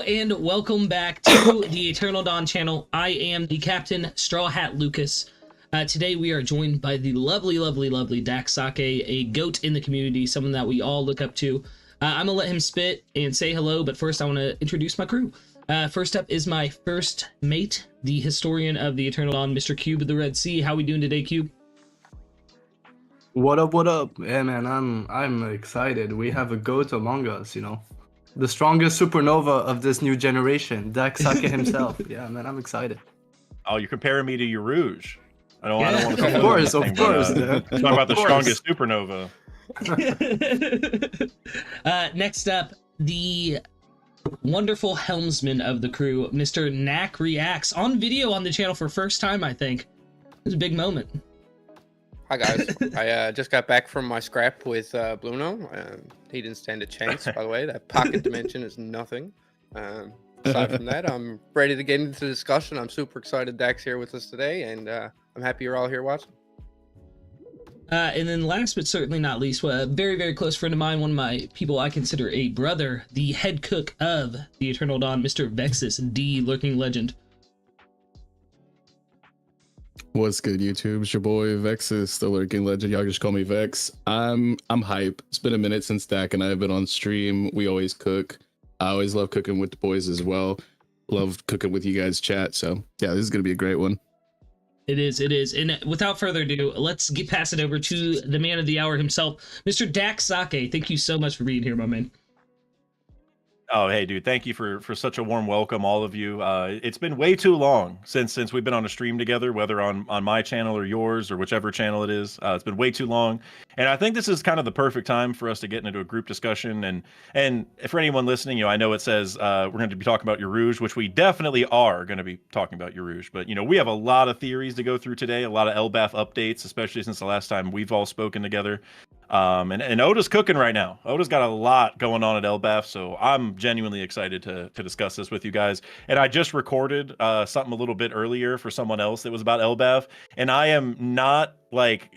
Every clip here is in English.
and welcome back to the Eternal Dawn channel. I am the Captain Straw Hat Lucas. Today we are joined by the lovely DAK'S, a goat in the community, someone that we all look up to. I'm gonna let him spit and say hello, but first I want to introduce my crew. First up is my first mate, the historian of the Eternal Dawn, Mr. Kube of the Red Sea. How we doing today, Kube? What up? Yeah, man, I'm excited. We have a goat among us, you know. The strongest supernova of this new generation, DAK'S himself. Yeah, man, I'm excited. Oh, you're comparing me to UROUGE. I don't want to. Of course. Talk about the strongest supernova. Next up, the wonderful helmsman of the crew, Mr. Knack Reacts, on video on the channel for first time, I think. It was a big moment. Hi guys, I just got back from my scrap with Bruno. He didn't stand a chance, by the way. That pocket dimension is nothing. Aside from that, I'm ready to get into the discussion. I'm super excited DAK'S here with us today, and I'm happy you're all here watching. And then last but certainly not least, a very close friend of mine, one of my people I consider a brother, the head cook of the Eternal Dawn, Mr. Vexus, D, Lurking Legend. What's good, YouTube? It's your boy Vexus, the Lurking Legend. Y'all can just call me Vex. I'm hype. It's been a minute since Dak and I have been on stream. We always cook. I always love cooking with the boys as well. Love cooking with you guys chat. So yeah, this is gonna be a great one. It is. And without further ado, let's pass it over to the man of the hour himself, Mr. DAK'S. Thank you so much for being here, my man. Oh, hey, dude, thank you for such a warm welcome, all of you. It's been way too long since we've been on a stream together, whether on my channel or yours or whichever channel it is. It's been way too long. And I think this is kind of the perfect time for us to get into a group discussion. And for anyone listening, you know, I know it says we're going to be talking about UROUGE, which we definitely are going to be talking about UROUGE. But, you know, we have a lot of theories to go through today, a lot of LBAF updates, especially since the last time we've all spoken together. And Oda's cooking right now. Oda's got a lot going on at LBAF, so I'm genuinely excited to discuss this with you guys. And I just recorded something a little bit earlier for someone else that was about LBAF, and I am not like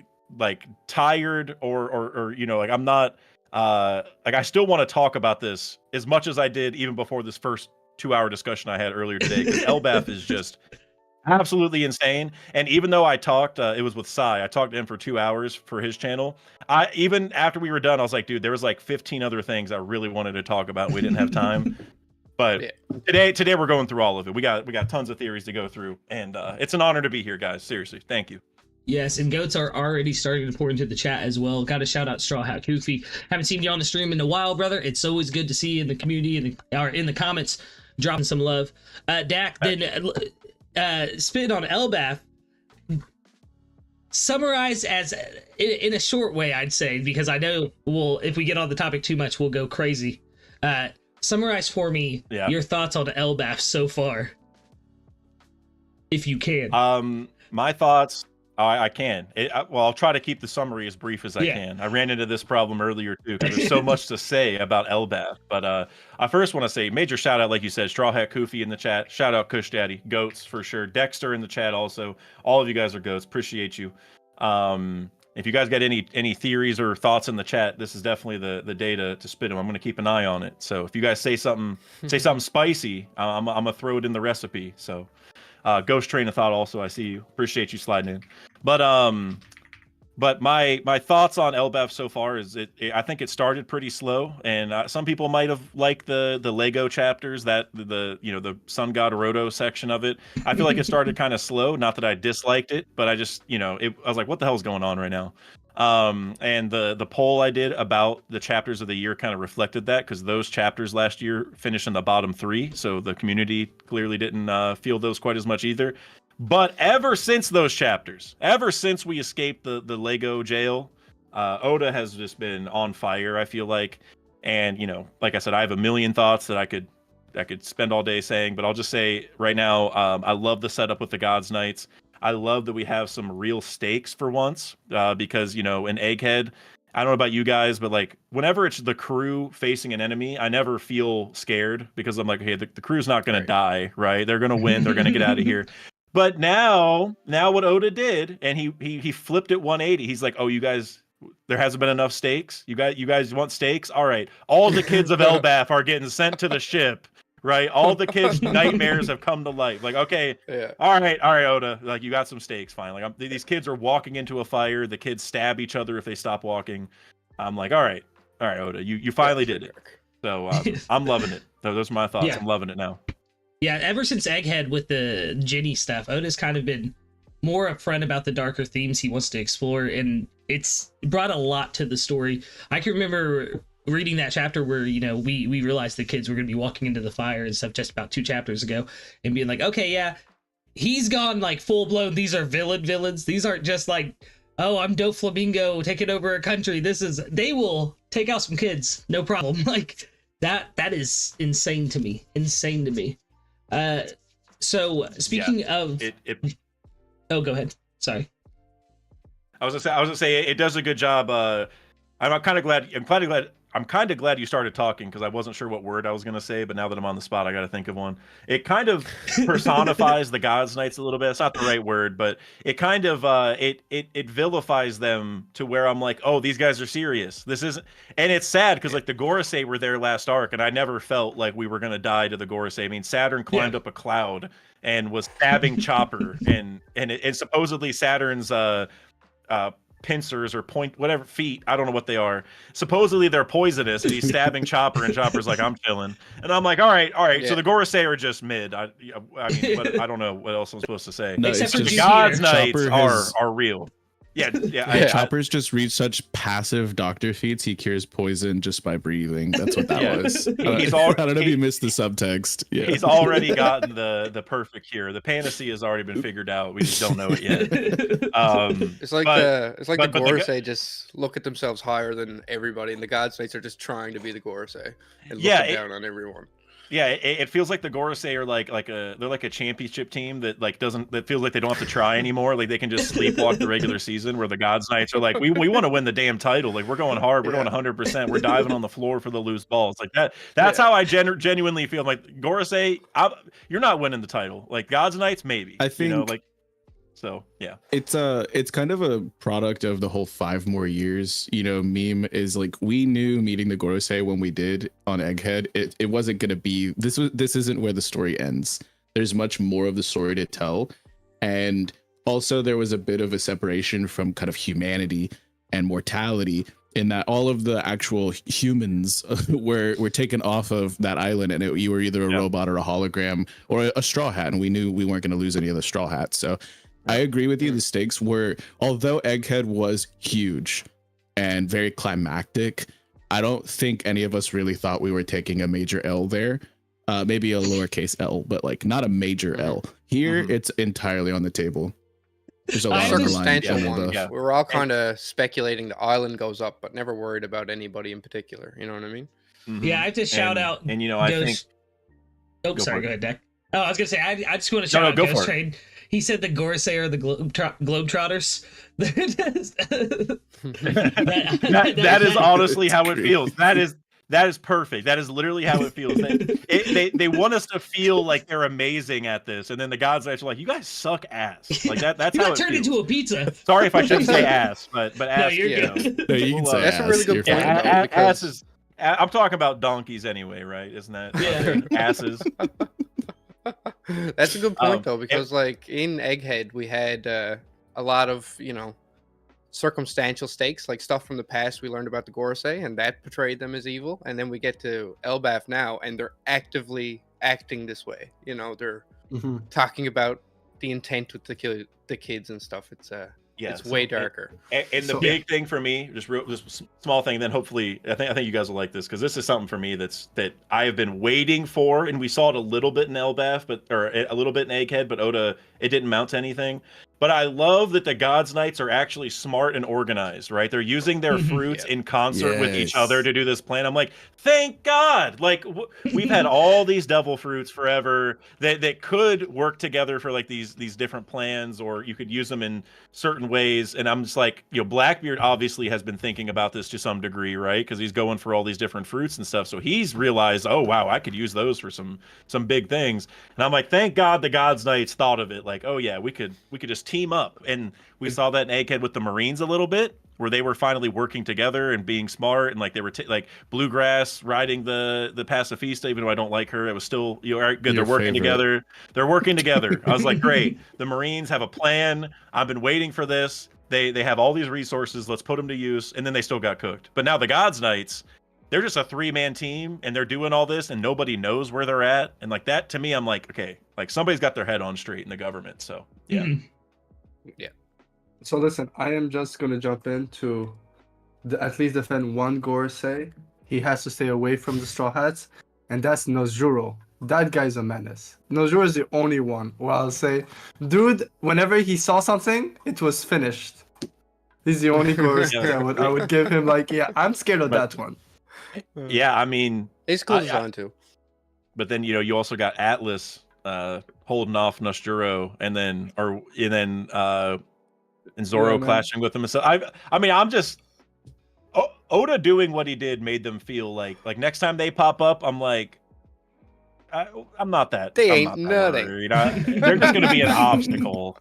tired or you know, like I'm not like I still want to talk about this as much as I did even before this first 2-hour discussion I had earlier today, because LBAF is just absolutely insane. And even though I talked, it was with Sai, I talked to him for 2 hours for his channel. Even after we were done, I was like, dude, there was like 15 other things I really wanted to talk about. We didn't have time. But yeah. Today we're going through all of it. We got tons of theories to go through, and it's an honor to be here, guys. Seriously, thank you. Yes, and goats are already starting to pour into the chat as well. Got to shout out Straw Hat Goofy. Haven't seen you on the stream in a while, brother. It's always good to see you in the community or in the comments, dropping some love. Dak, then spit on LBAF. Summarize as in a short way, I'd say, because I know if we get on the topic too much, we'll go crazy. Summarize for me your thoughts on LBAF so far, if you can. My thoughts. I can. Well, I'll try to keep the summary as brief as I can. I ran into this problem earlier too, because there's so much to say about LBAF. But I first want to say major shout out, like you said, Straw Hat Koofy in the chat. Shout out Kush Daddy, goats for sure. Dexter in the chat also. All of you guys are goats. Appreciate you. If you guys got any theories or thoughts in the chat, this is definitely the day to spit them. I'm going to keep an eye on it. So if you guys say something spicy, I'm gonna throw it in the recipe. So. Ghost train of thought also, I see you. Appreciate you sliding in. But my thoughts on LBAF so far is I think it started pretty slow, and some people might have liked the Lego chapters, that the Sun God Orodo section of it. I feel like it started kind of slow. Not that I disliked it, but I just I was like, what the hell is going on right now? And the poll I did about the chapters of the year kind of reflected that, because those chapters last year finished in the bottom 3, so the community clearly didn't feel those quite as much either. But ever since those chapters, ever since we escaped the Lego jail, Oda has just been on fire, I feel like. And like I said, I have a million thoughts that I could spend all day saying, but I'll just say right now, I love the setup with the Gods Knights. I love that we have some real stakes for once, because, in Egghead, I don't know about you guys, but like whenever it's the crew facing an enemy, I never feel scared, because I'm like, okay, the crew's not going to die, right? They're going to win. They're going to get out of here. But now what Oda did, and he flipped it 180. He's like, oh, you guys, there hasn't been enough stakes. You guys want stakes? All right. All the kids of LBAF are getting sent to the ship. right? All the kids' nightmares have come to life. Like, okay, Yeah. all right, Oda. Like, you got some stakes, fine. Like, these kids are walking into a fire. The kids stab each other if they stop walking. I'm like, all right, Oda, you finally did it. So I'm loving it. Those are my thoughts. Yeah. I'm loving it now. Yeah, ever since Egghead with the Ginny stuff, Oda's kind of been more upfront about the darker themes he wants to explore, and it's brought a lot to the story. I can remember reading that chapter where, you know, we realized the kids were going to be walking into the fire and stuff just about 2 chapters ago, and being like, okay, yeah, he's gone like full blown. These are villains. These aren't just like, oh, I'm Dope Flamingo taking over a country. They will take out some kids, no problem. Like that is insane to me. So speaking of, oh, go ahead. Sorry. I was gonna say it does a good job. I'm kind of glad you started talking, because I wasn't sure what word I was gonna say, but now that I'm on the spot, I got to think of one. It kind of personifies the God's Knights a little bit. It's not the right word, but it kind of it vilifies them to where I'm like, oh, these guys are serious. This isn't, and it's sad because like the Gorosei were there last arc, and I never felt like we were gonna die to the Gorosei. I mean, Saturn climbed up a cloud and was stabbing Chopper, and supposedly Saturn's pincers or whatever feet, I don't know what they are, supposedly they're poisonous, and he's stabbing Chopper, and Chopper's like, I'm chilling, and I'm like, all right, Yeah. so the Gorosei are just mid. I mean, I don't know what else I'm supposed to say. No, Except it's for The Juicy God's Eater. Knights Chopper are real. Chopper's just reached such passive doctor feats. He cures poison just by breathing. That's what that Yeah. was. He's I don't know if you missed the subtext. Yeah. He's already gotten the perfect cure. The panacea has already been figured out. We just don't know it yet. It's like but the but the Gorosei just look at themselves higher than everybody, and the God's Knights are just trying to be the Gorosei and looking down on everyone. Yeah, it feels like the Gorosei are they're like a championship team that feels like they don't have to try anymore. Like they can just sleepwalk the regular season, where the God's Knights are like, we want to win the damn title. Like we're going hard, we're going 100%. We're diving on the floor for the loose balls. Like that. That's how I genuinely feel. Like Gorosei, you're not winning the title. Like God's Knights, maybe. I think so. Yeah, it's kind of a product of the whole 5 more years, meme. Is like, we knew meeting the Gorosei when we did on Egghead, it wasn't gonna be this isn't where the story ends. There's much more of the story to tell, and also there was a bit of a separation from kind of humanity and mortality, in that all of the actual humans were taken off of that island, and you were either a robot or a hologram or a straw hat, and we knew we weren't going to lose any of the straw hats. So I agree with you. The stakes were, although Egghead was huge and very climactic, I don't think any of us really thought we were taking a major L there. Maybe a lowercase L, but like not a major L. Here, it's entirely on the table. There's a lot of circumstantial ones. Yeah. We were all kind of speculating the island goes up, but never worried about anybody in particular. You know what I mean? Yeah, I have to shout out. And I think. Oh, sorry. Go ahead, Dak. Oh, I was gonna say I just want to shout out Ghost Train. He said the Gorosei are the Globetrotters. that is honestly how it feels. That is perfect. That is literally how it feels. They want us to feel like they're amazing at this, and then the God's Knights are like, "You guys suck ass." Like that. That's you how got it turned feels. into a pizza. Sorry if I shouldn't say ass, but ass. No, you're good. No, you can say that's ass. a really good point. Ass is. I'm talking about donkeys anyway, right? Isn't that asses? That's a good point though, because like in Egghead we had a lot of circumstantial stakes, like stuff from the past we learned about the Gorosei, and that portrayed them as evil. And then we get to Elbaf now, and they're actively acting this way. They're talking about the intent with the kids and stuff. It's way darker. And the big thing for me, just small thing, then hopefully I think you guys will like this, because this is something for me that I have been waiting for, and we saw it a little bit in Elbaf, or a little bit in Egghead, but Oda, it didn't mount to anything. But I love that the God's Knights are actually smart and organized, right? They're using their fruits in concert with each other to do this plan. I'm like, thank God! Like, we've had all these devil fruits forever that could work together for like these different plans, or you could use them in certain ways. And I'm just like, Blackbeard obviously has been thinking about this to some degree, right? Because he's going for all these different fruits and stuff. So he's realized, oh wow, I could use those for some big things. And I'm like, thank God the God's Knights thought of it. Like, oh yeah, we could just team up. And we saw that in Egghead with the Marines a little bit. where they were finally working together and being smart, and like they were like Bluegrass riding the pacifista, even though I don't like her. It was still, all right, good. Your They're working favorite. together. They're working together. I was like, great. The Marines have a plan. I've been waiting for this. They have all these resources. Let's put them to use. And then they still got cooked. But now the Gods Knights, they're just a 3-man team, and they're doing all this, and nobody knows where they're at. And like that, to me, I'm like, okay, like somebody's got their head on straight in the government. So yeah. Mhm. So listen, I am just gonna jump in to at least defend one Gorosei. He has to stay away from the Straw Hats, and that's Nozjuro. That guy's a menace. Nozjuro is the only one where I'll say, dude, whenever he saw something, it was finished. He's the only Gorosei I would give him, like, yeah, I'm scared of that one. Yeah, I mean, He's cool design too. but then you also got Atlas holding off Nosturo, and then and Zoro Yeah, man. clashing with him. So I mean, I'm just Oda doing what he did made them feel like next time they pop up, I'm like, I'm not that. They I'm ain't not that nothing. worried. They're just gonna be an obstacle.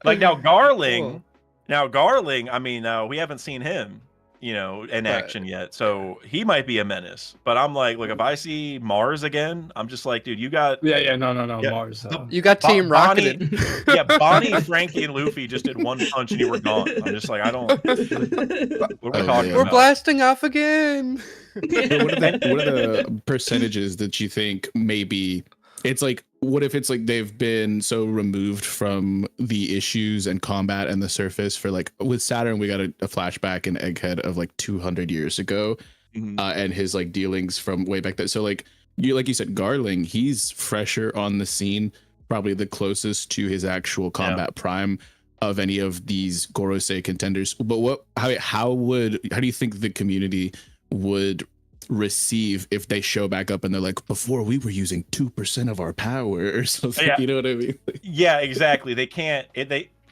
Like now Garling. Now Garling, I mean, we haven't seen him, in action yet, so he might be a menace. But I'm like, look, if I see Mars again, I'm just like, dude, you got No, Yeah. Mars. You got Team Bonnie- Rocketed. yeah, Bonnie, Frankie, and Luffy just did one punch and you were gone. I'm just like, I don't. What are we Oh, talking yeah. We're about? blasting off again. What are the percentages that you think maybe it's like, what if it's like they've been so removed from the issues and combat and the surface for like with Saturn, we got a flashback in Egghead of like 200 years ago and his like dealings from way back then. So like you said, Garling, he's fresher on the scene, probably the closest to his actual combat prime of any of these Gorosei contenders. But how do you think the community would receive if they show back up and they're like, before we were using 2% of our power or something? Yeah. You know what I mean? Yeah, exactly. They can't.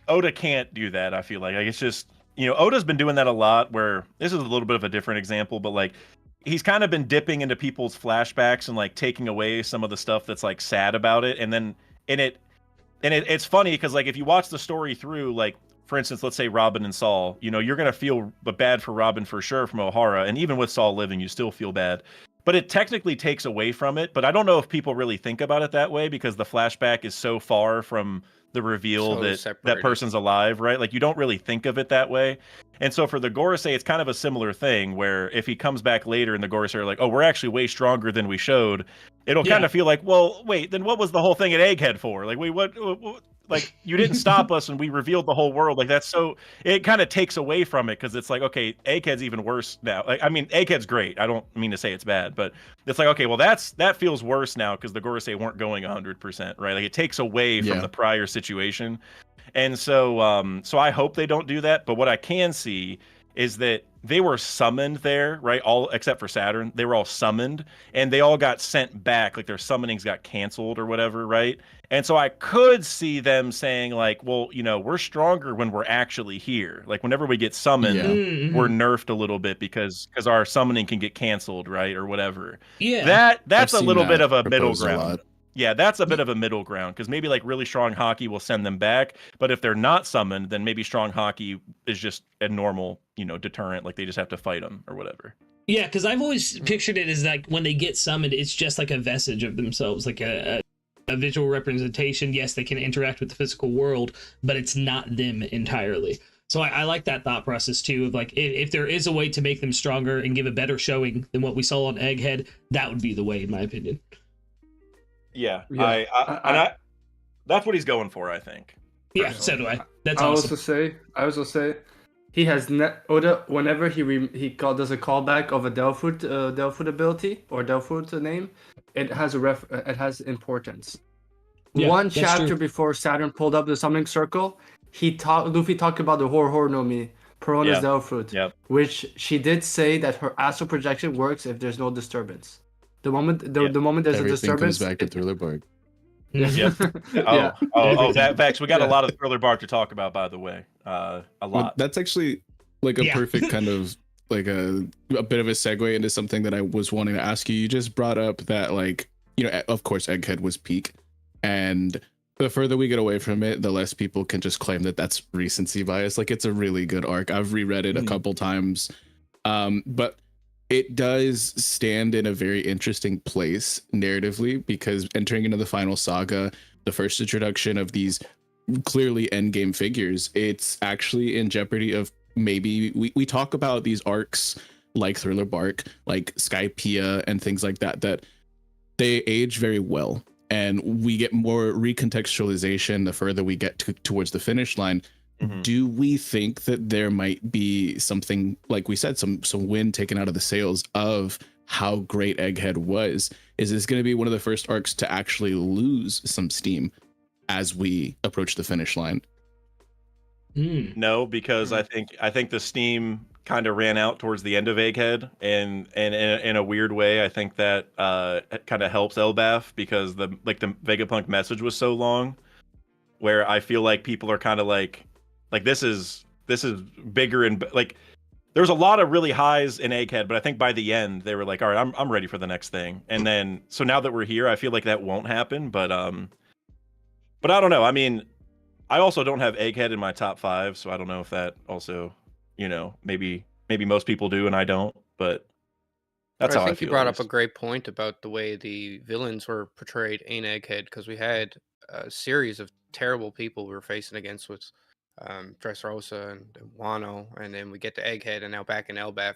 Oda can't do that. I feel like it's just Oda's been doing that a lot. Where this is a little bit of a different example, but like he's kind of been dipping into people's flashbacks and like taking away some of the stuff that's like sad about it, and then it's funny because like if you watch the story through, like for instance, let's say Robin and Saul, you're gonna feel bad for Robin for sure from O'Hara, and even with Saul living, you still feel bad. But it technically takes away from it. But I don't know if people really think about it that way because the flashback is so far from the reveal So that separated. person's alive, right? Like you don't really think of it that way. And so for the Gorosei, it's kind of a similar thing where if he comes back later and the Gorosei are like, oh, we're actually way stronger than we showed, it'll kind of feel like, well, wait, then what was the whole thing at Egghead for? Like, wait, what like you didn't stop us and we revealed the whole world. Like that's so it kind of takes away from it because it's like, okay, Egghead's even worse now. Like I mean, Egghead's great. I don't mean to say it's bad, but it's like, okay, well that feels worse now because the Gorosei weren't going 100%, right? Like it takes away from the prior situation. And so so I hope they don't do that, but what I can see is that they were summoned there, right? All except for Saturn, they were all summoned and they all got sent back, like their summonings got canceled or whatever, right? And so I could see them saying like, well, we're stronger when we're actually here. Like whenever we get summoned, we're nerfed a little bit because our summoning can get canceled, right? Or whatever. Yeah. That's a little bit of a middle proposed a ground. lot. Yeah, that's a bit of a middle ground because maybe like really strong hockey will send them back, but if they're not summoned, then maybe strong hockey is just a normal, deterrent. Like they just have to fight them or whatever. Yeah, because I've always pictured it as like when they get summoned, it's just like a vestige of themselves, like a visual representation. Yes, they can interact with the physical world, but it's not them entirely. So I like that thought process too, of like if there is a way to make them stronger and give a better showing than what we saw on Egghead, that would be the way, in my opinion. Yeah, Yeah. That's what he's going for, I think. Yeah, so do I. That's I awesome. also say, he has Oda whenever he does a callback of a Delfoot ability or Delfoot name, it has it has importance. Yeah, One that's chapter true. before Saturn pulled up the summoning circle, Luffy talked about the Hor no Mi, Perona's Delfoot, which she did say that her astral projection works if there's no disturbance. The moment the moment there's Everything a disturbance, comes back to Thriller Bark. Yeah. Facts. We got a lot of Thriller Bark to talk about, by the way. A lot. Well, that's actually like a perfect kind of like a bit of a segue into something that I was wanting to ask you. You just brought up that, like, of course, Egghead was peak, and the further we get away from it, the less people can just claim that that's recency bias. Like, it's a really good arc. I've reread it a couple times, but it does stand in a very interesting place narratively, because entering into the final saga, the first introduction of these clearly endgame figures, it's actually in jeopardy of maybe we talk about these arcs like Thriller Bark, like Skypiea and things like that, that they age very well. And we get more recontextualization the further we get towards the finish line. Do we think that there might be something, like we said, some wind taken out of the sails of how great Egghead was? Is this going to be one of the first arcs to actually lose some steam as we approach the finish line? No, because I think the steam kind of ran out towards the end of Egghead, and in a weird way, I think that kind of helps Elbaf, because the Vegapunk message was so long, where I feel like people are kind of like this is bigger, and like there's a lot of really highs in Egghead, but I think by the end they were like, all right, I'm ready for the next thing. And then so now that we're here, I feel like that won't happen, but I don't know. I mean, I also don't have Egghead in my top 5, so I don't know if that also, maybe most people do and I don't, but that's how I feel. I think you brought up a great point about the way the villains were portrayed in Egghead, because we had a series of terrible people we were facing against with Dressrosa and Wano, and then we get to Egghead, and now back in Elbaf,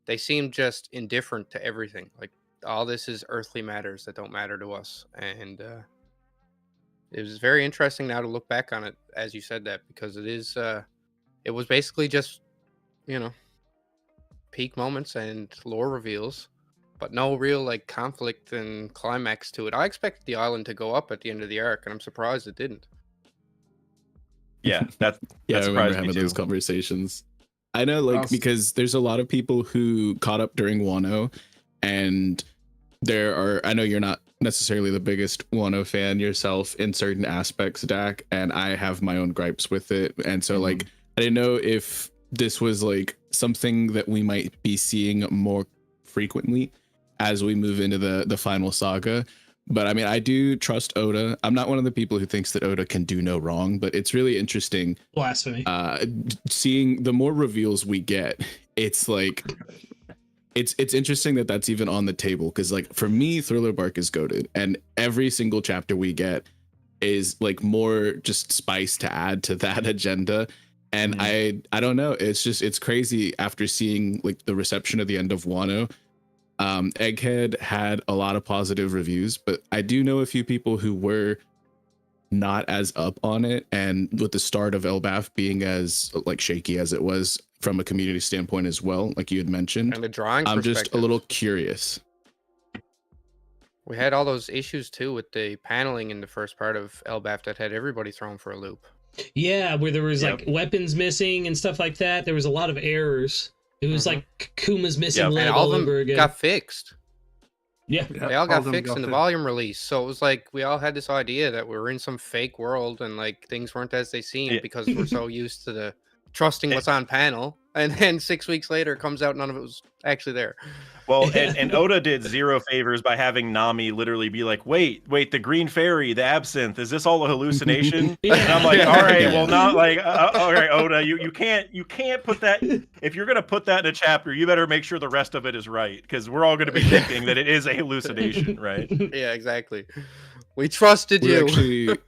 they seem just indifferent to everything. Like, all this is earthly matters that don't matter to us, and it was very interesting now to look back on it as you said that, because it was basically just peak moments and lore reveals, but no real like conflict and climax to it. I expected the island to go up at the end of the arc, and I'm surprised it didn't. Yeah, that I remember having too. those conversations. I know, because there's a lot of people who caught up during Wano, and I know you're not necessarily the biggest Wano fan yourself in certain aspects, Dak, and I have my own gripes with it. And so I didn't know if this was like something that we might be seeing more frequently as we move into the final saga. But I mean, I do trust Oda. I'm not one of the people who thinks that Oda can do no wrong, but it's really interesting. Blasphemy. Seeing the more reveals we get, it's like it's interesting that that's even on the table, because like for me, Thriller Bark is goated, and every single chapter we get is like more just spice to add to that agenda. And I don't know, it's crazy after seeing like the reception of the end of Wano. Egghead had a lot of positive reviews, but I do know a few people who were not as up on it, and with the start of Elbaf being as like shaky as it was from a community standpoint as well, like you had mentioned, and the drawing I'm just a little curious. We had all those issues too with the paneling in the first part of Elbaf that had everybody thrown for a loop. Yeah, where there was like weapons missing and stuff like that. There was a lot of errors. It was like Kuma's missing leg all over again. Got fixed. Yeah, they all got fixed in the volume release. So it was like we all had this idea that we were in some fake world and like things weren't as they seemed because we're so used to the trusting what's on panel. And then 6 weeks later it comes out, none of it was actually there. Well, and Oda did zero favors by having Nami literally be like, wait, the green fairy, the absinthe, is this all a hallucination? And I'm like, all right, well, not like, all right, Oda, you can't put that. If you're gonna put that in a chapter, you better make sure the rest of it is right, because we're all gonna be thinking that it is a hallucination, right? Yeah, exactly. We trusted you. Actually,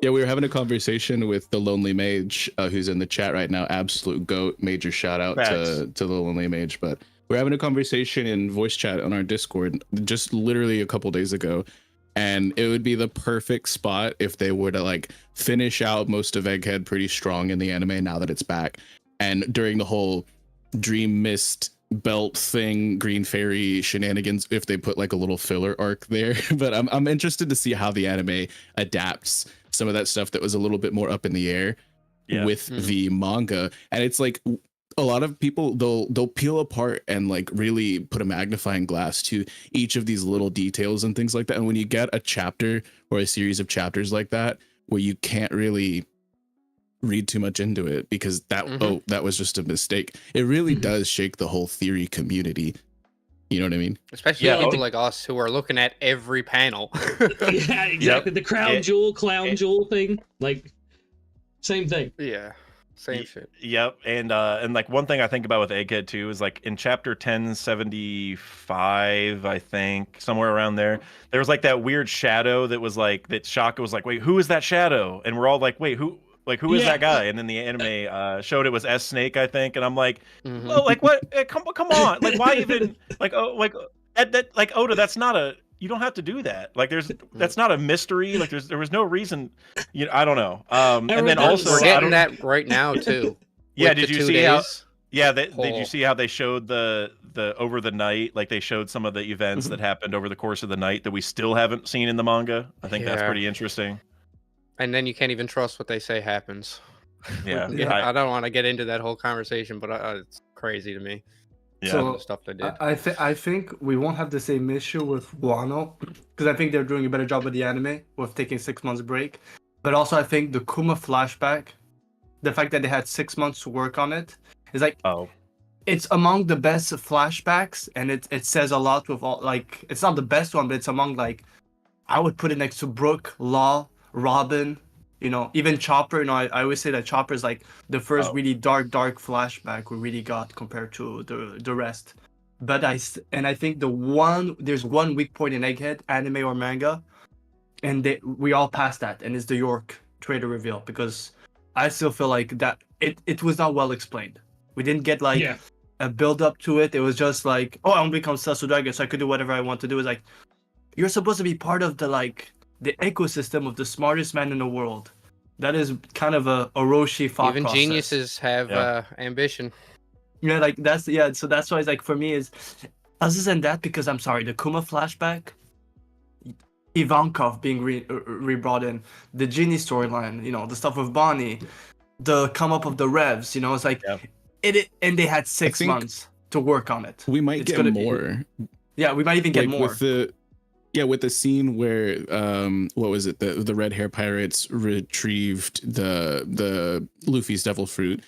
yeah, we were having a conversation with the Lonely Mage, who's in the chat right now. Absolute goat. Major shout out to the Lonely Mage. But we're having a conversation in voice chat on our Discord just literally a couple days ago, and it would be the perfect spot if they were to like finish out most of Egghead pretty strong in the anime now that it's back, and during the whole Dream Mist belt thing, Green Fairy shenanigans, if they put like a little filler arc there. But I'm interested to see how the anime adapts some of that stuff that was a little bit more up in the air with the manga. And it's like a lot of people, they'll peel apart and like really put a magnifying glass to each of these little details and things like that. And when you get a chapter or a series of chapters like that, where you can't really read too much into it because that was just a mistake, it really does shake the whole theory community. You know what I mean? Especially Yeah, people like us who are looking at every panel. Yeah, exactly. The crown jewel, clown jewel thing, like same thing. Yeah, same shit. Yep, and like one thing I think about with Egghead too is like in chapter 1075, I think somewhere around there was like that weird shadow that was like that. Shaka was like, "Wait, who is that shadow?" And we're all like, "Wait, who?" Like, who is that guy? And then the anime showed it was S Snake, I think, and I'm like, "Oh, like what? Come on! Like, why even like that like Oda? That's not a. You don't have to do that. Like, that's not a mystery. Like, there was no reason. You know, I don't know. And then also, we're getting that right now too. Yeah, did you see how? Yeah, did Oh. you see how they showed the over the night? Like they showed some of the events that happened over the course of the night that we still haven't seen in the manga. I think that's pretty interesting. And then you can't even trust what they say happens. Yeah, I don't want to get into that whole conversation, but it's crazy to me. Yeah, So the stuff they did. I think we won't have the same issue with Wano because I think they're doing a better job with the anime with taking 6 months break. But also I think the Kuma flashback, the fact that they had 6 months to work on it, is like it's among the best flashbacks, and it says a lot with all like it's not the best one, but it's among like I would put it next to Brook, Law, Robin, you know, even Chopper. You know, I always say that Chopper is like the first really dark flashback we really got compared to the rest. But I think there's one weak point in Egghead, anime or manga, and we all passed that, and it's the York trader reveal because I still feel like that it was not well explained. We didn't get like a build up to it. It was just like, oh, I'm gonna become Sasudaga, so I could do whatever I want to do. It's like you're supposed to be part of the ecosystem of the smartest man in the world. That is kind of a Orochi thought Even process. geniuses have ambition. Yeah, like so that's why it's like for me is other than that, because I'm sorry, the Kuma flashback, Ivankov being re-brought in, the Genie storyline, you know, the stuff with Bonnie, the come up of the Revs, you know, it's like and they had 6 months to work on it. We might get more. Yeah, we might even get more. With the scene where what was it, the red hair pirates retrieved the Luffy's devil fruit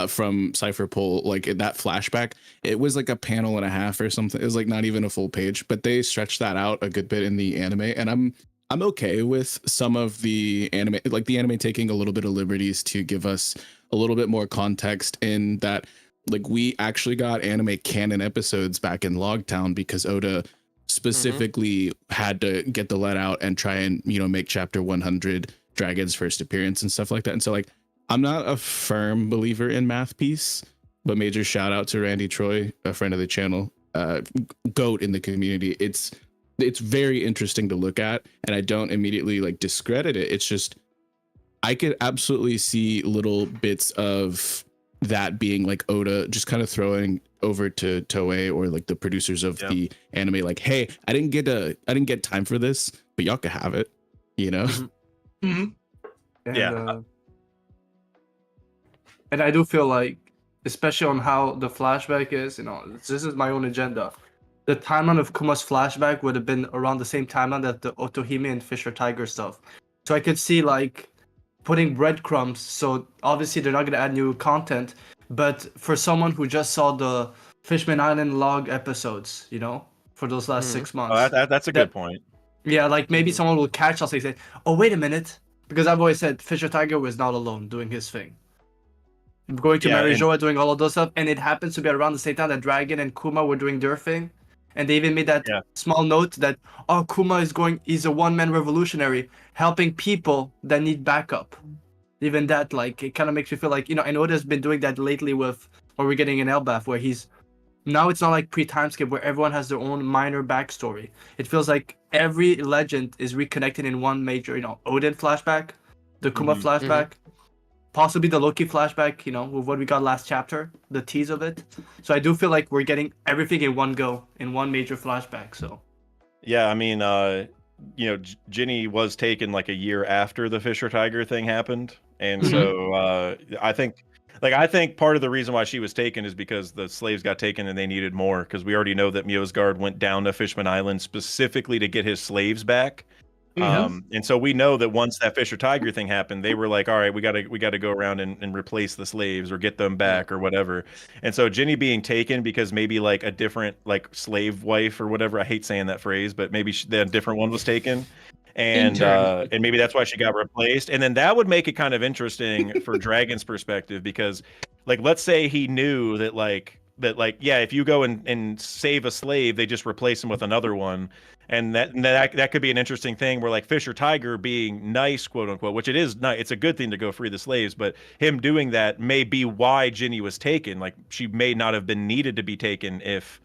from Cypher Pole, like in that flashback, it was like a panel and a half or something. It was like not even a full page, but they stretched that out a good bit in the anime, and I'm okay with some of the anime, like the anime taking a little bit of liberties to give us a little bit more context in that, like we actually got anime canon episodes back in Logtown because Oda specifically had to get the let out and try and, you know, make chapter 100 Dragon's first appearance and stuff like that. And so like I'm not a firm believer in Math Piece, but major shout out to Randy Troy, a friend of the channel, goat in the community. It's very interesting to look at, and I don't immediately like discredit it. It's just I could absolutely see little bits of that being like Oda just kind of throwing over to Toei or like the producers of the anime, like, hey, I didn't get time for this, but y'all can have it, you know? And, and I do feel like, especially on how the flashback is, you know, this is my own agenda. The timeline of Kuma's flashback would have been around the same timeline that the Otohime and Fisher Tiger stuff. So I could see like putting breadcrumbs. So obviously they're not going to add new content, but for someone who just saw the Fishman Island log episodes, you know, for those last 6 months. That's a good point. Yeah, like maybe someone will catch us and say, oh, wait a minute. Because I've always said Fisher Tiger was not alone doing his thing. Going to Marijoa, doing all of those stuff. And it happens to be around the same time that Dragon and Kuma were doing their thing. And they even made that small note that, oh, Kuma he's a one-man revolutionary helping people that need backup. Even that, like, it kind of makes me feel like, you know, I know Oda's been doing that lately with what we're getting in Elbaf, where now it's not like pre-time skip where everyone has their own minor backstory. It feels like every legend is reconnected in one major, you know, Odin flashback, the Kuma flashback, possibly the Loki flashback, you know, with what we got last chapter, the tease of it. So I do feel like we're getting everything in one go, in one major flashback, so. Yeah, I mean, you know, Ginny was taken like a year after the Fisher Tiger thing happened. And so I think part of the reason why she was taken is because the slaves got taken and they needed more, because we already know that Mjosgard went down to Fishman Island specifically to get his slaves back. And so we know that once that Fisher Tiger thing happened, they were like, all right, we gotta go around and replace the slaves or get them back or whatever. And so Ginny being taken because maybe like a different like slave wife or whatever, I hate saying that phrase, but maybe the different one was taken. And maybe that's why she got replaced. And then that would make it kind of interesting for Dragon's perspective, because like let's say he knew that yeah, if you go and save a slave, they just replace him with another one. And that could be an interesting thing where like Fisher Tiger being nice, quote unquote, which it is not, it's a good thing to go free the slaves, but him doing that may be why Ginny was taken. Like she may not have been needed to be taken if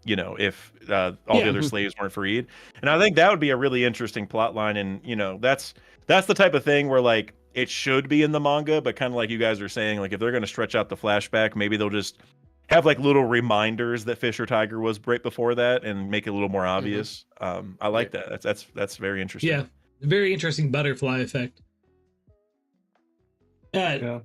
all the other slaves weren't freed. And I think that would be a really interesting plot line. And that's the type of thing where like it should be in the manga, but kind of like you guys are saying, like if they're going to stretch out the flashback, maybe they'll just have like little reminders that Fisher Tiger was right before that and make it a little more obvious. I like that. That's very interesting. Yeah, very interesting butterfly effect. I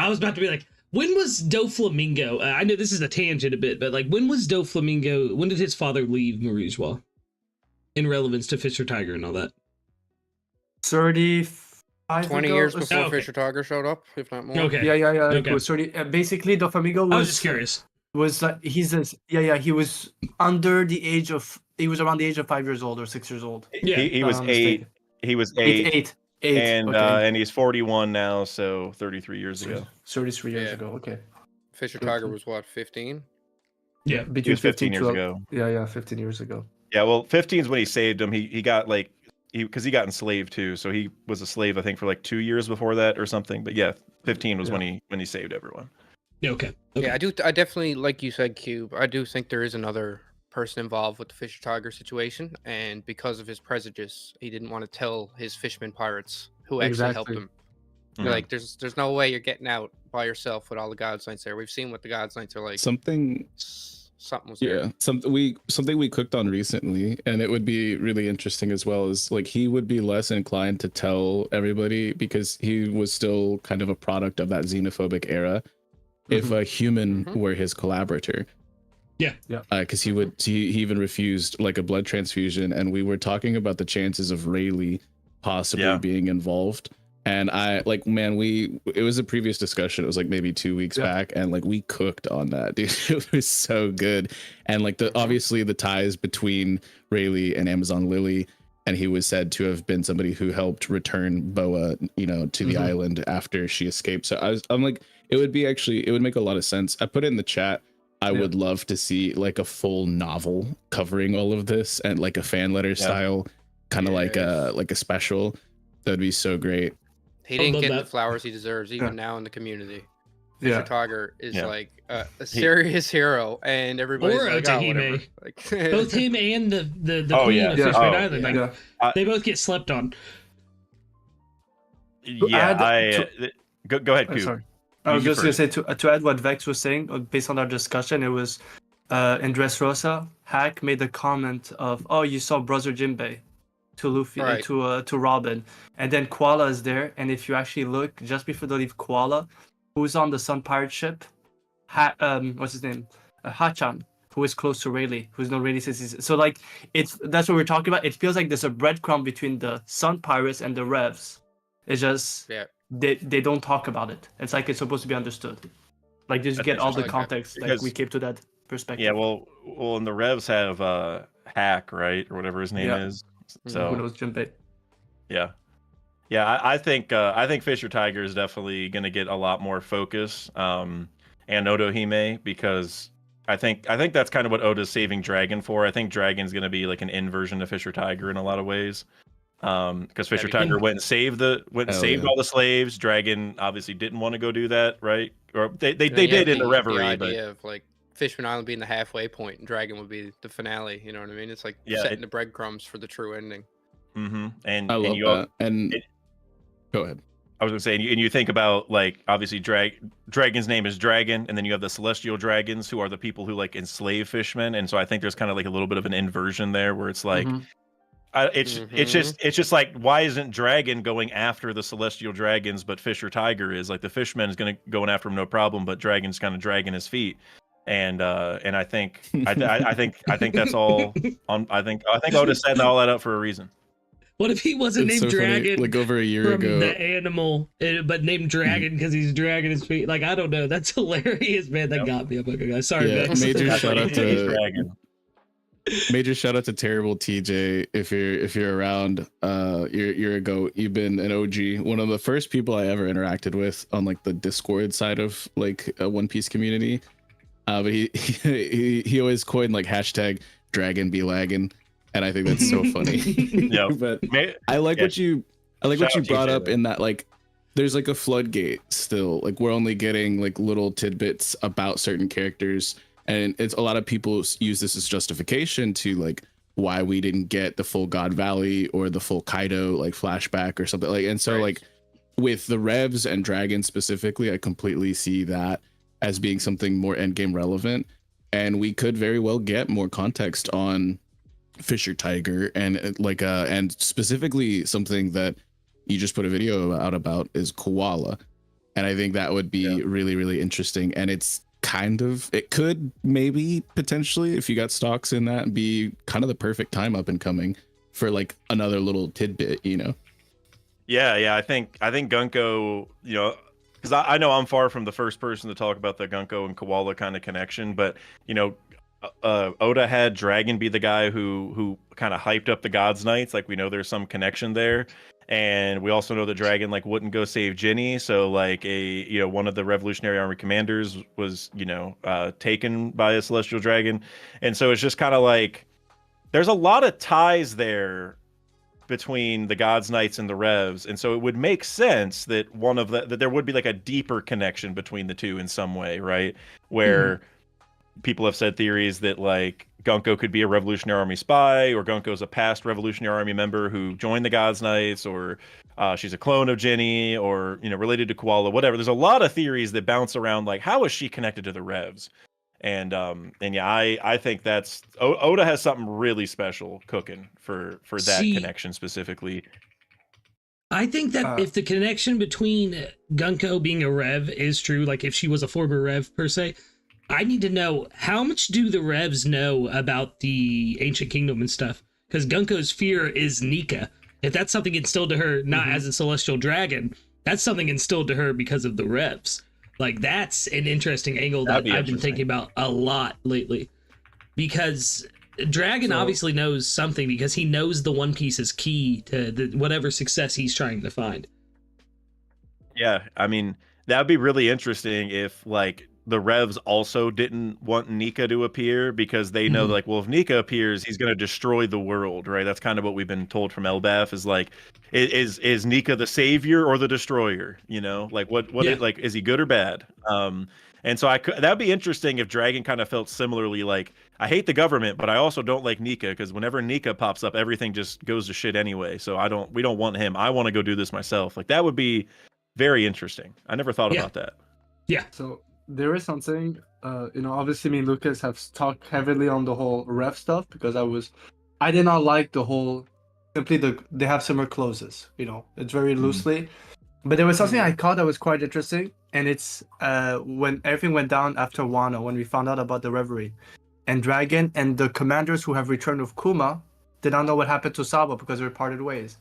was about to be like, when was Doflamingo? I know this is a tangent a bit, but like when was Doflamingo? When did his father leave Marouge in relevance to Fisher Tiger and all that? 20 years before Fisher Tiger showed up, if not more. Okay. Yeah. Okay. It was 30. Basically, Doflamingo was. I was just curious. Was like he was under the age of. He was around the age of 5 years old or 6 years old. Yeah, he was 8. He was 8. And he's 41 now, so 33 years ago. 33 years ago. Okay. Fisher Tiger was what, 15? Yeah, between 15 years ago. Yeah, 15 years ago. Yeah, well, 15 is when he saved him. He got like because he got enslaved too, so he was a slave I think for like 2 years before that or something. But yeah, 15 was when he saved everyone. Yeah, okay. Yeah, I definitely, like you said, Cube, I do think there is another person involved with the Fisher Tiger situation, and because of his prejudice, he didn't want to tell his fishermen pirates who actually helped him. You're like, there's no way you're getting out by yourself with all the God's Knights there. We've seen what the God's Knights are like. Something was there. Yeah, something we cooked on recently, and it would be really interesting as well, is like he would be less inclined to tell everybody because he was still kind of a product of that xenophobic era. If a human were his collaborator. Yeah. Because he even refused like a blood transfusion, and we were talking about the chances of Rayleigh possibly being involved. And it was a previous discussion. It was like maybe 2 weeks back, and like we cooked on that, dude. It was so good. And like obviously the ties between Rayleigh and Amazon Lily, and he was said to have been somebody who helped return Boa, to the island after she escaped. So I'm like, it would make a lot of sense. I put it in the chat. I would love to see like a full novel covering all of this, and like a fan letter style, kind of like a special. That'd be so great. He didn't get the flowers he deserves, even now in the community. Fisher Tiger is like a serious hero, and everybody's like, whatever. Like, both him and the queen of Fishman Island, they both get slept on. Yeah, go ahead, Kube. Sorry. I was just going to say, to add what Vex was saying, based on our discussion, it was in Dressrosa, Hack made the comment of, oh, you saw Brother Jinbei to Luffy, to Robin. And then Koala is there, and if you actually look, just before they leave Koala, who's on the Sun Pirate ship? What's his name? Hachan, who is close to Rayleigh, who's known Rayleigh since he's... So, like, that's what we're talking about. It feels like there's a breadcrumb between the Sun Pirates and the Revs. It's just... Yeah. They don't talk about it. It's like it's supposed to be understood. Like just get all the context. Like we came to that perspective. Yeah, well, and the Revs have Hack, right, or whatever his name is. So who knows Jinbei? Yeah, I think Fisher Tiger is definitely going to get a lot more focus, and Otohime, because I think that's kind of what Oda's saving Dragon for. I think Dragon's going to be like an inversion of Fisher Tiger in a lot of ways. Because Fisher Tiger went and saved all the slaves. Dragon obviously didn't want to go do that, right? Or they did in the Reverie. The idea of like Fishman Island being the halfway point and Dragon would be the finale. You know what I mean? It's like setting the breadcrumbs for the true ending. And I love that. Go ahead. I was gonna say, and you think about like obviously Dragon's name is Dragon, and then you have the Celestial Dragons, who are the people who like enslave fishmen, and so I think there's kind of like a little bit of an inversion there, where it's like. It's just like, why isn't Dragon going after the Celestial Dragons, but Fisher Tiger is? Like the Fishman is going after him no problem, but Dragon's kind of dragging his feet. And I think I think that's all on. I think Oda's setting all that up for a reason. What if he wasn't It's named so funny. Dragon? Like over a year from ago. the animal, but named Dragon because he's dragging his feet. Like, I don't know. That's hilarious, man. That got me. I'm like, okay, sorry, Yeah, man. major shout out to Dragon. Major shout out to Terrible TJ. If you're around, you're a goat. You've been an OG. One of the first people I ever interacted with on like the Discord side of like a One Piece community. But he always coined like hashtag Dragon be lagging, and I think that's so funny. Yeah, But I like what you brought up in that like there's like a floodgate still. Like we're only getting like little tidbits about certain characters, and it's a lot of people use this as justification to like why we didn't get the full God Valley or the full Kaido like flashback or something like. And so like with the Revs and Dragons specifically, I completely see that as being something more endgame relevant, and we could very well get more context on Fisher Tiger and specifically something that you just put a video out about is koala, and I think that would be really, really interesting. And it could maybe potentially, if you got stocks in that, be kind of the perfect time up and coming for like another little tidbit, you know? Yeah. I think Gunko, you know, because I know I'm far from the first person to talk about the Gunko and koala kind of connection, but you know, Oda had Dragon be the guy who kind of hyped up the Gods Knights. Like we know there's some connection there, and we also know that Dragon like wouldn't go save Ginny. So like one of the Revolutionary Army commanders was taken by a celestial dragon, and so it's just kind of like there's a lot of ties there between the Gods Knights and the Revs, and so it would make sense that that there would be like a deeper connection between the two in some way, right? Where people have said theories that like Gunko could be a Revolutionary Army spy, or Gunko's a past Revolutionary Army member who joined the Gods Knights, or she's a clone of Ginny, or related to Koala, whatever. There's a lot of theories that bounce around like how is she connected to the Revs? And yeah, I think that's Oda has something really special cooking for that connection specifically. I think that if the connection between Gunko being a Rev is true, like if she was a former Rev per se, I need to know how much do the Revs know about the Ancient Kingdom and stuff? Because Gunko's fear is Nika. If that's something instilled to her, not as a celestial dragon, that's something instilled to her because of the Revs. Like, that's an interesting angle that I've been thinking about a lot lately. Because Dragon obviously knows something, because he knows the One Piece is key to whatever success he's trying to find. Yeah, I mean, that'd be really interesting if, like, the Revs also didn't want Nika to appear, because they know, like, well, if Nika appears, he's going to destroy the world, right? That's kind of what we've been told from Elbaf, is like, is Nika the savior or the destroyer? Like like, is he good or bad? And so that'd be interesting if Dragon kind of felt similarly, like, I hate the government, but I also don't like Nika, because whenever Nika pops up, everything just goes to shit anyway. So we don't want him. I want to go do this myself. Like, that would be very interesting. I never thought about that. Yeah. So there is something, obviously me and Lucas have talked heavily on the whole Rev stuff, because I did not like the whole, simply they have similar closes, it's very loosely. But there was something I caught that was quite interesting, and it's when everything went down after Wano, when we found out about the Reverie. And Dragon and the commanders who have returned with Kuma did not know what happened to Sabo, because they were parted ways.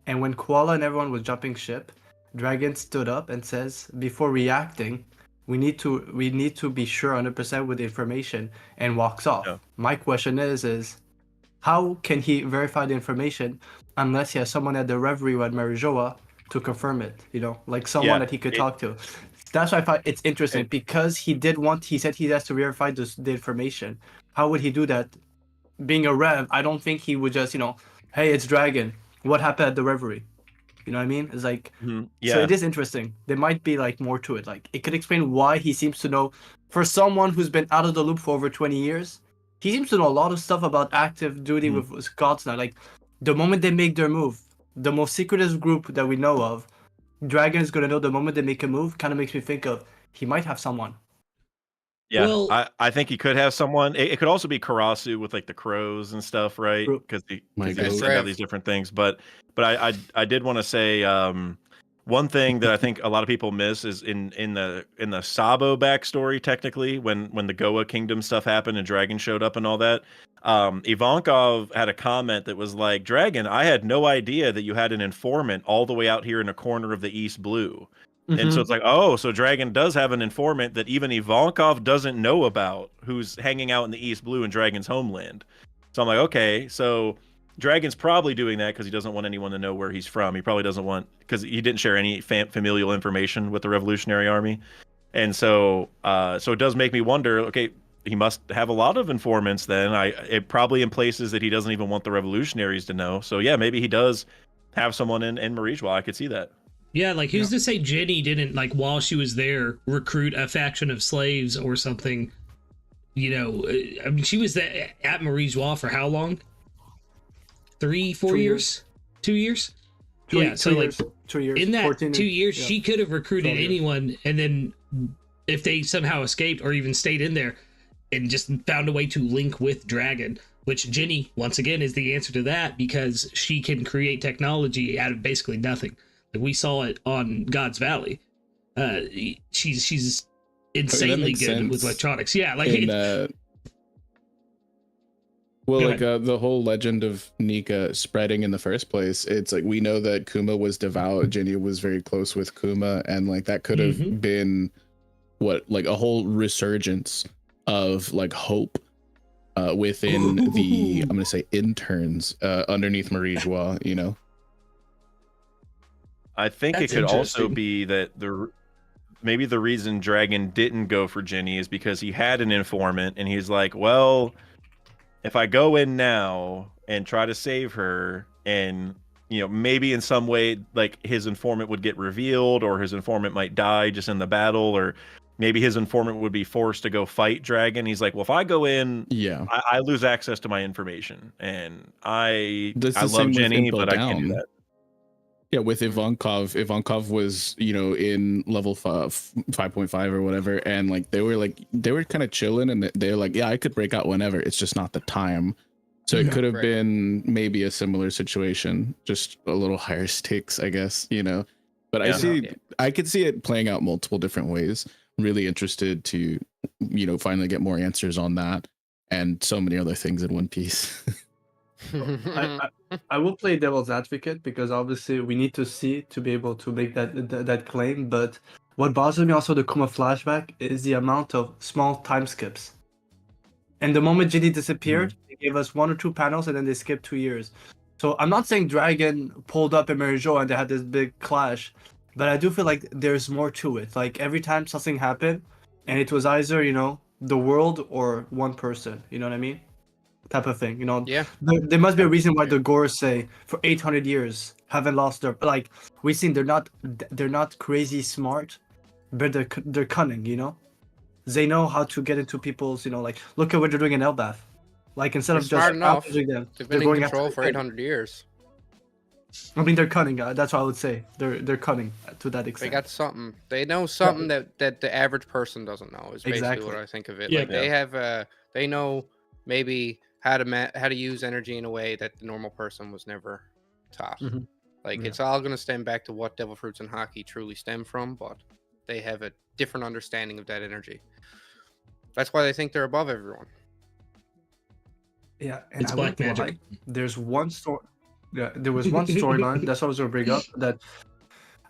And when Koala and everyone was jumping ship, Dragon stood up and says, before reacting, we need to be sure 100% with the information, and walks off. Yeah. My question is how can he verify the information unless he has someone at the Reverie or at Marijoa to confirm it? Like someone that he could talk to. That's why I thought it's interesting, because he said he has to verify the information. How would he do that? Being a Rev, I don't think he would just, hey, it's Dragon. What happened at the Reverie? You know what I mean? It's like, so it is interesting. There might be like more to it. Like, it could explain why he seems to know, for someone who's been out of the loop for over 20 years, he seems to know a lot of stuff about active duty with Gods now. Like, the moment they make their move, the most secretive group that we know of, Dragon is going to know the moment they make a move. Kind of makes me think of, he might have someone. Yeah, well, I think he could have someone. It could also be Karasu with like the crows and stuff, right? Because he have these different things. But I did want to say, one thing that I think a lot of people miss is in the Sabo backstory. Technically, when the Goa Kingdom stuff happened and Dragon showed up and all that, Ivankov had a comment that was like, "Dragon, I had no idea that you had an informant all the way out here in a corner of the East Blue." And so it's like, oh, so Dragon does have an informant that even Ivankov doesn't know about, who's hanging out in the East Blue in Dragon's homeland. So I'm like, okay, so Dragon's probably doing that because he doesn't want anyone to know where he's from. He probably doesn't want, because he didn't share any familial information with the Revolutionary Army. And so so it does make me wonder, okay, he must have a lot of informants then. It probably in places that he doesn't even want the revolutionaries to know. So yeah, maybe he does have someone in Marijwa. I could see that. Yeah, like who's to say Jenny didn't, like, while she was there, recruit a faction of slaves or something? You know, I mean, she was at Marijwa for how long? 3-4 years? 2 years? Yeah, so like 2 years. in that 14 2 years, yeah. she could have recruited 12 years. anyone, and then if they somehow escaped or even stayed in there and just found a way to link with Dragon, which Jenny, once again, is the answer to that because she can create technology out of basically nothing. Like we saw it on God's Valley. She's insanely good with electronics. Yeah, like the whole legend of Nika spreading in the first place. It's like we know that Kuma was devout. Jenny was very close with Kuma, and like that could have been like a whole resurgence of like hope within the I'm gonna say interns underneath Marijwa, you know. I think That's it could also interesting. be that maybe the reason Dragon didn't go for Jenny is because he had an informant and he's like, well, if I go in now and try to save her and, you know, maybe in some way, like his informant would get revealed or his informant might die just in the battle, or maybe his informant would be forced to go fight Dragon. He's like, well, if I go in, I lose access to my information and I love Jenny, but I can't do that. Yeah, with Ivankov was, you know, in level 5.5 or whatever, and like they were kind of chilling, and they're like, yeah, I could break out whenever. It's just not the time. So it could have been maybe a similar situation, just a little higher stakes, I guess, you know. But I could see it playing out multiple different ways. Really interested to, you know, finally get more answers on that and so many other things in One Piece. I will play devil's advocate because obviously we need to see to be able to make that claim. But what bothers me also the Kuma flashback is the amount of small time skips. And the moment Ginny disappeared, they gave us 1 or 2 panels and then they skipped 2 years. So I'm not saying Dragon pulled up in Marijo and they had this big clash, but I do feel like there's more to it. Like every time something happened, and it was either, you know, the world or one person. You know what I mean? Type of thing, you know. Yeah. There must be a reason why the Gorosei for 800 years haven't lost their, like we've seen they're not crazy smart, but they're cunning, you know. They know how to get into people's, you know, like look at what they're doing in Elbath. Like instead of just smart enough. outdoing them, They've they're been in going control after for 800 years. I mean, they're cunning. That's what I would say. They're cunning to that They extent. got something. They know something that the average person doesn't know. Is basically Exactly. what I think of it. Yeah. Like they have they know maybe how to use energy in a way that the normal person was never taught. Mhm. Like Yeah. it's all going to stem back to what devil fruits and hockey truly stem from, but they have a different understanding of that energy. That's why they think they're above everyone. Yeah, and It's I black won't magic. lie, there's one story. Yeah, there was one storyline. That's what I was gonna bring up. That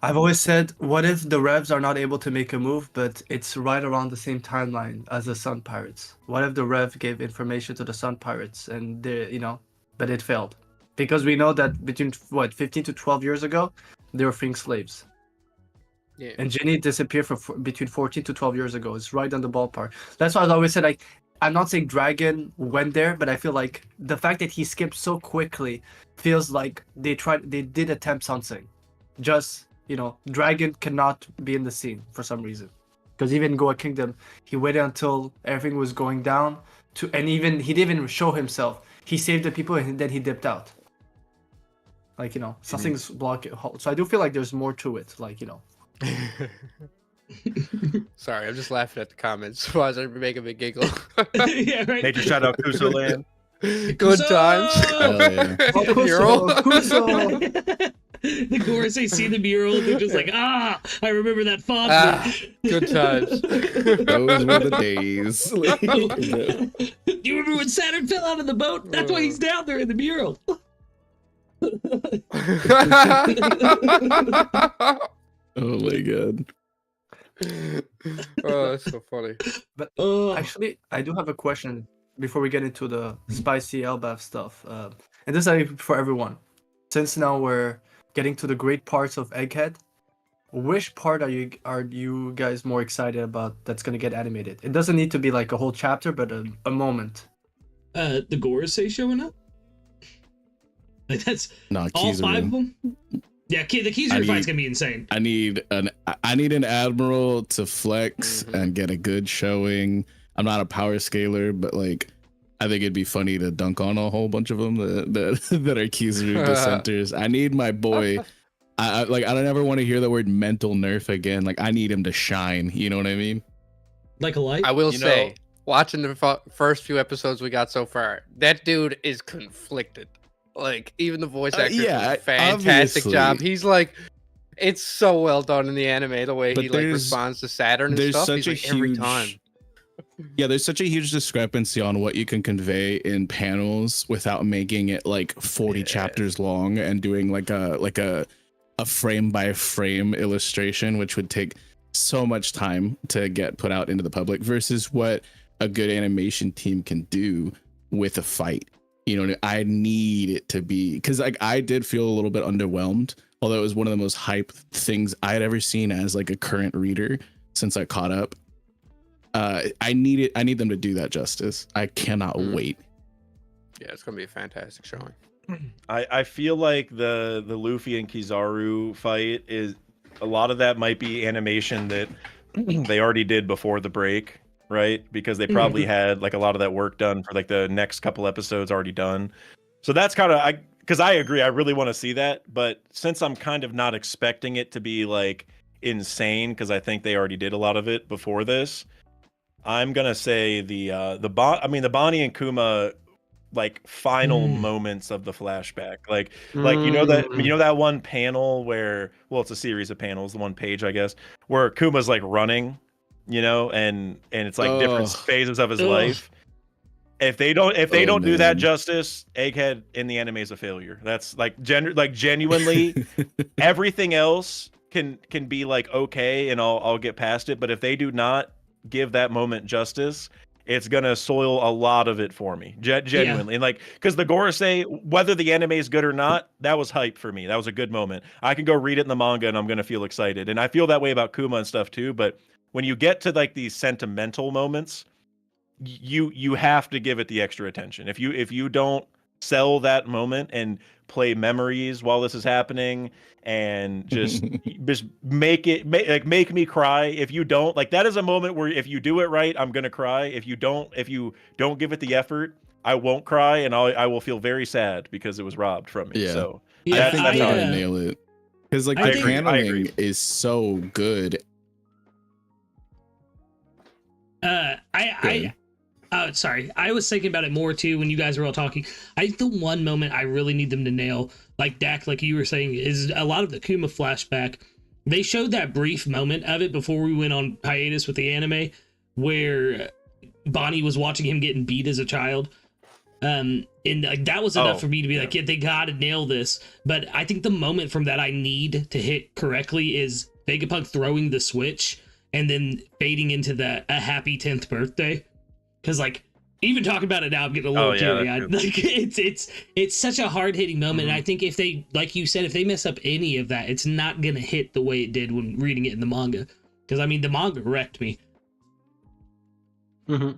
I've always said, what if the Revs are not able to make a move, but it's right around the same timeline as the Sun Pirates? What if the Rev gave information to the Sun Pirates and they, you know, but it failed because we know that between 15 to 12 years ago, they were freeing slaves. Yeah. And Jenny disappeared between 14 to 12 years ago. It's right on the ballpark. That's why I always said, like, I'm not saying Dragon went there, but I feel like the fact that he skipped so quickly feels like they did attempt something. Just, you know, Dragon cannot be in the scene for some reason. Because even Goa Kingdom, he waited until everything was going down and even he didn't even show himself. He saved the people and then he dipped out. Like, you know, something's blocking. So I do feel like there's more to it. Like, you know. Sorry, I'm just laughing at the comments. Why is everybody making me giggle? Yeah, right. Major shout out Kuso Land. Good times. Hell yeah. Oh, Hero. Kuso. The chorus, they see the mural, they're just like, I remember that fondly. Good times. Those were the days. Do you remember when Saturn fell out of the boat? That's why he's down there in the mural. Oh my god. Oh, that's so funny. But Oh, actually, I do have a question before we get into the spicy Elbaf stuff. And this is for everyone. Since now we're getting to the great parts of Egghead, which part are you guys more excited about that's gonna get animated? It doesn't need to be like a whole chapter, but a moment. the Gorosei showing up? Like, that's Nah, all 5 of Kizaru. them? Yeah, the Kizaru fight's gonna be insane. I need an admiral to flex and get a good showing. I'm not a power scaler, but like I think it'd be funny to dunk on a whole bunch of them that are Kizaru dissenters. I need my boy. I don't ever want to hear the word mental nerf again. Like I need him to shine. You know what I mean? Like a light? I will You say, know- watching the first few episodes we got so far, that dude is conflicted. Like, even the voice actor yeah, does a fantastic obviously. job. He's like, it's so well done in the anime, the way But he like there's- responds to Saturn and there's stuff. such He's a like, every huge- time. Yeah, there's such a huge discrepancy on what you can convey in panels without making it like 40 chapters long and doing like a frame by frame illustration, which would take so much time to get put out into the public versus what a good animation team can do with a fight. You know, I need it to be, because like I did feel a little bit underwhelmed, although it was one of the most hype things I had ever seen as like a current reader since I caught up. I need them to do that justice. I cannot wait. Yeah, it's gonna be a fantastic showing. I feel like the Luffy and Kizaru fight is a lot of that might be animation that they already did before the break, right? Because they probably had like a lot of that work done for like the next couple episodes already done. So that's kind of because I agree, I really want to see that, but since I'm kind of not expecting it to be like insane, because I think they already did a lot of it before this, I'm gonna say the Bonnie and Kuma like final moments of the flashback, like you know that one panel where, well, it's a series of panels, the one page I guess, where Kuma's like running, you know, and it's like different phases of his life. If they don't do that man. justice, Egghead in the anime is a failure. That's like genuinely everything else can be like okay and I'll get past it, but if they do not give that moment justice, it's gonna soil a lot of it for me, genuinely. And like, because the Gorosei, whether the anime is good or not, that was hype for me. That was a good moment. I can go read it in the manga and I'm gonna feel excited, and I feel that way about Kuma and stuff too. But when you get to like these sentimental moments, you have to give it the extra attention. If you don't sell that moment and play memories while this is happening and just make me cry. If you don't, like, that is a moment where if you do it right, I'm gonna cry. If you don't give it the effort, I won't cry, and I will feel very sad because it was robbed from me. Yeah. So I think that's they're how gonna I nail it, because like I the agree. paneling is so good. Sorry, I was thinking about it more too when you guys were all talking. I think the one moment I really need them to nail, like Dak, like you were saying, is a lot of the Kuma flashback. They showed that brief moment of it before we went on hiatus with the anime, where Bonnie was watching him getting beat as a child. And like that was enough for me to be like, yeah, they gotta nail this. But I think the moment from that I need to hit correctly is Vegapunk throwing the switch and then fading into a happy 10th birthday. Because like, even talking about it now, I'm getting a little teary-eyed. Like, it's such a hard-hitting moment. And I think if they, like you said, if they mess up any of that, it's not gonna hit the way it did when reading it in the manga. Because I mean, the manga wrecked me.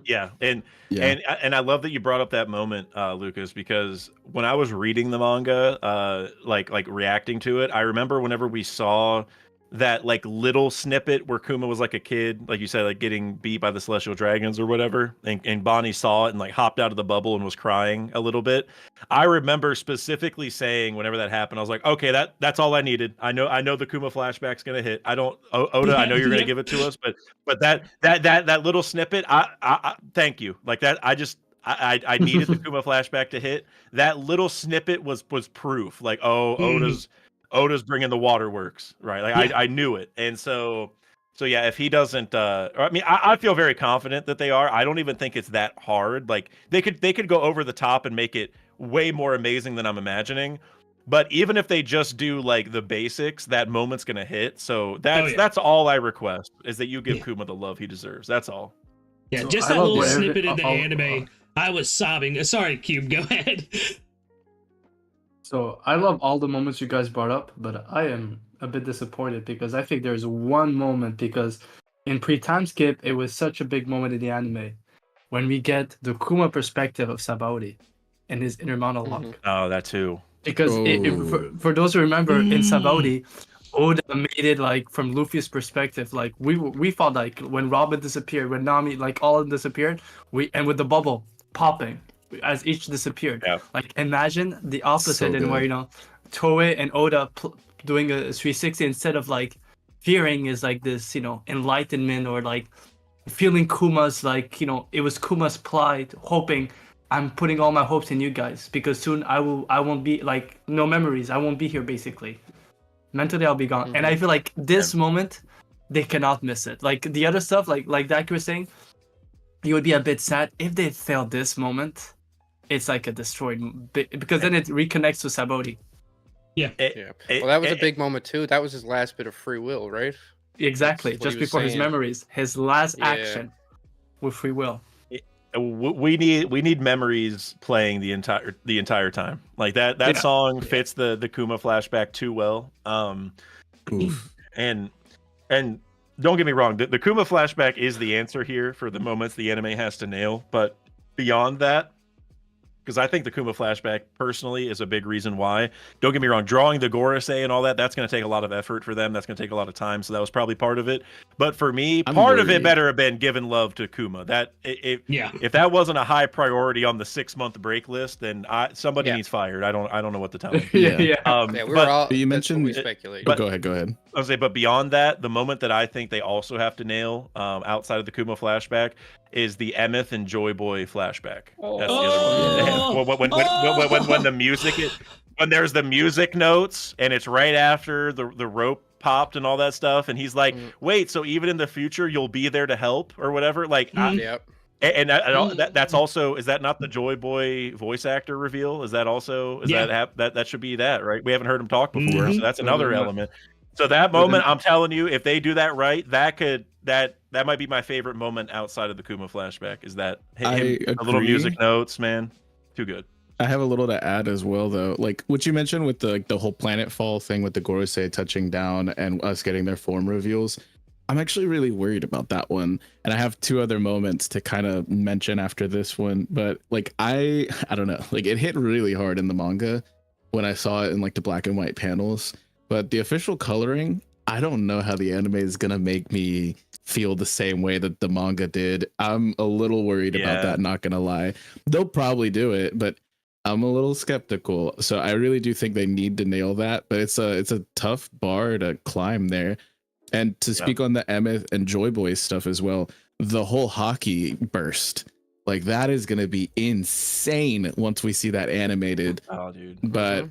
Yeah, and I love that you brought up that moment, Lucas, because when I was reading the manga, like reacting to it, I remember whenever we saw that like little snippet where Kuma was like a kid, like you said, like getting beat by the celestial dragons or whatever, and Bonnie saw it and like hopped out of the bubble and was crying a little bit. I remember specifically saying whenever that happened, I was like, okay, that's all I needed. I know the Kuma flashback's gonna hit. I don't, Oda, I know you're gonna give it to us, but that little snippet, I thank you. Like that, I needed the Kuma flashback to hit. That little snippet was proof. Like, Oda's Oda's bringing the waterworks, right? Like Yeah. I knew it, and so yeah, if he doesn't, I mean, I feel very confident that they are. I don't even think it's that hard. Like they could go over the top and make it way more amazing than I'm imagining. But even if they just do like the basics, that moment's gonna hit. So that's all I request is that you give Kuma the love he deserves. That's all. Yeah, So just I that love little where snippet in the I'll- anime. I was sobbing. Sorry, Cube, go ahead. So I love all the moments you guys brought up, but I am a bit disappointed because I think there's one moment because in pre-time skip it was such a big moment in the anime when we get the Kuma perspective of Sabaody and his inner monologue. Oh, that too. Because Oh. for those who remember in Mm. Sabaody, Oda made it like from Luffy's perspective. Like we thought like when Robin disappeared, when Nami like all of them disappeared, and with the bubble popping as each disappeared. Yeah. Like imagine the opposite So in where good. Toei and Oda doing a 360 instead of like fearing is like this enlightenment or like feeling Kuma's like it was Kuma's plight, hoping I'm putting all my hopes in you guys because soon I won't be like no memories. I won't be here basically. Mentally I'll be gone. And I feel like this moment they cannot miss it. Like the other stuff, like Dak was saying, you would be a bit sad if they failed this moment. It's like a destroyed because then it reconnects to Sabaody. Yeah. Well, that was a big moment too. That was his last bit of free will, right? Exactly. That's what Just he was before his saying. memories, his last Yeah. action with free will. We need memories playing the entire time. Like that Yeah. song fits the Kuma flashback too well. Oof. And don't get me wrong, the Kuma flashback is the answer here for the moments the anime has to nail. But beyond that, because I think the Kuma flashback personally is a big reason why. Don't get me wrong, drawing the Gorosei and all that's going to take a lot of effort for them. That's going to take a lot of time. So that was probably part of it. But for me, I'm part of it worried. better have been giving love to Kuma. If that wasn't a high priority on the 6-month break list, then somebody needs fired. I don't know what to tell them. yeah. Yeah, we were all. you That's what we mentioned- speculated. But go ahead. I was say, but beyond that, the moment that I think they also have to nail, outside of the Kuma flashback, is the Emeth and Joy Boy flashback. That's the other one. When the music, when there's the music notes, and it's right after the rope popped and all that stuff, and he's like, "Wait, so even in the future, you'll be there to help or whatever?" Like, Yep. and that's also, is that not the Joy Boy voice actor reveal? Is that also that should be that, right? We haven't heard him talk before, so that's another element. So that moment, I'm telling you, if they do that right, that might be my favorite moment outside of the Kuma flashback. Is that I the little agree. music notes, man, too good. I have a little to add as well, though. Like what you mentioned with the whole planet fall thing with the Gorosei touching down and us getting their form reveals. I'm actually really worried about that one. And I have two other moments to kind of mention after this one. But like I don't know, like it hit really hard in the manga when I saw it in like the black and white panels. But the official coloring, I don't know how the anime is gonna make me feel the same way that the manga did. I'm a little worried about that, not gonna lie. They'll probably do it, but I'm a little skeptical. So I really do think they need to nail that, but it's a tough bar to climb there. And to speak on the Emeth and Joy Boy stuff as well, the whole hockey burst, like that is gonna be insane once we see that animated. Oh, dude. But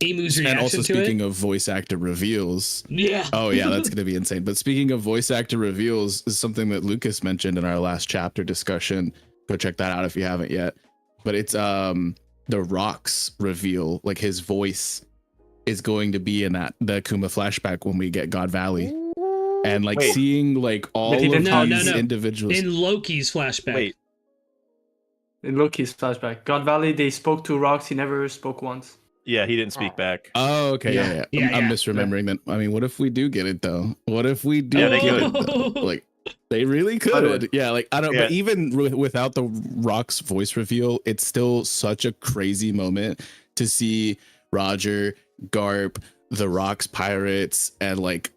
Emu's reaction and also to speaking it. of voice actor reveals, Yeah. oh yeah, that's gonna be insane. But speaking of voice actor reveals, is something that Lucas mentioned in our last chapter discussion. Go check that out if you haven't yet. But it's the Rock's reveal, like his voice is going to be in the Kuma flashback when we get God Valley, and like seeing like all of these individuals in Loki's flashback. Wait. In Loki's flashback, God Valley, they spoke to Rocks. He never spoke once. Yeah, he didn't speak back. Oh, okay, yeah. I'm misremembering that. I mean, what if we do get it though? What if we do they get could. it though? Like they really could. Yeah, like I don't. But even without the Rock's voice reveal, it's still such a crazy moment to see Roger, Garp, the Rock's pirates, and like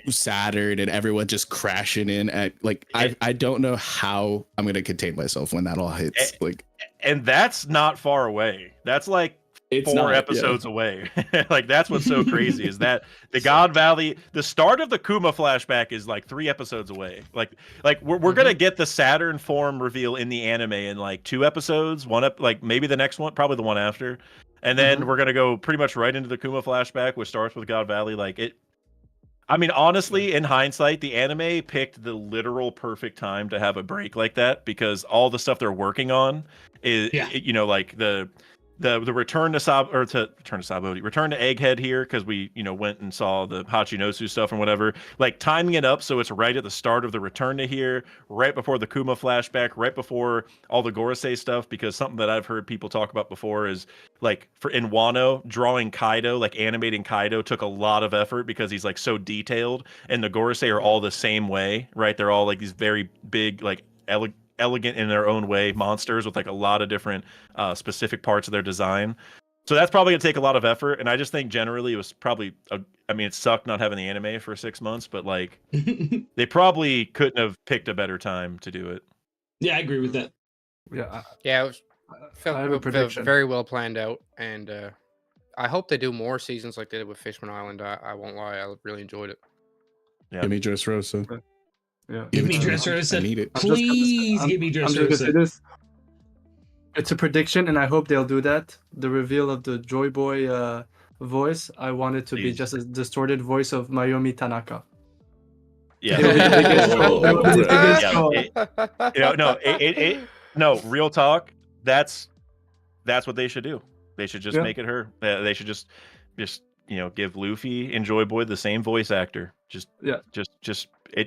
Saturn and everyone just crashing in at like I don't know how I'm gonna contain myself when that all hits. And that's not far away. That's like it's 4 episodes away. Like that's what's so crazy is that the God Valley, the start of the Kuma flashback is like 3 episodes away. Like we're gonna get the Saturn form reveal in the anime in like 2 episodes, like maybe the next one, probably the one after. And then we're gonna go pretty much right into the Kuma flashback, which starts with God Valley. Like it. I mean, honestly, in hindsight, the anime picked the literal perfect time to have a break like that because all the stuff they're working on is, you know, like the return to return to Egghead here because we, you know, went and saw the Hachinosu stuff and whatever. Like timing it up so it's right at the start of the return to here, right before the Kuma flashback, right before all the Gorosei stuff. Because something that I've heard people talk about before is like in Wano, drawing Kaido, like animating Kaido, took a lot of effort because he's like so detailed, and the Gorosei are all the same way, right? They're all like these very big, like elegant in their own way monsters with like a lot of different specific parts of their design. So that's probably gonna take a lot of effort, and I just think generally it was probably I mean, it sucked not having the anime for 6 months, but like they probably couldn't have picked a better time to do it. Yeah, I agree with that. Yeah. Yeah, it was I have a prediction. very well planned out, and I hope they do more seasons like they did with Fishman Island. I won't lie, I really enjoyed it. Yeah. Give me Dressrosa. Yeah. Give me it to me. Dressrosa. I need it. Please give me I'm just gonna say Dressrosa. this. It's a prediction, and I hope they'll do that. The reveal of the Joy Boy voice, I want it to be Please. just a distorted voice of Mayumi Tanaka. Yeah. It will be the biggest troll. It will be the biggest Yeah, troll. You know, no, real talk. That's what they should do. They should just make it her. They should just you know, give Luffy and Joy Boy the same voice actor.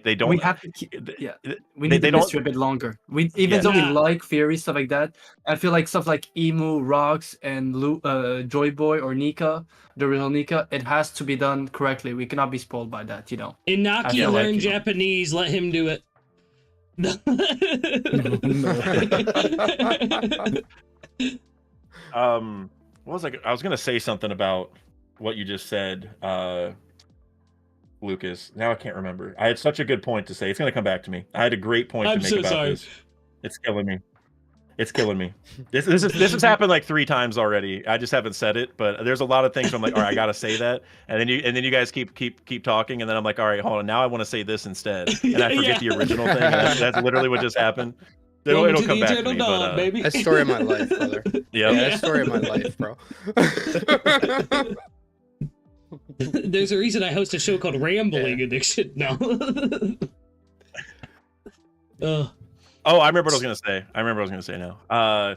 They don't. We have to keep. Yeah, we they need the don't- mystery a bit longer. Even though we Yeah. like theory stuff like that, I feel like stuff like Emu, Rocks, and Joy Boy or Nika, the real Nika, it has to be done correctly. We cannot be spoiled by that, you know. I Inaki feel like, learned you know. Japanese. Let him do it. What was I was gonna say something about what you just said, Lucas. Now I can't remember. I had such a good point to say. It's gonna come back to me. I had a great point I'm to make so about sorry. this. It's killing me. It's killing me. This has happened like 3 times already. I just haven't said it, but there's a lot of things where I'm like, all right, I gotta say that, and then you guys keep talking, and then I'm like, all right, hold on, now I want to say this instead, and I forget the original thing. And that's literally what just happened. Welcome It'll to come the back to Eternal me, Dawn, but baby. That's the story of my life, brother. yeah. That's the story of my life, bro. There's a reason I host a show called Rambling Addiction. No. Oh, I remember what I was gonna say now.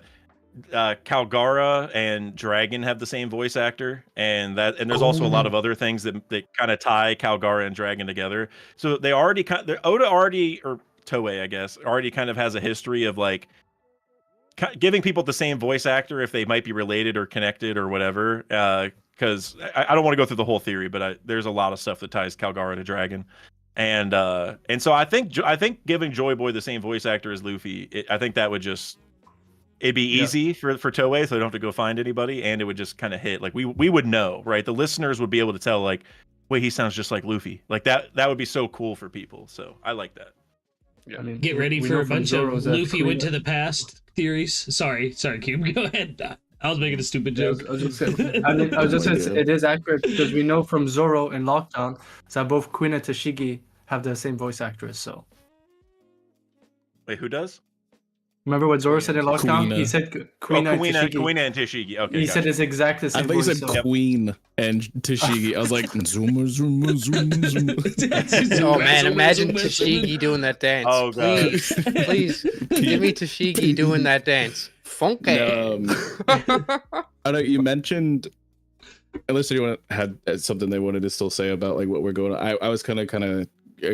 Calgara and Dragon have the same voice actor, and there's also a lot of other things that kind of tie Calgara and Dragon together. So they already Oda already, or Toei, I guess, already kind of has a history of like giving people the same voice actor if they might be related or connected or whatever. Because I don't want to go through the whole theory, but there's a lot of stuff that ties Calgara to Dragon. And so I think giving Joy Boy the same voice actor as Luffy, I think that would it'd be easy for Toei, so they don't have to go find anybody, and it would just kind of hit. Like we would know, right? The listeners would be able to tell, like, wait, he sounds just like Luffy. Like that would be so cool for people. So I like that. I mean, Get ready we for know a from bunch of Zoro's that Luffy went to Queen- the past theories. Sorry, Cube. Go ahead. I was making a stupid Yeah, joke. I was just saying, it is accurate because we know from Zoro in Lockdown that both Queen and Tashigi have the same voice actress. So Wait, who does? remember what Zoro said in Lockdown? Kuina. He said Queen and Tashigi. Queen and Tashigi. Okay, He gotcha. said it's exactly the I same thought you voice. said so- Queen and Tashigi. I was like, zoomer, zoomer, zoomer. Oh man, imagine Tashigi doing that dance. Oh, God. Please, give me Tashigi doing that dance. Funky. I know you mentioned, unless anyone had something they wanted to still say about like what we're going on. I was kind of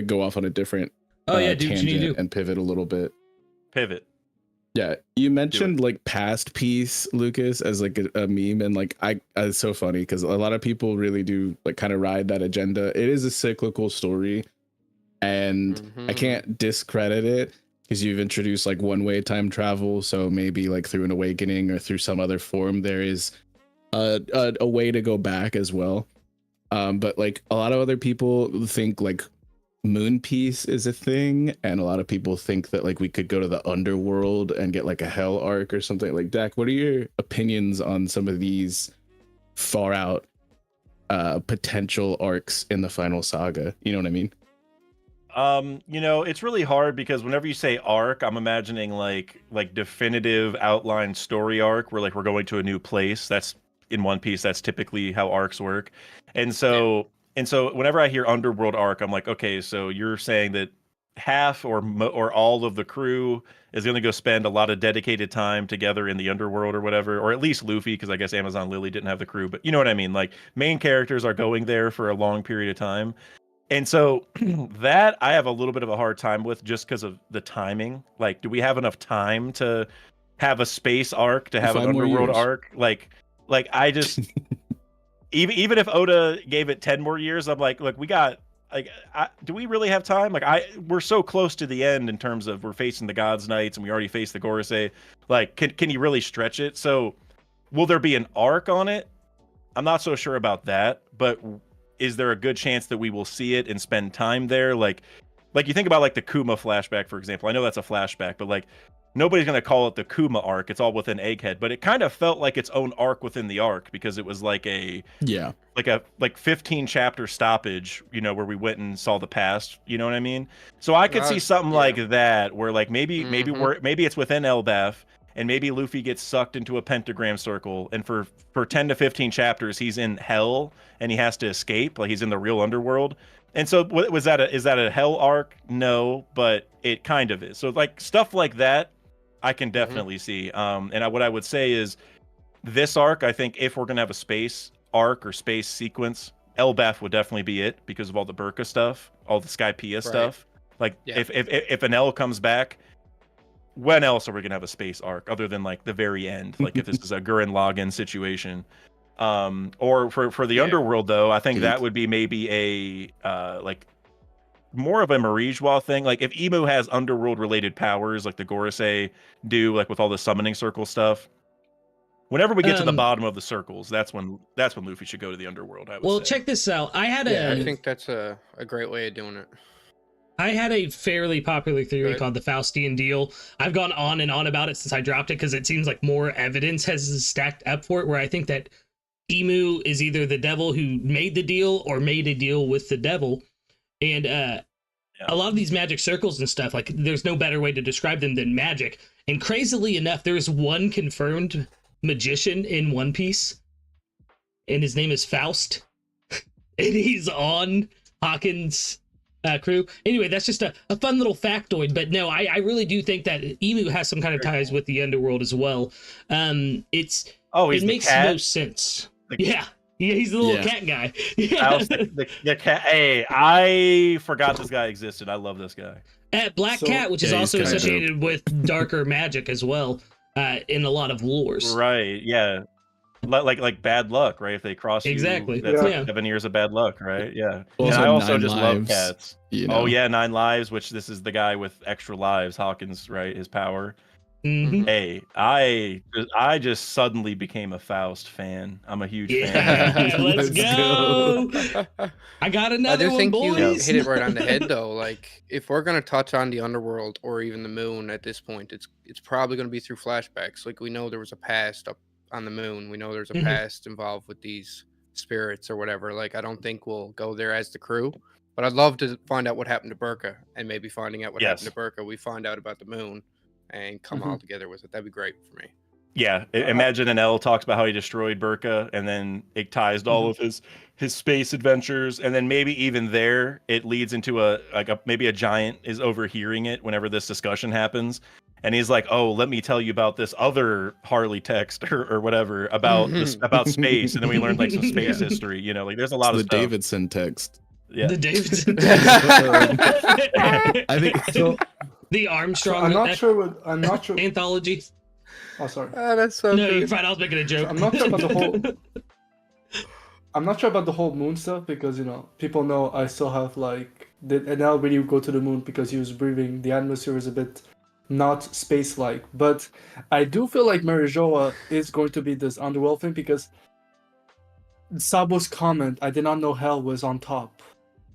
go off on a different Oh yeah, dude, you tangent need to. and pivot a little bit. Pivot. Yeah, you mentioned like past piece, Lucas, as like a meme, and like it's so funny because a lot of people really do like kind of ride that agenda. It is a cyclical story, and I can't discredit it because you've introduced like one-way time travel. So maybe like through an awakening or through some other form, there is a way to go back as well. But like a lot of other people think like Moon Piece is a thing, and a lot of people think that like we could go to the underworld and get like a hell arc or something. Like, Dak, what are your opinions on some of these far out potential arcs in the final saga? You know what I mean? You know, it's really hard because whenever you say arc, I'm imagining like definitive outline story arc where like we're going to a new place. That's in One Piece, that's typically how arcs work. And so whenever I hear Underworld arc, I'm like, okay, so you're saying that half or all of the crew is going to go spend a lot of dedicated time together in the underworld or whatever, or at least Luffy, because I guess Amazon Lily didn't have the crew, but you know what I mean? Like, main characters are going there for a long period of time. And so that I have a little bit of a hard time with, just because of the timing. Like, do we have enough time to have a space arc, to have an 5 more underworld years. arc? Like I just even if Oda gave it 10 more years, I'm like, look, we got like, do we really have time? Like, we're so close to the end in terms of we're facing the Gods Knights and we already faced the Gorosei. Like, can you really stretch it? So, will there be an arc on it? I'm not so sure about that, but is there a good chance that we will see it and spend time there? Like you think about like the Kuma flashback, for example. I know that's a flashback, but like, nobody's going to call it the Kuma arc. It's all within Egghead, but it kind of felt like its own arc within the arc, because it was like a 15 chapter stoppage, you know, where we went and saw the past, you know what I mean? So I could see something like that, where like maybe it's within Elbaf, and maybe Luffy gets sucked into a pentagram circle, and for 10 to 15 chapters he's in hell and he has to escape, like he's in the real underworld. And so is that a hell arc? No, but it kind of is. So like stuff like that I can definitely see. And what I would say is, this arc, I think if we're gonna have a space arc or space sequence, Elbaf would definitely be it, because of all the Burka stuff, all the Skypiea stuff. Like if an L comes back, when else are we gonna have a space arc other than like the very end? Like if this is a Gurren Lagann situation. Or for the underworld though, I think that would be maybe a like more of a Marigewa thing. Like if Emu has underworld related powers like the Gorosei do, like with all the summoning circle stuff. Whenever we get to the bottom of the circles, that's when Luffy should go to the underworld. I would say. Check this out. I think that's a great way of doing it. I had a fairly popular theory called the Faustian deal. I've gone on and on about it since I dropped it, because it seems like more evidence has stacked up for it, where I think that Emu is either the devil who made the deal or made a deal with the devil. And a lot of these magic circles and stuff, like there's no better way to describe them than magic. And crazily enough, there is one confirmed magician in One Piece, and his name is Faust. And he's on Hawkins' crew. Anyway, that's just a fun little factoid. But no, I really do think that Emu has some kind of ties with the underworld as well. It makes no sense. Yeah, he's the little cat guy. The cat. Hey, I forgot this guy existed. I love this guy. Black Cat, which is also associated with darker magic as well, in a lot of lores. Right. Yeah. Like bad luck, right? If they cross you, that's like 7 years of bad luck, right? Yeah. And I also just love cats. You know? Oh yeah, 9 lives, which this is the guy with extra lives, Hawkins, right? His power. Mm-hmm. Hey, I just suddenly became a Faust fan. I'm a huge fan. Let's go. I got another one, boys. You hit it right on the head, though. Like, if we're gonna touch on the underworld or even the moon at this point, it's probably gonna be through flashbacks. Like, we know there was a past up on the moon. We know there's a past involved with these spirits or whatever. Like, I don't think we'll go there as the crew, but I'd love to find out what happened to Burka, and maybe finding out what happened to Burka, we find out about the moon and come all together with it. That'd be great for me. Yeah, imagine an L talks about how he destroyed Burka, and then it ties to all of his space adventures, and then maybe even there it leads into maybe a giant is overhearing it whenever this discussion happens, and he's like, "Oh, let me tell you about this other Harley text or whatever about about space," and then we learned like some space history. You know, like there's a lot of the stuff. Davidson text. Yeah, the Davidson text. I think so. The Armstrong. I'm not sure. Anthology. Oh, sorry. That's so no, good. you're fine. I was making a joke. I'm not sure about the whole. I'm not sure about the whole moon stuff, because people know I still have did Enel really go to the moon because he was breathing? The atmosphere is a bit not space-like, but I do feel like Marijoa is going to be this underworld thing, because Sabo's comment, "I did not know hell was on top,"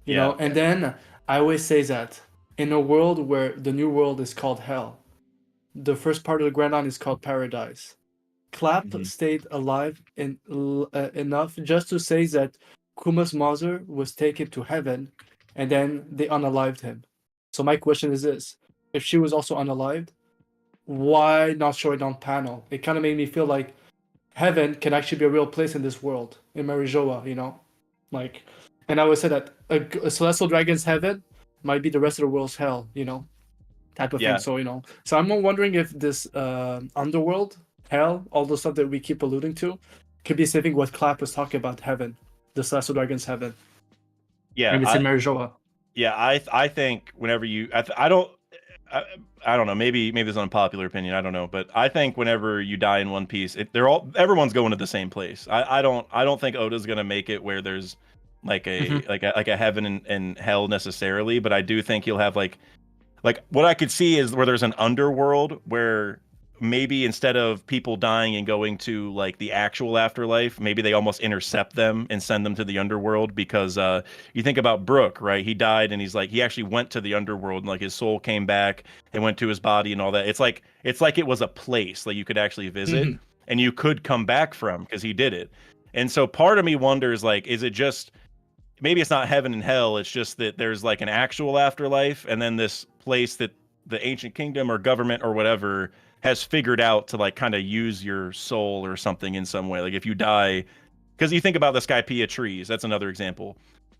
you know, and then I always say that. In a world where the new world is called hell, the first part of the Grand Line is called paradise. Clap stayed alive enough just to say that Kuma's mother was taken to heaven, and then they unalived him. So my question is this: if she was also unalived, why not show it on panel? It kind of made me feel like heaven can actually be a real place in this world, in Marijoa, you know? Like, and I would say that a celestial dragon's heaven might be the rest of the world's hell, you know? Type of Yeah. thing. So, you know, so I'm wondering if this underworld, hell, all the stuff that we keep alluding to, could be saving what Clap was talking about, heaven, the celestial dragon's heaven. Yeah, Maybe it's in Marijoa. Yeah, I think whenever you, I don't know. Maybe this is an unpopular opinion. I don't know, but I think whenever you die in One Piece, everyone's going to the same place. I don't think Oda's gonna make it where there's like a like a heaven and hell necessarily, but I do think he'll have like what I could see is where there's an underworld where maybe instead of people dying and going to like the actual afterlife, maybe they almost intercept them and send them to the underworld, because you think about Brook, right? He died and he actually went to the underworld, and like his soul came back and went to his body and all that. It's like it was a place like you could actually visit and you could come back from, because he did it. And so part of me wonders, like, is it just, maybe it's not heaven and hell, it's just that there's like an actual afterlife, and then this place that the ancient kingdom or government or whatever has figured out to like kind of use your soul or something in some way. Like if you die, because you think about the Skypiea trees, that's another example.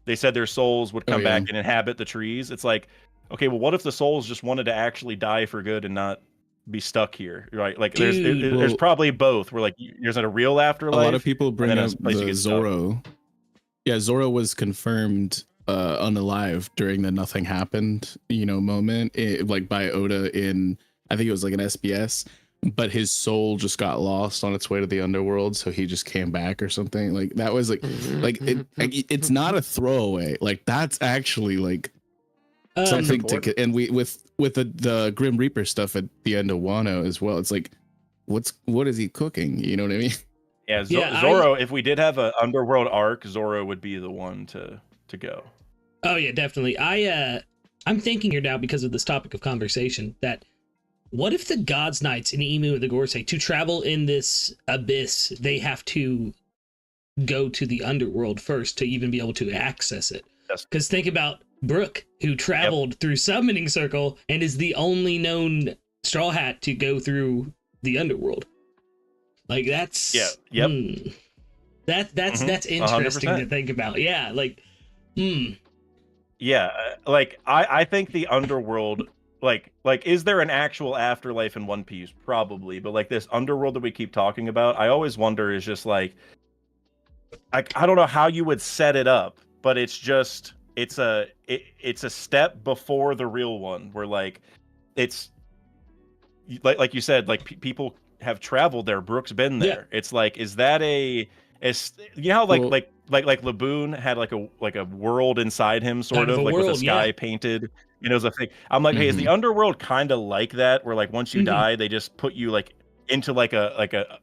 They said their souls would come back and inhabit the trees. It's like, okay, well, what if the souls just wanted to actually die for good and not be stuck here, right? Like there's probably both. Where like there's a real afterlife. A lot of people bring up the Zoro. Yeah, Zoro was confirmed unalive during the nothing happened, moment, like by Oda in, I think it was like an SBS, but his soul just got lost on its way to the underworld, so he just came back or something. Like that was it's not a throwaway. Like that's actually like something to, and with the Grim Reaper stuff at the end of Wano as well. It's like, what is he cooking? You know what I mean? Yeah, Zoro. If we did have an underworld arc, Zoro would be the one to go. Oh yeah, definitely. I'm thinking here now, because of this topic of conversation, that what if the God's Knights in Imu and the Gorosei, to travel in this abyss, they have to go to the underworld first to even be able to access it? Because think about Brook, who traveled through Summoning Circle and is the only known Straw Hat to go through the underworld. Like that's that's interesting 100%. To think about. Yeah, like yeah, like I think the underworld, like is there an actual afterlife in One Piece? Probably, but like this underworld that we keep talking about, I always wonder is just like I don't know how you would set it up, but it's just it's a step before the real one, where like it's like you said, like people have traveled there. Brook's been there. It's like, is that you know how like Laboon had like a world inside him, sort of like with a sky painted, it was a thing. I'm like, hey, is the underworld kind of like that, where like once you die, they just put you like into like a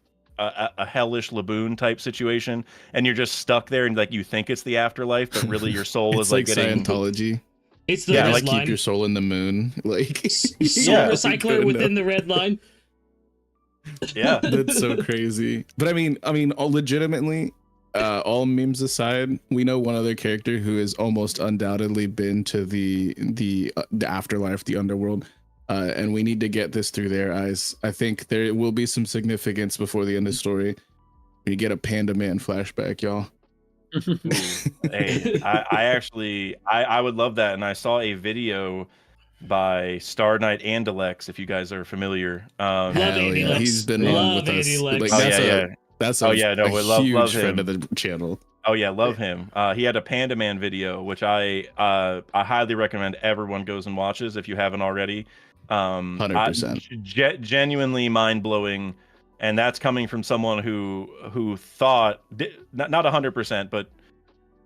hellish Laboon type situation, and you're just stuck there, and like you think it's the afterlife, but really your soul is like getting Scientology. It's the red like line. Keep your soul in the moon, like soul recycler within the red line. Yeah, that's so crazy. But I mean, legitimately, all memes aside, we know one other character who has almost undoubtedly been to the afterlife, the underworld, and we need to get this through their eyes. I think there will be some significance before the end of the story. You get a Panda Man flashback, y'all. Hey, I would love that, and I saw a video by Star Knight and DAK'S, if you guys are familiar. He's been on with us. Like, that's a huge friend of the channel. Oh yeah, love him. He had a Panda Man video, which I highly recommend everyone goes and watches if you haven't already. 100%. Genuinely mind blowing, and that's coming from someone who thought not 100%, but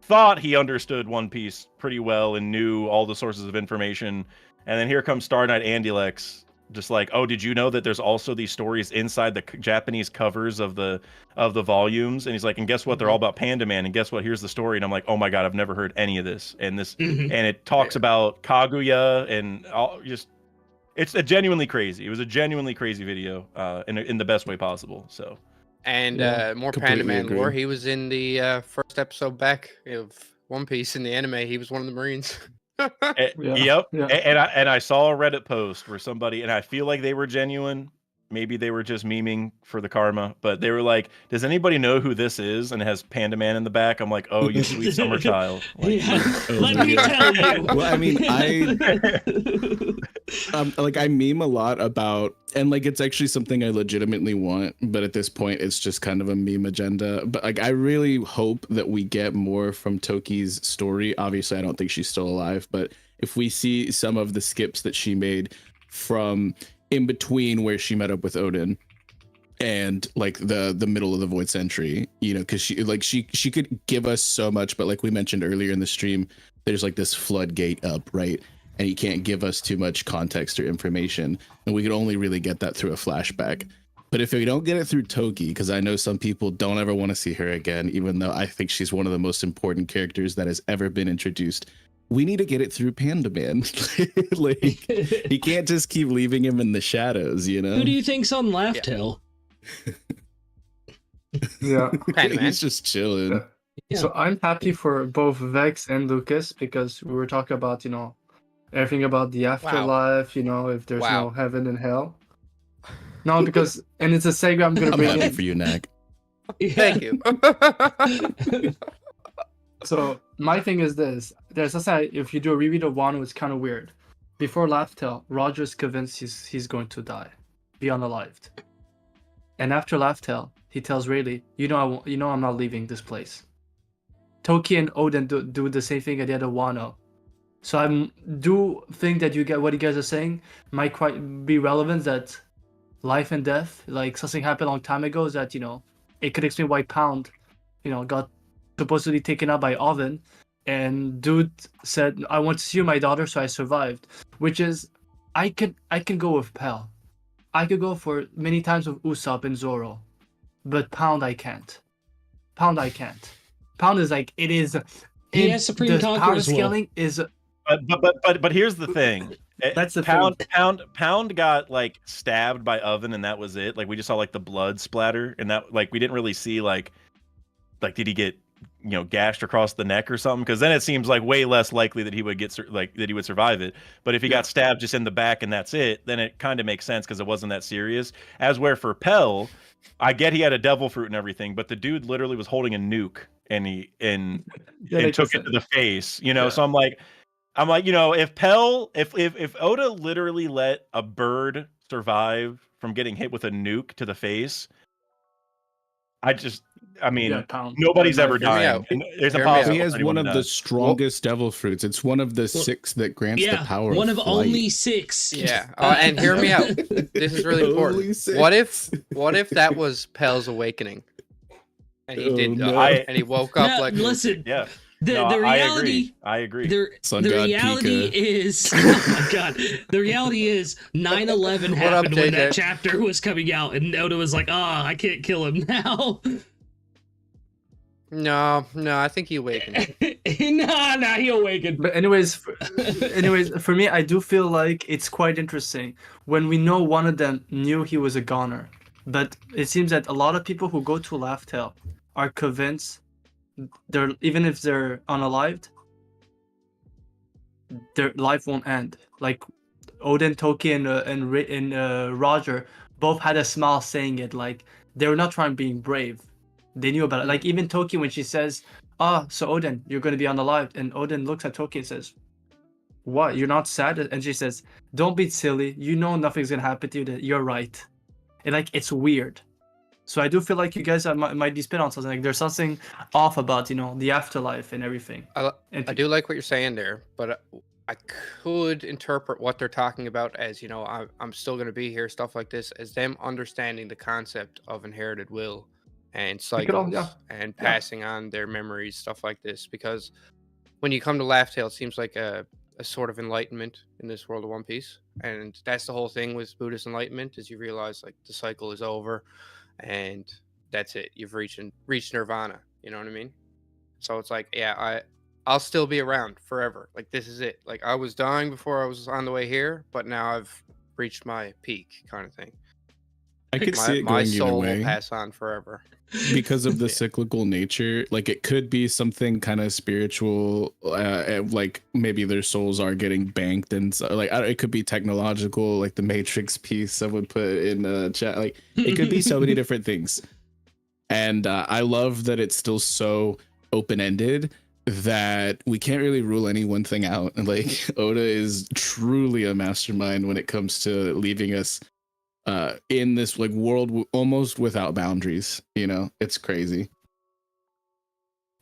thought he understood One Piece pretty well and knew all the sources of information. And then here comes Star Knight and DAK'S, just like, oh, did you know that there's also these stories inside the Japanese covers of the volumes? And he's like, and guess what? They're all about Panda Man. And guess what? Here's the story. And I'm like, oh my god, I've never heard any of this. And and it talks about Kaguya and all. Just it's a genuinely crazy. It was a genuinely crazy video, in the best way possible. So. And more Panda Man lore. He was in the first episode back of One Piece in the anime. He was one of the Marines. Yep. And I saw a Reddit post where somebody, and I feel like they were genuine, maybe they were just memeing for the karma, but they were like, "Does anybody know who this is?" And it has Panda Man in the back. I'm like, "Oh, you sweet summer child." Like, Yeah. Oh, Let me yeah. tell you. Well, I mean, like I meme a lot about, and like it's actually something I legitimately want, but at this point it's just kind of a meme agenda. But like I really hope that we get more from Toki's story. Obviously I don't think she's still alive, but if we see some of the skips that she made from in between where she met up with Odin and like the middle of the Void Century, you know, because she could give us so much, but like we mentioned earlier in the stream, there's like this floodgate up, right? And you can't give us too much context or information, and we could only really get that through a flashback. But if we don't get it through Toki, because I know some people don't ever want to see her again, even though I think she's one of the most important characters that has ever been introduced, we need to get it through Panda Man. Like he can't just keep leaving him in the shadows, you know? Who do you think's on Laugh Tale? Yeah. Panda Man. He's just chilling. Yeah. So I'm happy for both Vex and Lucas because we were talking about, you know, everything about the afterlife, you know, if there's no heaven and hell. No, because, and it's a segue I'm going to I'm bring happy in. for you, Knack. Thank you. So my thing is this: there's a side. If you do a reread of Wano, it's kind of weird. Before Laugh Tale, Roger's convinced he's going to die, be unalived, and after Laugh Tale, he tells Rayleigh, "You know, I'm not leaving this place." Toki and Odin do the same thing at the end of Wano. So I do think that you get what you guys are saying might quite be relevant. That life and death, like something happened a long time ago, is that, you know, it could explain why Pound, you know, got supposedly taken up by Oven, and dude said, "I want to see you, my daughter," so I survived. Which is, I can go with Pell. I could go for many times with Usopp and Zoro, but Pound I can't. Pound is like, it is. He has Supreme the Conqueror's power will. scaling is. but here's the thing. That's the Pound got like stabbed by Oven, and that was it. Like we just saw like the blood splatter, and that, like, we didn't really see like did he get, you know, gashed across the neck or something? Because then it seems like way less likely that he would get that he would survive it. But if he got stabbed just in the back and that's it, then it kind of makes sense because it wasn't that serious. As where for Pell, I get he had a devil fruit and everything, but the dude literally was holding a nuke and took it to the face, you know. Yeah. So I'm like, you know, if Pell, if Oda literally let a bird survive from getting hit with a nuke to the face, I mean, nobody's ever dying. There's a possibility. He has one of the strongest devil fruits. It's one of the 6 that grants the power. One of flight. only 6. Yeah. And hear me out. This is really important. What if that was Pell's awakening? And he did die, and he woke up like. Listen. Yeah. The reality. I agree. The reality Pika. is, oh my god, the reality is 9/11 happened when that chapter was coming out, and Oda was like, I can't kill him now. No, I think he awakened. Nah, he awakened. But anyways, for me, I do feel like it's quite interesting when we know one of them knew he was a goner, but it seems that a lot of people who go to Laugh Tale are convinced they're, even if they're unalived, their life won't end. Like Odin, Toki, and Roger both had a smile saying it. Like they were not trying being brave. They knew about it. Like even Toki, when she says, so Odin, you're going to be unalived. And Odin looks at Toki and says, what? You're not sad? And she says, don't be silly. You know nothing's going to happen to you. You're right. And like, it's weird. So I do feel like you guys might be spin on something. Like there's something off about, you know, the afterlife and everything. I do like what you're saying there, but I could interpret what they're talking about as, you know, I'm still going to be here, stuff like this, as them understanding the concept of inherited will and cycles and passing on their memories, stuff like this. Because when you come to Laugh Tale, it seems like a sort of enlightenment in this world of One Piece. And that's the whole thing with Buddhist enlightenment, is you realize like the cycle is over and that's it. You've reached nirvana. You know what I mean? So it's like, yeah, I'll still be around forever. Like this is it. Like I was dying before I was on the way here, but now I've reached my peak, kind of thing. I could see it My going either soul will way pass on forever. because of the Yeah. cyclical nature. Like it could be something kind of spiritual, like maybe their souls are getting banked, and so, like it could be technological, like the Matrix piece someone put in chat. Like it could be so many different things. And I love that it's still so open-ended that we can't really rule any one thing out. And like Oda is truly a mastermind when it comes to leaving us in this like world almost without boundaries. You know, it's crazy.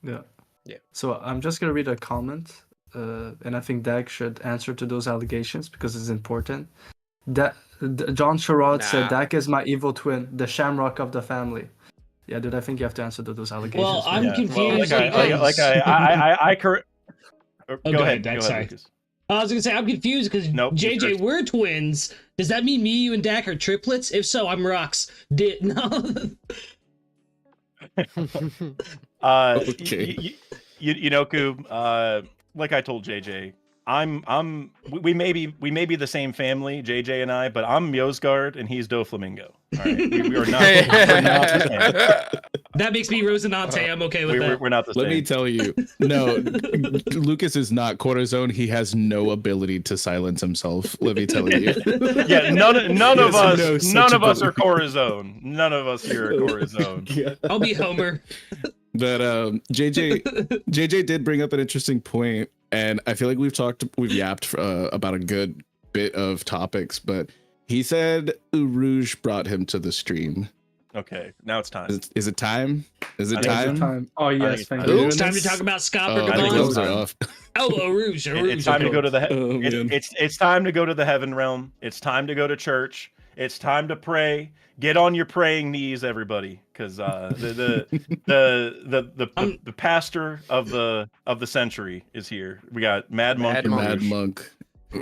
Yeah. Yeah. So I'm just gonna read a comment, and I think Dag should answer to those allegations because it's important. John Sherrod said Nah. Dak is my evil twin, the shamrock of the family. Yeah, dude, I think you have to answer to those allegations. Well, I'm man. confused. Well, Oh, go go ahead. ahead, Dak, Go sorry. ahead, Lucas. I was gonna say I'm confused because Nope, you JJ, first. we're twins. Does that mean me, you, and Dak are triplets? If so, I'm Rox. No. Okay. You know, Kube, like I told JJ, we may be the same family, JJ and I, but I'm Mjosgard and he's Doflamingo. All right, we are not. We're not the same. That makes me Rosinante. I'm okay with that. We're not the Let same. me tell you, no, Lucas is not Cortisone. He has no ability to silence himself. Let me tell you. Yeah, none of Yes, us, no such none of us are ability. Corazon. None of us here are Corazon. Yeah. I'll be Homer. But JJ did bring up an interesting point, and I feel like we've yapped about a good bit of topics, but he said UROUGE brought him to the stream. Okay, now it's time. Is it time? Is it I think It's time? time. Oh think yes, it's thank time. you. It's time to talk about Scott Oh, I think Devon. those Bergamot. are off. Oh, Rouge. It's time to go to the Oh, man. it's time to go to the heaven realm. It's time to go to church. It's time to pray. Get on your praying knees, everybody, because the pastor of the century is here. We got Mad Monk. Mad and Monk. Mad Rouge. Monk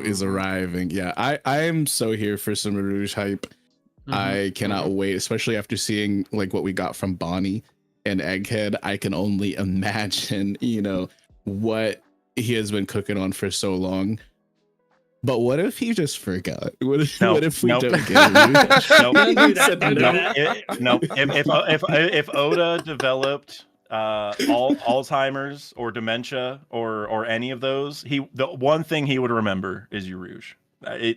is arriving. Yeah, I am so here for some UROUGE hype. I cannot wait, especially after seeing like what we got from Bonnie and Egghead. I can only imagine, you know, what he has been cooking on for so long. But what if he just forgot? What if we Nope. don't get UROUGE? Nope. Don't do He that. said Don't do no. that. No. If Oda developed Alzheimer's or dementia or any of those, the one thing he would remember is UROUGE.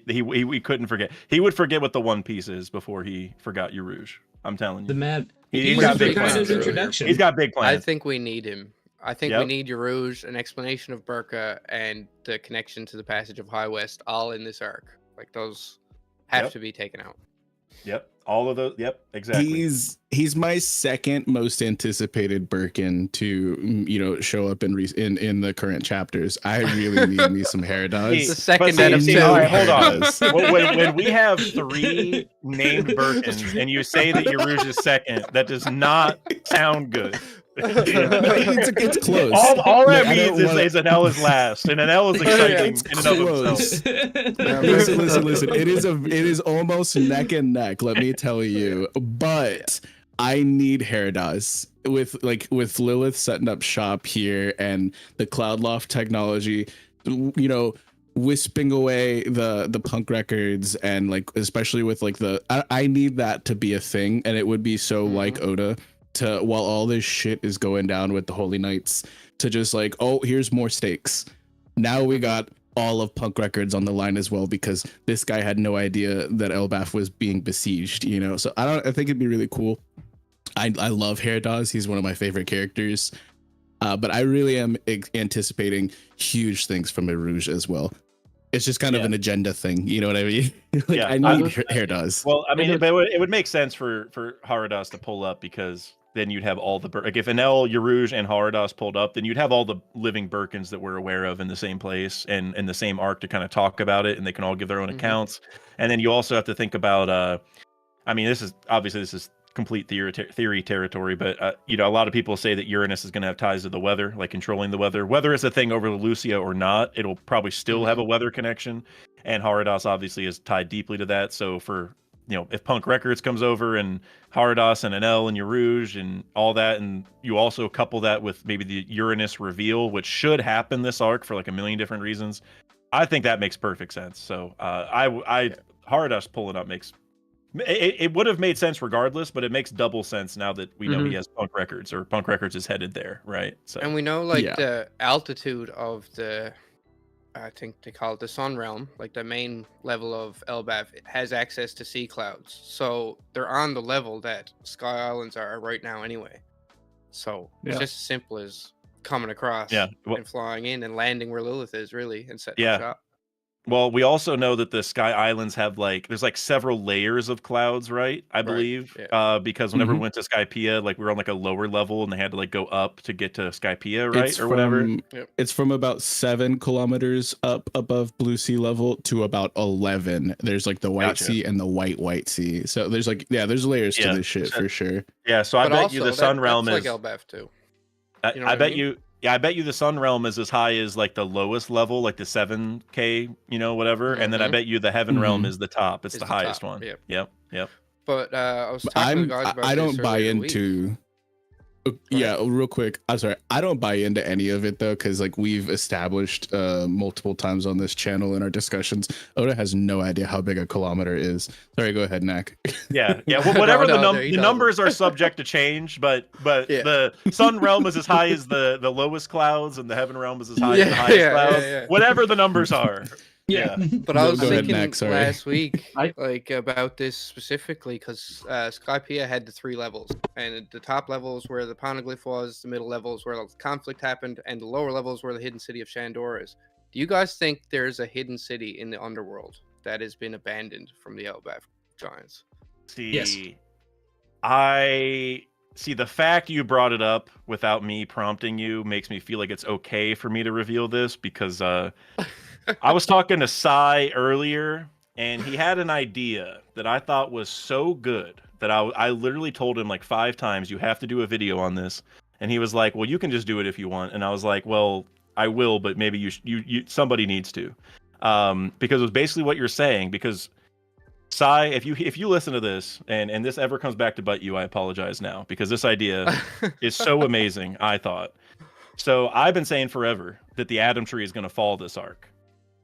He couldn't forget. He would forget what the One Piece is before he forgot UROUGE. I'm telling you. The Mad. He's He got was big forgot his plans. introduction. He's got big I plans. think we need him. I think we Yep. need UROUGE, an explanation of Burka, and the connection to the passage of High West, all in this arc. Like those have Yep. to be taken out. Yep. All of those. Yep. Exactly. He's my second most anticipated Birkin to, you know, show up in the current chapters. I really need me some hair See, does. The second but out of see, two. all right, hold on. Yes. when we have 3 named Birkins and you say that UROUGE is second, that does not sound good. It's close. All that Like, I don't means wanna- is an L is last, and an L is exciting It's in and of close. itself. Yeah, Listen. It is almost neck and neck. Let me tell you. But I need hair dyes with Lilith setting up shop here and the Cloudloft technology. You know, wisping away the punk records and like especially with like I need that to be a thing, and it would be so like Oda to, while all this shit is going down with the Holy Knights, to just like, oh, here's more stakes. Now we got all of punk records on the line as well, because this guy had no idea that Elbaf was being besieged, you know. So I think it'd be really cool. I love Hair Dawes. He's one of my favorite characters. But I really am anticipating huge things from UROUGE as well. It's just kind of an agenda thing, you know what I mean? Like, Yeah, I need Hair Dawes. Well, I mean, but it would make sense for Haradas to pull up, because then you'd have all the like if Enel, UROUGE, and Haradas pulled up, then you'd have all the living Birkins that we're aware of in the same place and in the same arc to kind of talk about it, and they can all give their own accounts. And then you also have to think about, I mean, this is complete theory territory, but you know, a lot of people say that Uranus is going to have ties to the weather, like controlling the weather. Whether it's a thing over Lucia or not, it'll probably still have a weather connection. And Haradas obviously is tied deeply to that. So for, you know, if Punk Records comes over and Haradas and Enel and UROUGE and all that, and you also couple that with maybe the Uranus reveal, which should happen this arc for like a million different reasons, I think that makes perfect sense. So Haradas pulling up makes it would have made sense regardless, but it makes double sense now that we know he Mhm. has Punk Records, or Punk Records is headed there, right? So And we know like Yeah. the altitude of the, I think they call it the sun realm, like the main level of Elbaf, it has access to sea clouds. So they're on the level that Sky Islands are right now anyway. So it's Yeah. just as simple as coming across Yeah, well- and flying in and landing where Lilith is really and setting Yeah. up shop. Well, we also know that the Sky Islands have there's several layers of clouds, right? I Right, believe, yeah. because whenever we Mhm. went to Skypiea, we were on a lower level, and they had to go up to get to Skypiea, right, It's or whatever. from Yep. it's from about 7 kilometers up above blue sea level to about 11. There's the white Gotcha. sea and the white sea. So there's there's layers Yeah. to this shit for sure. Yeah, so I But bet also, you the Sun Realm that's is. like Elbaf too. I, you know I what I bet mean? you. Yeah, I bet you the Sun Realm is as high as the lowest level, the 7K, whatever, and then I Mhm. bet you the Heaven Realm Mhm. is the top. It's Is the the highest top, one. yep. Yep. But I was But talking to the guys about I this don't buy earlier in the week. into. Yeah, real quick. I'm sorry. I don't buy into any of it though, because we've established multiple times on this channel in our discussions, Oda has no idea how big a kilometer is. Sorry, go ahead, Knack. Yeah. Well, whatever No, the he the doesn't. numbers are subject to change, but Yeah. the Sun Realm is as high as the lowest clouds, and the Heaven Realm is as high as the highest Yeah, clouds. yeah. Whatever the numbers are. Yeah. But I was Go ahead, thinking Max, sorry. last week, I- about this specifically because Skypiea had the 3 levels, and the top levels where the Poneglyph was, the middle levels where the conflict happened, and the lower levels where the hidden city of Shandor is. Do you guys think there's a hidden city in the underworld that has been abandoned from the Elbaf giants? See, Yes. I see the fact you brought it up without me prompting you makes me feel like it's okay for me to reveal this because I was talking to Sai earlier, and he had an idea that I thought was so good that I literally told him 5 times, you have to do a video on this. And he was like, well, you can just do it if you want. And I was like, well, I will, but maybe you somebody needs to. Because it was basically what you're saying. Because Sai, if you listen to this and this ever comes back to bite you, I apologize now, because this idea is so amazing, I thought. So I've been saying forever that the Atom Tree is going to fall this arc.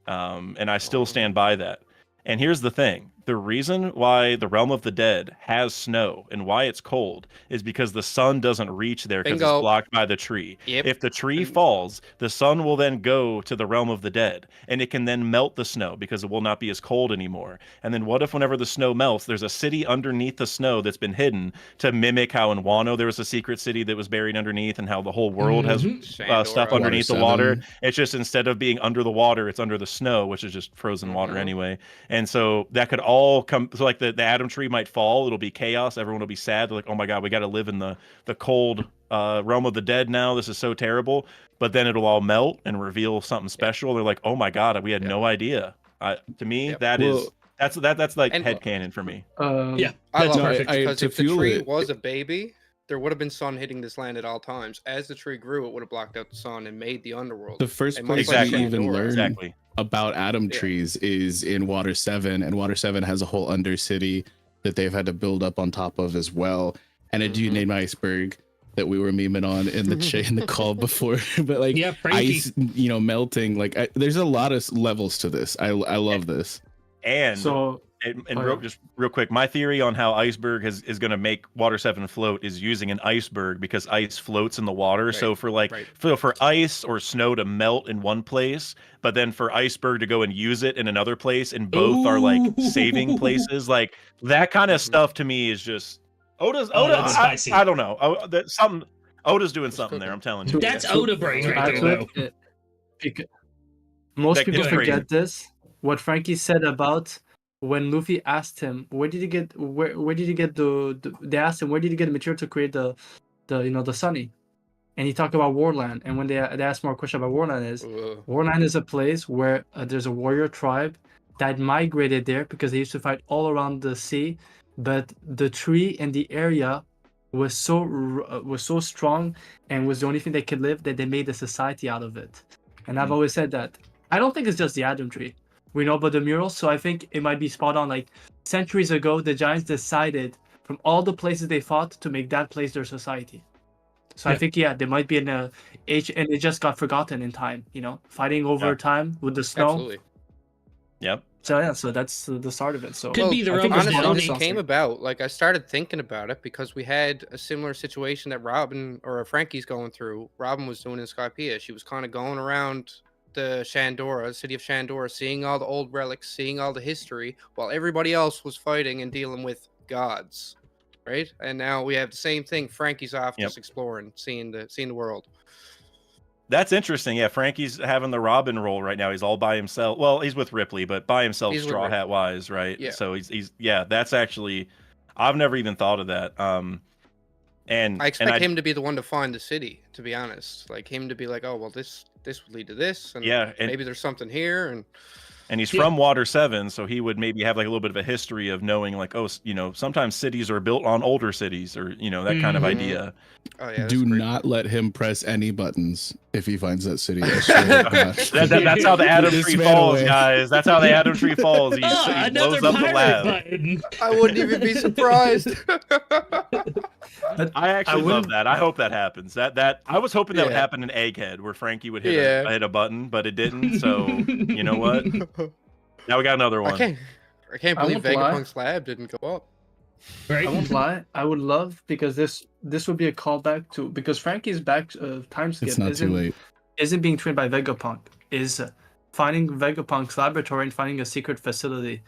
And I still stand by that. And here's the thing. The reason why the Realm of the Dead has snow and why it's cold is because the sun doesn't reach there because Bingo. it's blocked by the tree. Yep. If the tree falls, the sun will then go to the Realm of the Dead, and it can then melt the snow because it will not be as cold anymore. And then what if whenever the snow melts, there's a city underneath the snow that's been hidden to mimic how in Wano there was a secret city that was buried underneath, and how the whole world has Shandor, stuff I underneath the Water water. 7. It's just instead of being under the water, it's under the snow, which is just frozen water Mhm. anyway. And so that could all come. So the Atom Tree might fall. It'll be chaos. Everyone will be sad. They're like, oh my god, we got to live in the cold Realm of the Dead now. This is so terrible. But then it'll all melt and reveal something special. They're like, oh my god, we had no idea. To me, Yep. that's And- headcanon for me. Yeah. I That's love perfect. it because to if the fuel tree it- was a baby, there would have been sun hitting this land at all times. As the tree grew, it would have blocked out the sun and made the underworld. The first And place much like we even Shandor, learn Exactly. about atom Yeah. trees is in Water 7, and Water 7 has a whole undercity that they've had to build up on top of as well. And a dude Mhm. named Iceberg that we were memeing on in the in the call before, but Yeah, Frankie. ice, melting. There's a lot of levels to this. I love this. And So just real quick, my theory on how Iceberg is going to make Water 7 float is using an iceberg, because ice floats in the water. Right, So for right. for ice or snow to melt in one place, but then for Iceberg to go and use it in another place, and both are saving places, that kind of Mhm. stuff to me is just Oda. that's spicy. I don't know. Oda's doing something there. I'm telling you. That's Oda brain right there, actually, though. most Like, people it's forget crazy. this. What Frankie said about when Luffy asked him, where did you get they asked him, where did you get the material to create the Sunny? And he talked about Warland. And when they asked more question about Warland Ugh. Warland is a place where there's a warrior tribe that migrated there because they used to fight all around the sea, but the tree in the area was so strong and was the only thing they could live, that they made a society out of it. And I've always said that I don't think it's just the Atom Tree. We know about the murals, so I think it might be spot on. Centuries ago, the giants decided from all the places they fought to make that place their society. So I think there might be an age, and it just got forgotten in time. Fighting over Yeah. time with the snow. Absolutely. Yep. So yeah, so that's the start of it. So Could be the I think Romans it's did. honestly, Honestly, this came about. Like I started thinking about it because we had a similar situation that Robin or Frankie's going through. Robin was doing in Skypiea. She was kind of going around the Shandora, city of Shandora, seeing all the old relics, seeing all the history, while everybody else was fighting and dealing with gods, right? And now we have the same thing. Frankie's off Yep. just exploring, seeing the world. That's interesting. Yeah, Frankie's having the Robin role right now. He's all by himself. Well, he's with Ripley, but by himself, He's with Straw Ripley. Hat wise, right? Yeah. So he's yeah. That's actually, I've never even thought of that. And I expect and him to be the one to find the city, to be honest. Like him to be like, oh well, this would lead to this, and yeah, and maybe there's something here, and he's Yeah. from Water 7, so he would maybe have like a little bit of a history of knowing like, oh, you know, sometimes cities are built on older cities, or you know, that kind of Mhm. idea. oh yeah, Do that's great. not let him press any buttons if he finds that city. I swear to God. That's how the Adam This tree man falls, away. That's how the Adam tree falls. He another blows up the pirate lab. button. I wouldn't even be surprised. I actually love wouldn't- that. I hope that happens. That I was hoping that would Yeah. happen in Egghead, where Frankie would hit Yeah. hit a button, but it didn't. So you know what? Now we got another I one. can't I believe won't lie. Vegapunk's lab didn't go up. Right? I won't lie. I would love because this would be a callback to because Frankie's back time skip It's not too late. isn't being trained by Vegapunk, is finding Vegapunk's laboratory and finding a secret facility.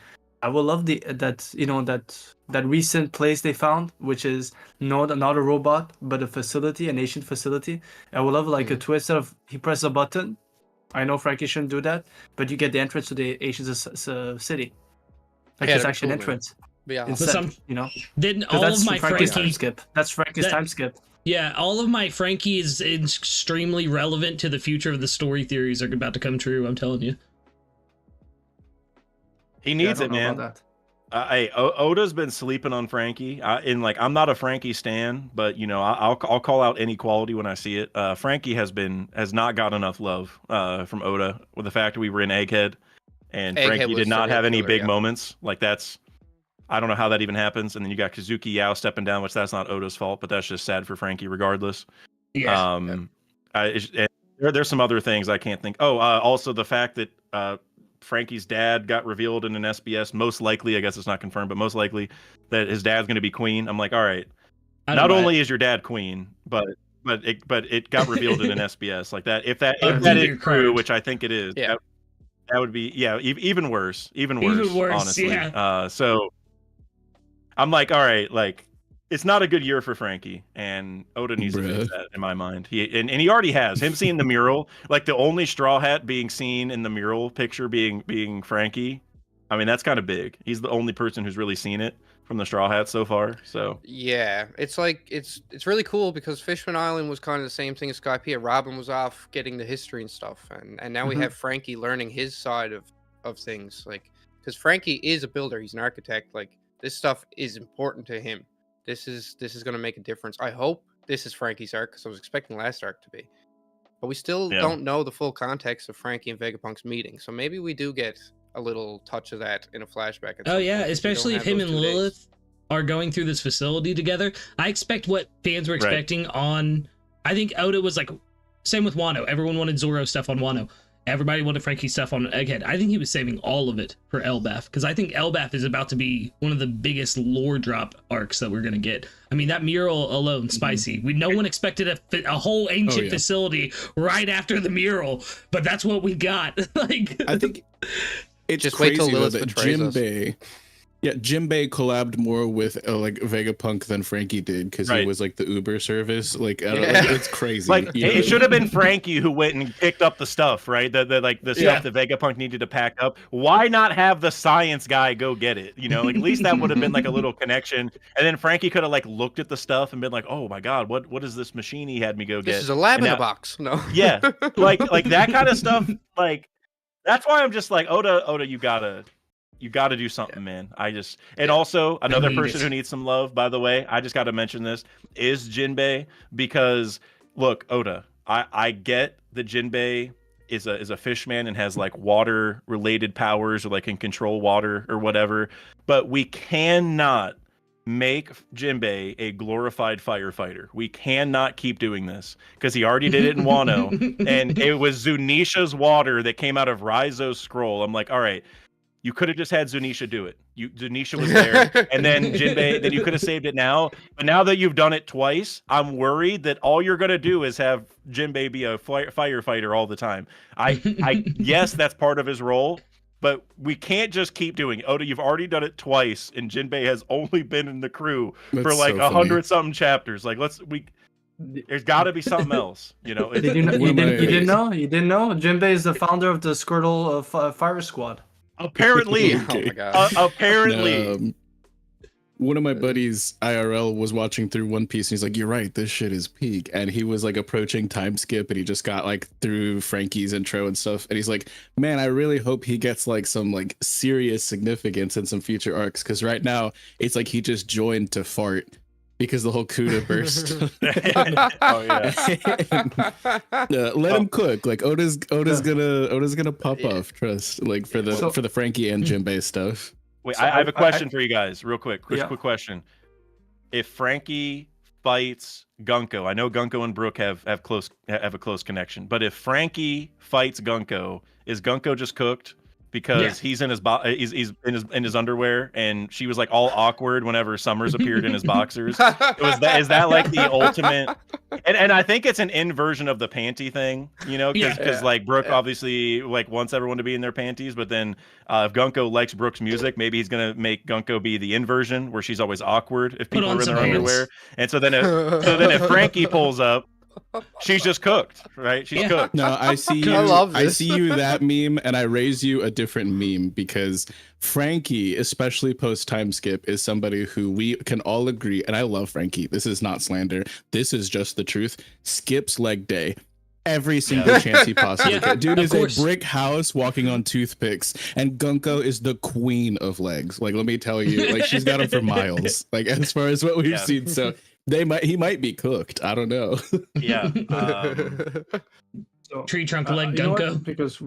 I would love that recent place they found, which is not a robot but a facility, an ancient facility. I would love like a twist of he presses a button. I know Frankie shouldn't do that, but you get the entrance to the ancient city. Like Yeah, it's that'd be actually an cool, man. entrance. Yeah. instead, some- you know. Then 'Cause all that's of my Frankie's time Frankie, skip. That's Frankie's That- time skip. yeah, all of my Frankie is extremely relevant to the future of the story theories are about to come true. I'm telling you. He Yeah, I needs don't it, know man. about that. Hey, Oda's been sleeping on Frankie. I'm not a Frankie stan, but you know, I'll call out any quality when I see it. Frankie has not gotten enough love from Oda with the fact that we were in Egghead, and Egghead Frankie was did not serial have any killer, big yeah. moments. Like I don't know how that even happens. And then you got Kazuki Yao stepping down, which that's not Oda's fault, but that's just sad for Frankie regardless. Yeah. There's some other things I can't think. Oh, also the fact that Frankie's dad got revealed in an SBS. Most likely, I guess it's not confirmed, but most likely that his dad's going to be Queen. I'm like, all right. Not only is your dad Queen, but it got revealed in an SBS like that. If that is true, which I think it is, Yeah. that would be even worse. Even Even worse, worse, honestly. yeah. So I'm like, all right, like it's not a good year for Frankie, and Oda needs to fix that in my mind. And he already has. Him seeing the mural, like the only Straw Hat being seen in the mural picture being Frankie. I mean, that's kind of big. He's the only person who's really seen it from the Straw Hat so far. So Yeah, it's like it's really cool because Fishman Island was kind of the same thing as Skypiea. Robin was off getting the history and stuff, and now we Mhm. have Frankie learning his side of things. Like, because Frankie is a builder, he's an architect. Like, this stuff is important to him. This is going to make a difference. I hope this is Frankie's arc because I was expecting last arc to be, but we still Yeah. don't know the full context of Frankie and Vegapunk's meeting. So maybe we do get a little touch of that in a flashback. At Oh some yeah, point. We especially don't if have him those and 2 days. Lilith are going through this facility together. I expect what fans were Right. expecting on. I think Oda was like, same with Wano. Everyone wanted Zoro stuff on Wano. Everybody wanted Frankie stuff on Egghead. I think he was saving all of it for Elbaf because I think Elbaf is about to be one of the biggest lore drop arcs that we're gonna get. I mean, that mural alone, spicy. No one expected a whole ancient yeah. facility right after the mural, but that's what we got. Like, I think it's Just wait crazy till though Lilith that betrays us. Jinbei, Jinbei collabed more with like Vegapunk than Frankie did because Right. he was like the Uber service. Like, I don't Yeah. like, it's crazy. like you know? it should have been Frankie who went and picked up the stuff, right? The stuff Yeah. that Vegapunk needed to pack up. Why not have the science guy go get it? You know, like at least that would have been like a little connection. And then Frankie could have like looked at the stuff and been like, "Oh my god, what is this machine he had me go get?" This is a lab And in now- a box. No. Yeah, like that kind of stuff. Like that's why I'm just like Oda, you gotta do something, man. And also another need person it. who needs some love, by the way, I just got to mention this is Jinbei because look, Oda, I get that Jinbei is a fish man and has like water related powers or like can control water or whatever, but we cannot make Jinbei a glorified firefighter. We cannot keep doing this because he already did it in Wano, and it was Zunisha's water that came out of Raizo's scroll. I'm like, all right, You could have just had Zunisha do it. Zunisha was there, and then Jinbei. Then you could have saved it now. But now that you've done it twice, I'm worried that all you're gonna do is have Jinbei be a firefighter all the time. Yes, that's part of his role, but we can't just keep doing it. Oda, you've already done it twice, and Jinbei has only been in the crew for like 100-something chapters. Like there's got to be something else, you know. Did you know? You didn't know? You didn't know? Jinbei is the founder of the Squirtle Fire Squad. Apparently, Oh my God. apparently. One of my buddies IRL was watching through One Piece, and he's like, "You're right, this shit is peak." And he was like approaching time skip, and he just got like through Frankie's intro and stuff. And he's like, "Man, I really hope he gets like some like serious significance in some future arcs, because right now it's like he just joined to fart." Because the whole Kube burst. Oh yeah. Let him cook. Like Oda's gonna pop off. Trust. Like for the Frankie and Jinbei stuff. Wait, I have a question for you guys, real quick. Quick question. If Frankie fights Gunko, I know Gunko and Brook have a close connection, but if Frankie fights Gunko, is Gunko just cooked? Because he's in his he's in his underwear, and she was like all awkward whenever Summers appeared in his boxers. Is that like the ultimate? And I think it's an inversion of the panty thing, you know, because like Brooke obviously like wants everyone to be in their panties, but then if Gunko likes Brooke's music, maybe he's gonna make Gunko be the inversion where she's always awkward if people are in their underwear. And so then if Frankie pulls up, she's just cooked, right? She's cooked. No, I see you. I see you that meme, and I raise you a different meme, because Frankie, especially post time skip, is somebody who we can all agree, and I love Frankie. This is not slander. This is just the truth. Skips leg day. Every single chance he possibly can. Dude is a brick house walking on toothpicks, and Gunko is the queen of legs. Like, let me tell you, like she's got him for miles. Like as far as what we've seen, so. He might be cooked. I don't know. Yeah. So, Tree trunk leg you know Gunko. what? Because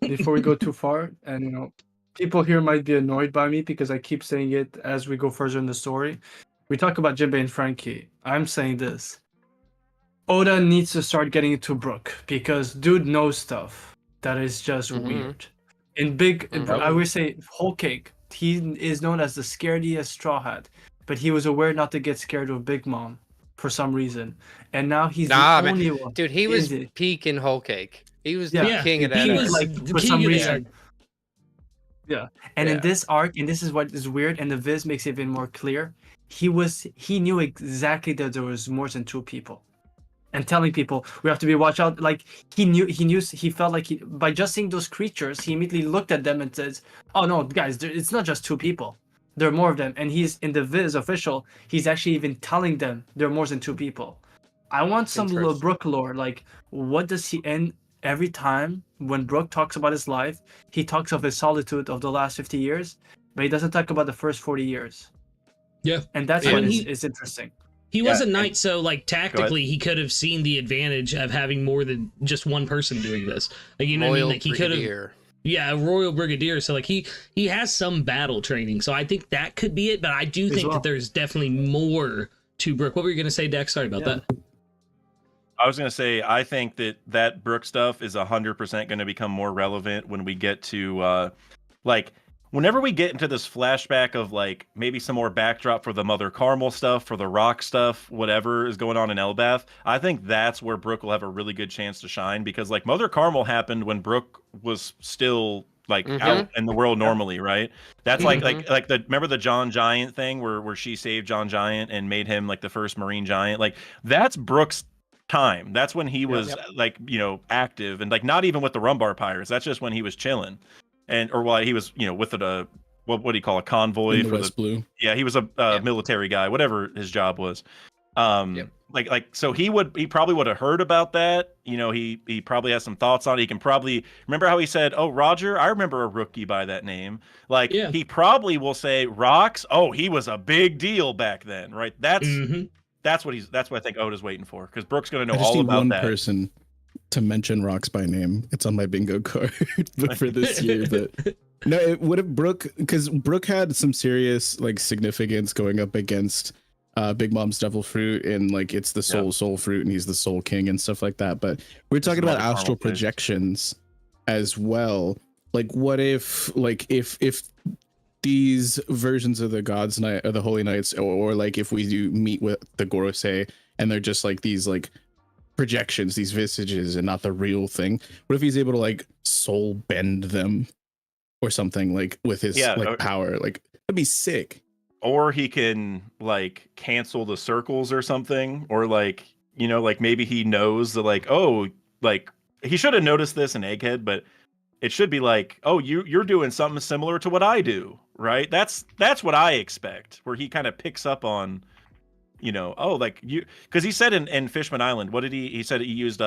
before we go too far, and you know, people here might be annoyed by me because I keep saying it as we go further in the story. We talk about Jinbei and Frankie. I'm saying this. Oda needs to start getting into Brook, because dude knows stuff that is just weird. I would say Whole Cake, he is known as the scarediest Straw Hat. But he was aware not to get scared of Big Mom for some reason, and now he's the only one. Dude, he was peak in Whole Cake. He was the king of that. He was like for some reason. Yeah, and in this arc, and this is what is weird, and the Viz makes it even more clear. He knew exactly that there was more than two people, and telling people we have to be watch out. Like he felt like by just seeing those creatures, he immediately looked at them and says, "Oh no, guys, it's not just two people. There are more of them." And he's in the Viz official. He's actually even telling them there are more than two people. I want some little Brook lore. Like, what does he end every time when Brook talks about his life? He talks of his solitude of the last 50 years, but he doesn't talk about the first 40 years. Yeah, and that's what is interesting. He was a knight, so like tactically, he could have seen the advantage of having more than just one person doing this. Like, you know what I mean? Like he could have. Yeah, a royal brigadier. So like he has some battle training. So I think that could be it. But I do think that there's definitely more to Brook. What were you gonna say, Dex? Sorry about that. I was gonna say I think that Brook stuff is 100% going to become more relevant when we get to like whenever we get into this flashback of like maybe some more backdrop for the Mother Carmel stuff, for the Rock stuff, whatever is going on in Elbath. I think that's where Brook will have a really good chance to shine, because like Mother Carmel happened when Brook was still like out in the world normally, right? That's like remember the John Giant thing where she saved John Giant and made him like the first Marine Giant. Like that's Brook's time. That's when he was like, you know, active, and like not even with the Rumbar Pirates. That's just when he was chilling. Or while he was, you know, with what do you call a convoy for the Blue? Yeah, he was a military guy, whatever his job was. So he probably would have heard about that. You know, he probably has some thoughts on it. He can probably remember how he said, "Oh, Roger, I remember a rookie by that name." Like he probably will say, "Rocks, oh, he was a big deal back then," right? That's what I think Oda's waiting for, because Brook's going to know all about that. Person to mention Rocks by name. It's on my bingo card for this year, but no, it would have Brook, because Brook had some serious like significance going up against Big Mom's Devil Fruit, and like it's the soul fruit, and he's the soul king and stuff like that. But we're talking about astral projections as well. like what if if these versions of the God's Night or the Holy Knights, or like if we do meet with the Gorosei and they're just like these like projections, these visages, and not the real thing. What if he's able to like soul bend them or something, like with his power? Like that'd be sick. Or he can like cancel the circles or something, or like, you know, like maybe he knows that like, oh, like he should have noticed this in Egghead, but it should be like, oh, you're doing something similar to what I do, right? That's what I expect, where he kind of picks up on, you know, oh, like you, because he said in Fishman Island, what did he said he used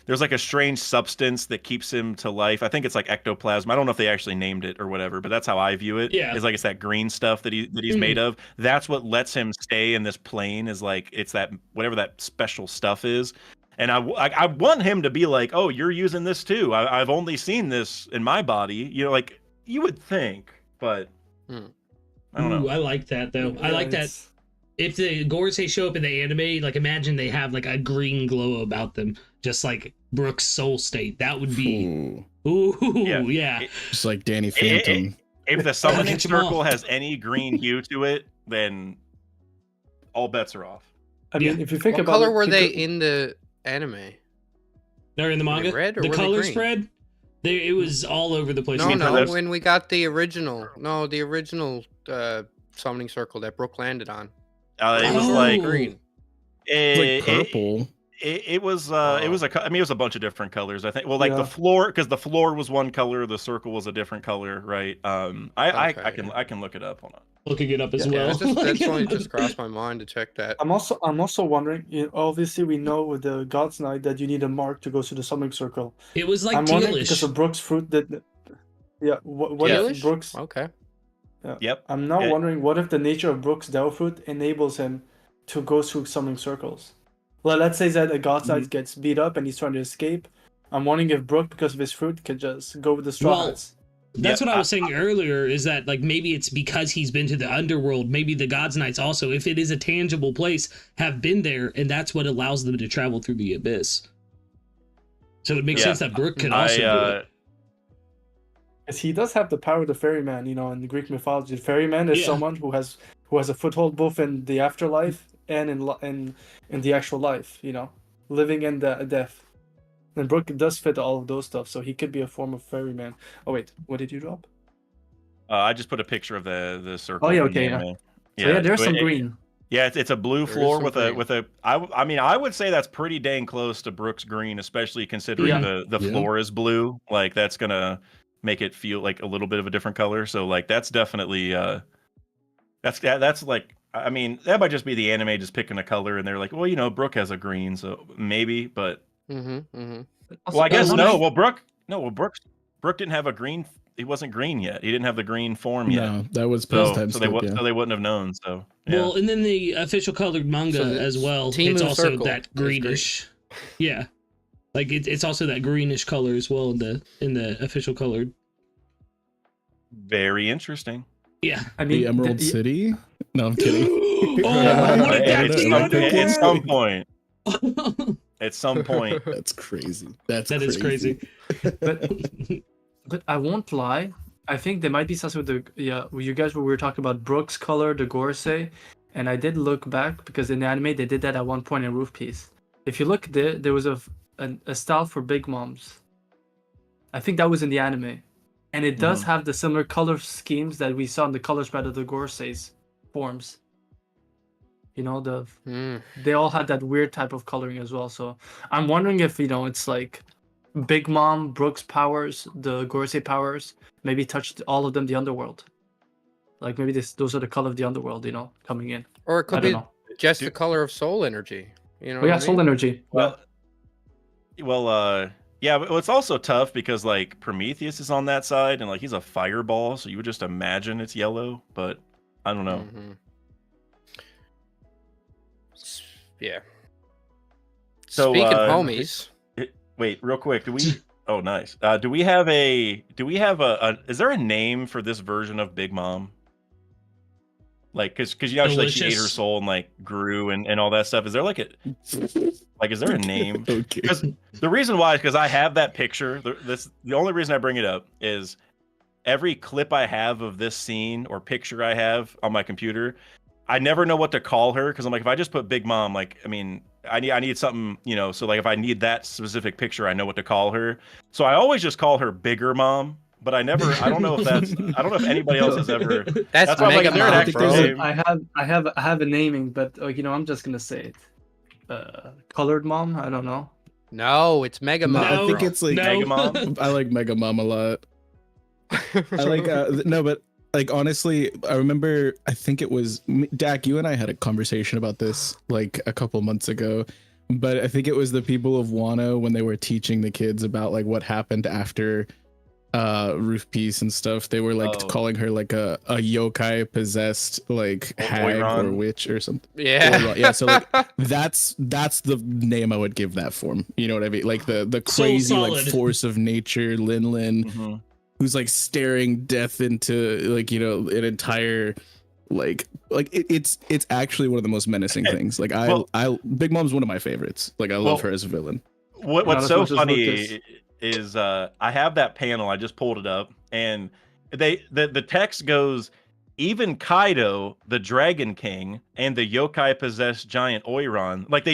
there's like a strange substance that keeps him to life. I think it's like ectoplasm. I don't know if they actually named it or whatever, but that's how I view it. Yeah. It's like it's that green stuff that he's made of. That's what lets him stay in this plane, is like it's that whatever that special stuff is. And I want him to be like, oh, you're using this too. I've only seen this in my body. You know, like you would think, but I don't know. I like that though. I like that. If the Gorosei show up in the anime, like imagine they have like a green glow about them, just like Brooke's soul state. That would be yeah. Just like Danny Phantom. If the summoning circle has any green hue to it, then all bets are off. I mean, if you think What about color it, were they in the anime? They're in the manga. Red or the were they color green? spread. It was all over the place. No, when we got the original, summoning circle that Brooke landed on. It was like green. Like purple. It was it was a bunch of different colors, I think. Well, like the floor, because the floor was one color, the circle was a different color, right? I can look it up. Hold on. Looking it up as well. That's only just crossed my mind to check that. I'm also wondering. You know, obviously, we know with the God's Night that you need a mark to go to the summoning circle. It was like I'm wondering tealish. because of Brooks' fruit that. Yeah. What if Brooks? Okay. Yeah. Yep. I'm now wondering what if the nature of Brooks' Devil Fruit enables him to go through summoning circles. Well, let's say that a God's Knight gets beat up and he's trying to escape. I'm wondering if Brooke, because of his fruit, could just go with the Straw Hats. That's what I was saying earlier, is that like maybe it's because he's been to the underworld. Maybe the God's Knights also, if it is a tangible place, have been there, and that's what allows them to travel through the abyss. So it makes sense that Brooke can also do it. Because he does have the power of the ferryman, you know, in the Greek mythology. The ferryman is someone who has a foothold both in the afterlife and in the actual life, you know, living in the death. And Brooke does fit all of those stuff, so he could be a form of ferryman. Oh wait, what did you drop? I just put a picture of the circle. Oh yeah, okay. So there's some green. Yeah, it's a blue floor with a. I mean, I would say that's pretty dang close to Brooke's green, especially considering the floor is blue. Like that's gonna make it feel like a little bit of a different color. So like that's definitely that's like, I mean, that might just be the anime just picking a color and they're like, well, you know, Brooke has a green, so maybe, but well, I guess no. Well, Brooke didn't have a green. He wasn't green yet. He didn't have the green form yet. No, that was so they wouldn't have known. So well, and then the official colored manga as well. It's also that greenish. Yeah. Like it's also that greenish color as well in the official colored. Very interesting. Yeah, I mean the Emerald City. No, I'm kidding. At some point. At some point. That's crazy. That is crazy. But I won't lie. I think there might be something with you guys were talking about Brooks' color, the Gorosei, and I did look back because in the anime they did that at one point in Roof Piece. If you look there was a style for Big Moms. I think that was in the anime. And it does have the similar color schemes that we saw in the color spread of the Gorosei's forms. You know, they all had that weird type of coloring as well. So I'm wondering if, you know, it's like Big Mom, Brooks' powers, the Gorosei powers, maybe touched all of them the underworld. Like maybe those are the color of the underworld, you know, coming in. Or it could be just the color of soul energy. You know, soul energy. Well, yeah, but it's also tough because like Prometheus is on that side and like he's a fireball, so you would just imagine it's yellow, but I don't know. Yeah. So speaking of homies, wait, real quick, do we? Oh, nice. Do we have a? Is there a name for this version of Big Mom? Like, cause you know, like she ate her Delicious. soul and like grew and all that stuff. Is there like is there a name? Okay. Because the reason why is because I have that picture. The only reason I bring it up is every clip I have of this scene or picture I have on my computer, I never know what to call her because I'm like, if I just put Big Mom, like, I mean, I need something, you know, so like if I need that specific picture, I know what to call her. So I always just call her Bigger Mom, but I don't know if anybody else has ever. That's why I'm like, Mega is there an Mom, actual bro. name? I have a naming, but you know, I'm just gonna say it. Colored Mom. I don't know. No, it's Mega No, Mom. I think bro. it's like No. Mega Mom. I like Mega Mom a lot. I like no, but like honestly, I remember I think it was Dak. You and I had a conversation about this like a couple months ago, but I think it was the people of Wano when they were teaching the kids about like what happened after Roof Piece and stuff. They were like calling her like a yokai possessed like hag Oiron. or witch or something. Yeah. Yeah, so like that's the name I would give that form. You know what I mean? Like the So crazy like solid. force of nature, Lin. Mhm. Who's like staring death into like, you know, an entire like it's actually one of the most menacing things. Like I Big Mom's one of my favorites. Like I love her as a villain. What's Not as so much as Lucas. funny is I have that panel. I just pulled it up, and the text goes, even Kaido, the Dragon King, and the yokai possessed giant Oiron. Like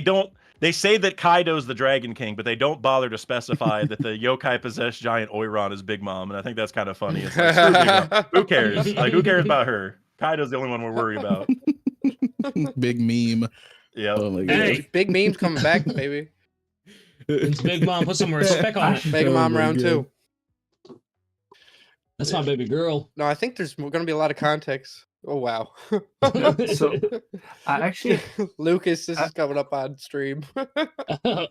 they say that Kaido's the Dragon King, but they don't bother to specify that the yokai possessed giant Oiron is Big Mom, and I think that's kind of funny. It's like, screw Big Mom. Who cares? Like, who cares about her? Kaido's the only one we're worried about. Big meme. Yeah. Oh my god. Hey, Big memes coming back, baby. it's Big Mom. Put some respect on it. Mega Oh Mom my round God. 2. That's my baby girl. No, I think there's going to be a lot of context. Oh wow. So I actually Lucas, this is coming up on stream.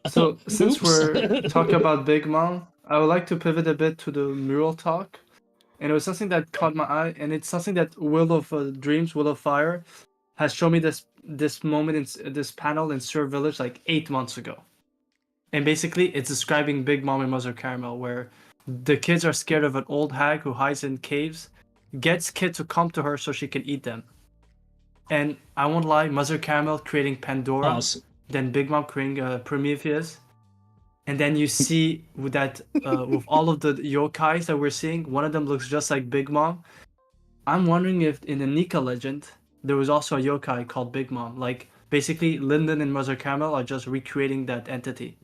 So since Oops. we're talking about Big Mom, I would like to pivot a bit to the mural talk. And it was something that caught my eye, and it's something that Will of Dreams, Will of Fire, has shown me this moment in this panel in Sur Village like 8 months ago. And basically, it's describing Big Mom and Mother Caramel, where the kids are scared of an old hag who hides in caves, gets kids to come to her so she can eat them. And I won't lie, Mother Caramel creating Pandora, Pause. then Big Mom creating Prometheus, and then you see with that with all of the yokais that we're seeing, one of them looks just like Big Mom. I'm wondering if in the Nika legend there was also a yokai called Big Mom. Like basically, Linden and Mother Caramel are just recreating that entity.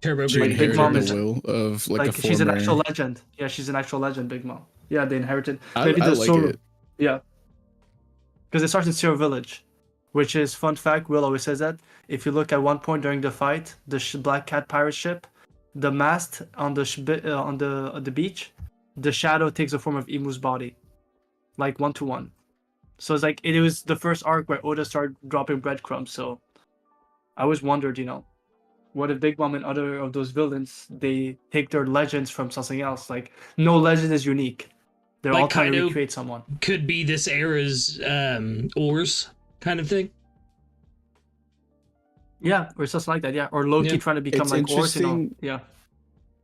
Turbo She Green. Big Mom inherited is- the will of like, Like a she's an former... actual legend. Yeah, she's an actual legend. Big Mom. Yeah, they inherited. I Maybe the like Zoro. it. Yeah. Because it starts in Zero Village, which is fun fact. Will always says that. If you look at one point during the fight, the Black Cat pirate ship, the mast on the beach, the shadow takes the form of Imu's body, like 1-to-1. So it's like it was the first arc where Oda started dropping breadcrumbs. So I always wondered, you know, what if Big Mom and other of those villains they take their legends from something else? Like no legend is unique. They're Like all trying to Kaido recreate someone. Could be this era's Oars kind of thing. Yeah, or something like that. Yeah, or Loki Yeah. trying to become It's like Oars. You know? interesting. Yeah.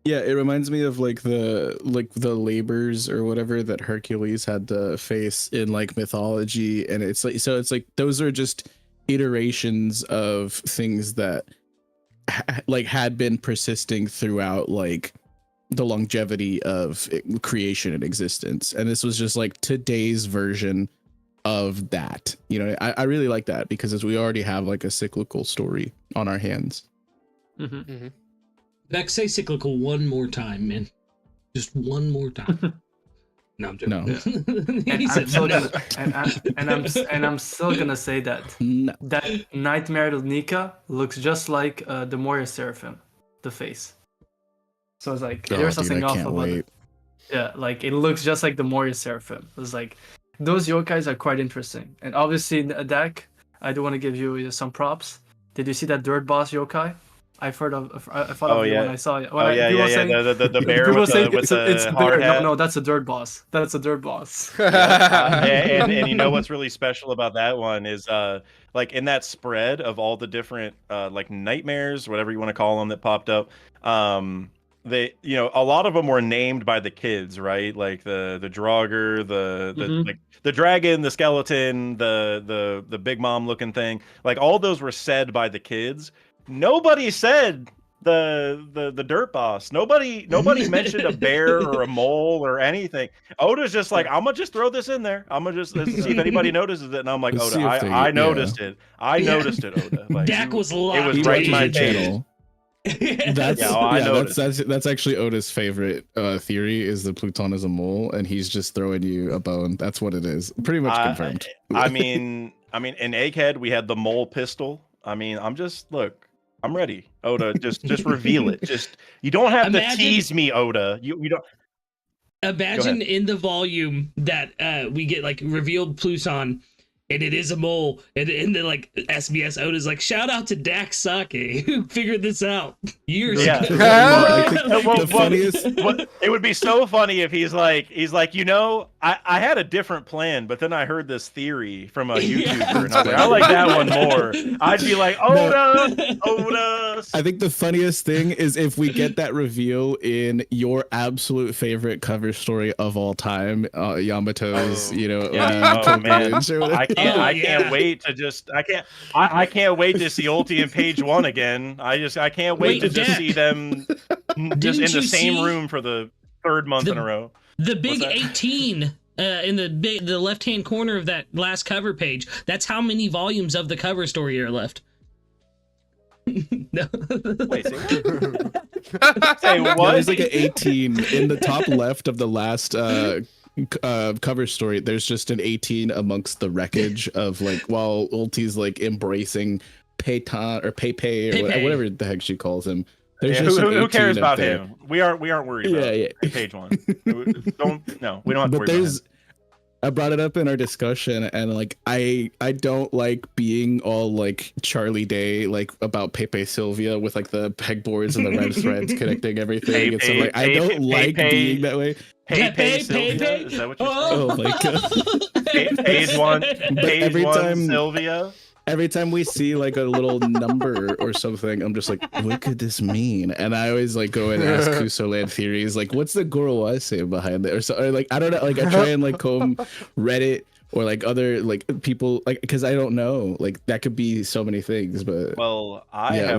Yeah, it reminds me of like the labors or whatever that Hercules had to face in like mythology, and it's like those are just iterations of things that like had been persisting throughout like the longevity of creation and existence, and this was just like today's version of that. You know, I really like that because as we already have like a cyclical story on our hands. Mm-hmm. Vex, say cyclical one more time, man. Just one more time. No, I'm joking. No. He And I'm said still no. gonna, I'm still gonna say that No. that Nightmare of Nika looks just like the Moria Seraphim, the face. So it's like there's something off about it. Yeah, like it looks just like the Moria Seraphim. It's like those yokais are quite interesting. And obviously in Dak, I do want to give you some props. Did you see that Dirt Boss yokai? I thought of you when I saw it. The bear People with saying the it's a hard bear. hat. No, that's a Dirt Boss. That's a Dirt Boss. And you know what's really special about that one is like in that spread of all the different like nightmares, whatever you want to call them, that popped up. they, you know, a lot of them were named by the kids, right? Like the Draugr, like the dragon, the skeleton, the big mom looking thing. Like all those were said by the kids. Nobody said the dirt boss. Nobody mentioned a bear or a mole or anything. Oda's just like, I'm gonna just throw this in there. I'm gonna just see if anybody notices it. And I'm like, Let's Oda, see if they- I yeah. noticed it. I noticed it, Oda. Like, Dak was it locked. was right in my Your face. channel. That's Yeah, I noticed. that's actually Oda's favorite theory is the Pluton is a mole, and he's just throwing you a bone. That's what it is. Pretty much confirmed. I mean, in Egghead we had the mole pistol. I mean, I'm ready. Oda, just reveal it. Just you don't have to tease me, Oda. You don't. Imagine in the volume that we get like revealed Pluton, and it is a mole, and then like SBS Oda's like, shout out to DAK'S who figured this out years Yeah. ago. The funniest. It would be so funny if he's like, you know, I had a different plan, but then I heard this theory from a YouTuber, and I was like, I like that one more. I'd be like, Oda. I think the funniest thing is if we get that reveal in your absolute favorite cover story of all time, Yamato's, you know, man. or whatever. I can't wait to just I can't wait to see Ulti in page 1 again. I can't wait to just see them just in the same room for the third month in a row. The big 18 in the left hand corner of that last cover page. That's how many volumes of the cover story are left. No. Wait, say what? Say what? There's like an 18 in the top left of the last cover story. There's just an 18 amongst the wreckage of like while Ulti's like embracing Peyton or Pepe or whatever the heck she calls him. There's just who cares 18 about there. him? We aren't worried about page 1. We don't have to worry about him. I brought it up in our discussion, and like I don't like being all like Charlie Day like about Pepe Sylvia with like the pegboards and the red threads connecting everything. And so like I don't like being that way. Pepe Sylvia? Is that what you're saying? Oh my god. Page one, every time Sylvia. Every time we see like a little number or something, I'm just like, what could this mean? And I always like go and ask Kusoland theories, like, what's the Gorowaise behind it? Or so, or like, I don't know. Like, I try and like comb Reddit or like other like people, like, because I don't know. Like, that could be so many things. But well,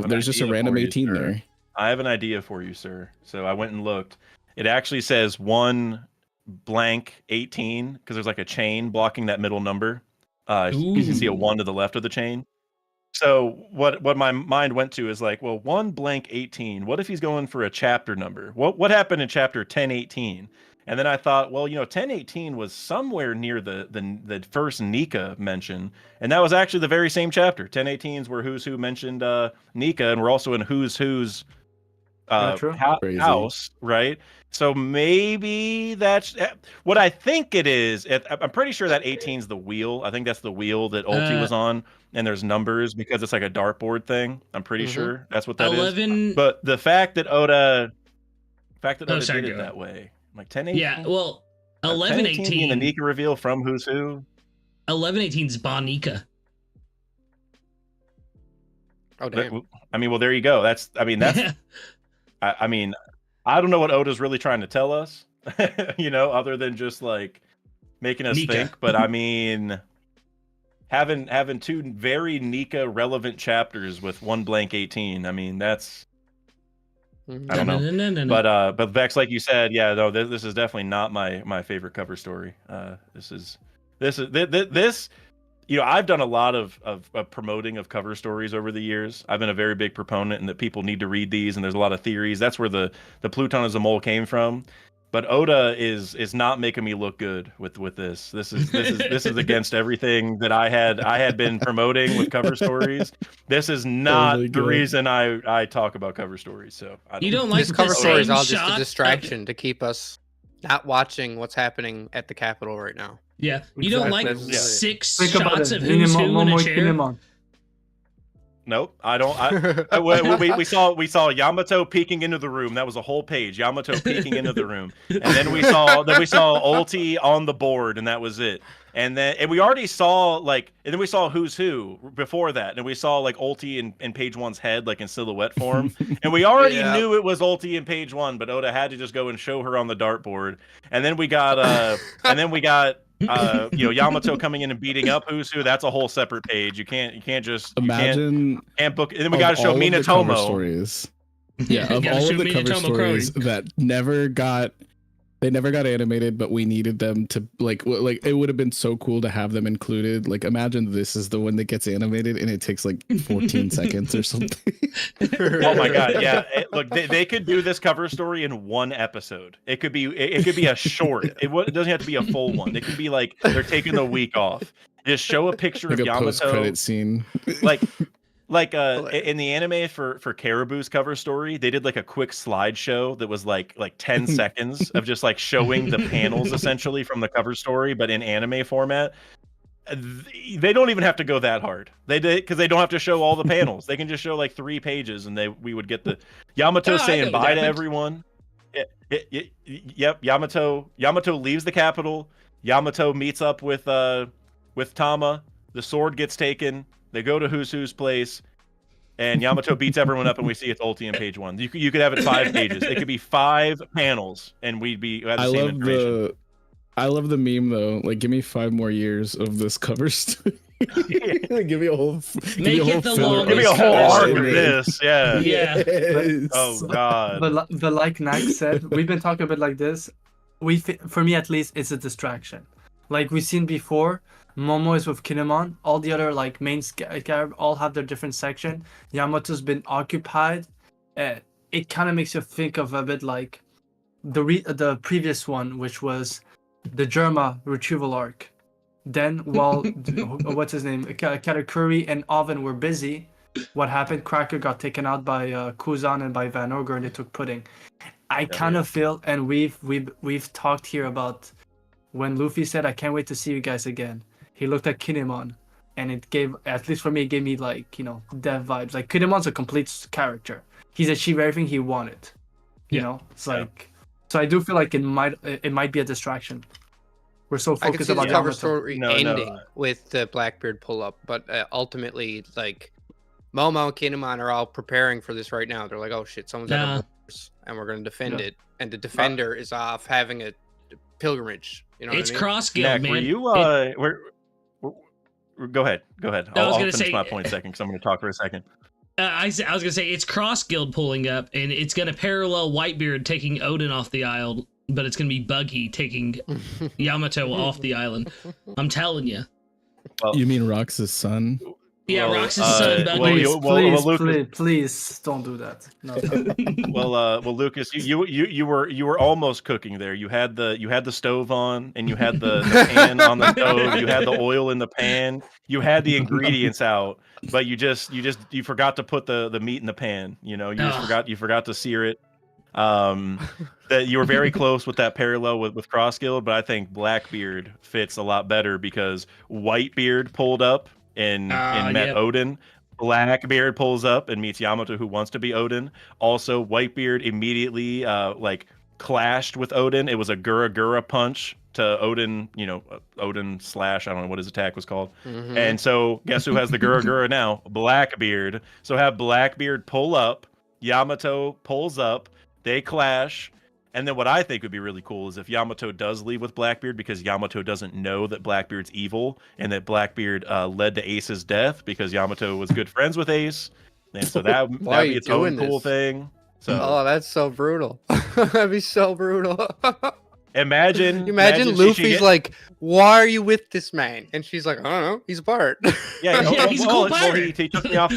there's just a random 18 there. I have an idea for you, sir. So I went and looked. It actually says 1 blank 18 because there's like a chain blocking that middle number. You can see a 1 to the left of the chain. So what my mind went to is like, well, 1 blank 18. What if he's going for a chapter number? What happened in chapter 1018? And then I thought, well, you know, 1018 was somewhere near the first Nika mention, and that was actually the very same chapter. 1018 is where Who's Who mentioned Nika, and we're also in Who's Who's house, right? So maybe that's what I think it is. I'm pretty sure that 18 is the wheel. I think that's the wheel that Ulti was on, and there's numbers because it's like a dartboard thing. I'm pretty sure that's what that 11... is. But the fact that Oda did it that way, like 1018. Yeah, well, 1118 the Nika reveal from Who's Who. 1118 is Bonika. Oh damn! I mean, well, there you go. That's. I mean, I don't know what Oda's really trying to tell us, you know, other than just like making us think. But I mean, having 2 very Nika relevant chapters with 1 blank 18. I mean, that's. I don't know. No. But Vex, like you said, yeah, no, this is definitely not my favorite cover story. This. You know, I've done a lot of promoting of cover stories over the years. I've been a very big proponent, and that people need to read these. And there's a lot of theories. That's where the Pluton as a mole came from. But Oda is not making me look good with this. This is against everything that I had been promoting with cover stories. This is not the reason I talk about cover stories. So you don't like this cover story is all just shot a distraction to keep us not watching what's happening at the Capitol right now. Yeah, you don't like Exactly. 6 Think about shots it. of Who's Who in a chair. no, I don't. We saw Yamato peeking into the room. That was a whole page. Yamato peeking into the room, and then we saw Ulti on the board, and that was it. And we already saw and then we saw Who's Who before that, and we saw like Ulti in page one's head, like in silhouette form, and we already knew it was Ulti in page one, but Oda had to just go and show her on the dartboard, and then we got Yamato coming in and beating up Who's Who. That's a whole separate page. You can't just can't book. And then we got to show Minatomo stories. Yeah, of all of the cover stories that never got animated, but we needed them to like it would have been so cool to have them included. Like, imagine this is the one that gets animated and it takes like 14 seconds or something. Oh my god, yeah. Look, they could do this cover story in one episode. It could be a short. It doesn't have to be a full one. It could be like they're taking a week off. Just show a picture like of a Yamato post-credit scene. Like in the anime for Caribou's cover story, they did like a quick slideshow that was like 10 seconds of just like showing the panels essentially from the cover story, but in anime format. They don't even have to go that hard. Because they don't have to show all the panels. They can just show like 3 pages, and we would get the Yamato saying bye to everyone. Yep, Yamato leaves the capital. Yamato meets up with Tama. The sword gets taken. They go to Who's Who's place, and Yamato beats everyone up, and we see it's Ulti in page 1. You could have it 5 pages. It could be 5 panels, and we'd have the same information. I love the meme though. Like, give me 5 more years of this cover story. Give me a whole. Give me a whole arc of this. Yeah. Yeah. Oh god. But like Nak said, we've been talking a bit like this. For me at least, it's a distraction. Like we've seen before. Momo is with Kinemon. All the other like main characters all have their different section. Yamato's been occupied. It kind of makes you think of a bit like the previous one, which was the Germa retrieval arc. Then while what's his name, Katakuri and Oven were busy, what happened? Cracker got taken out by Kuzan and by Van Ogre, and they took Pudding. I kind of feel, and we've talked here about when Luffy said, "I can't wait to see you guys again." He looked at Kinemon, and it gave, at least for me, it gave me like, dev vibes. Like Kinemon's a complete character. He's achieved everything he wanted. You know, it's like, so I do feel like it might be a distraction. We're so focused I can see about the cover story ending with the Blackbeard pull up, but ultimately, like Momo and Kinemon are all preparing for this right now. They're like, "Oh shit, someone's at a force, and we're going to defend it." And the defender is off having a pilgrimage. You know, it's what I mean? cross guild, man. Were you Go ahead. I'll finish my point in a second because I'm going to talk for a second. I was going to say it's cross guild pulling up, and it's going to parallel Whitebeard taking Odin off the island, but it's going to be Buggy taking Yamato off the island. I'm telling you. Well, you mean Rox's son? Yeah, Rox's son, Buggy. Please don't do that. No. Well, Lucas, you were almost cooking there. You had the stove on, and you had the pan on the stove. You had the oil in the pan. You had the ingredients out, but you forgot to put the meat in the pan. You forgot to sear it. That you were very close with that parallel with Cross Guild, but I think Blackbeard fits a lot better because Whitebeard pulled up and met Odin. Blackbeard pulls up and meets Yamato, who wants to be Odin. Also, Whitebeard immediately clashed with Odin. It was a Gura punch to Odin, Odin slash, I don't know what his attack was called. Mm-hmm. And so guess who has the Gura now? Blackbeard. So have Blackbeard pull up, Yamato pulls up, they clash. And then what I think would be really cool is if Yamato does leave with Blackbeard because Yamato doesn't know that Blackbeard's evil and that Blackbeard led to Ace's death because Yamato was good friends with Ace. And so that'd be its own cool thing. So, oh, that's so brutal. That'd be so brutal. Imagine Luffy's like, "Why are you with this man?" And she's like, "I don't know. He's a pirate." Yeah, he's a cool pirate. He took me off.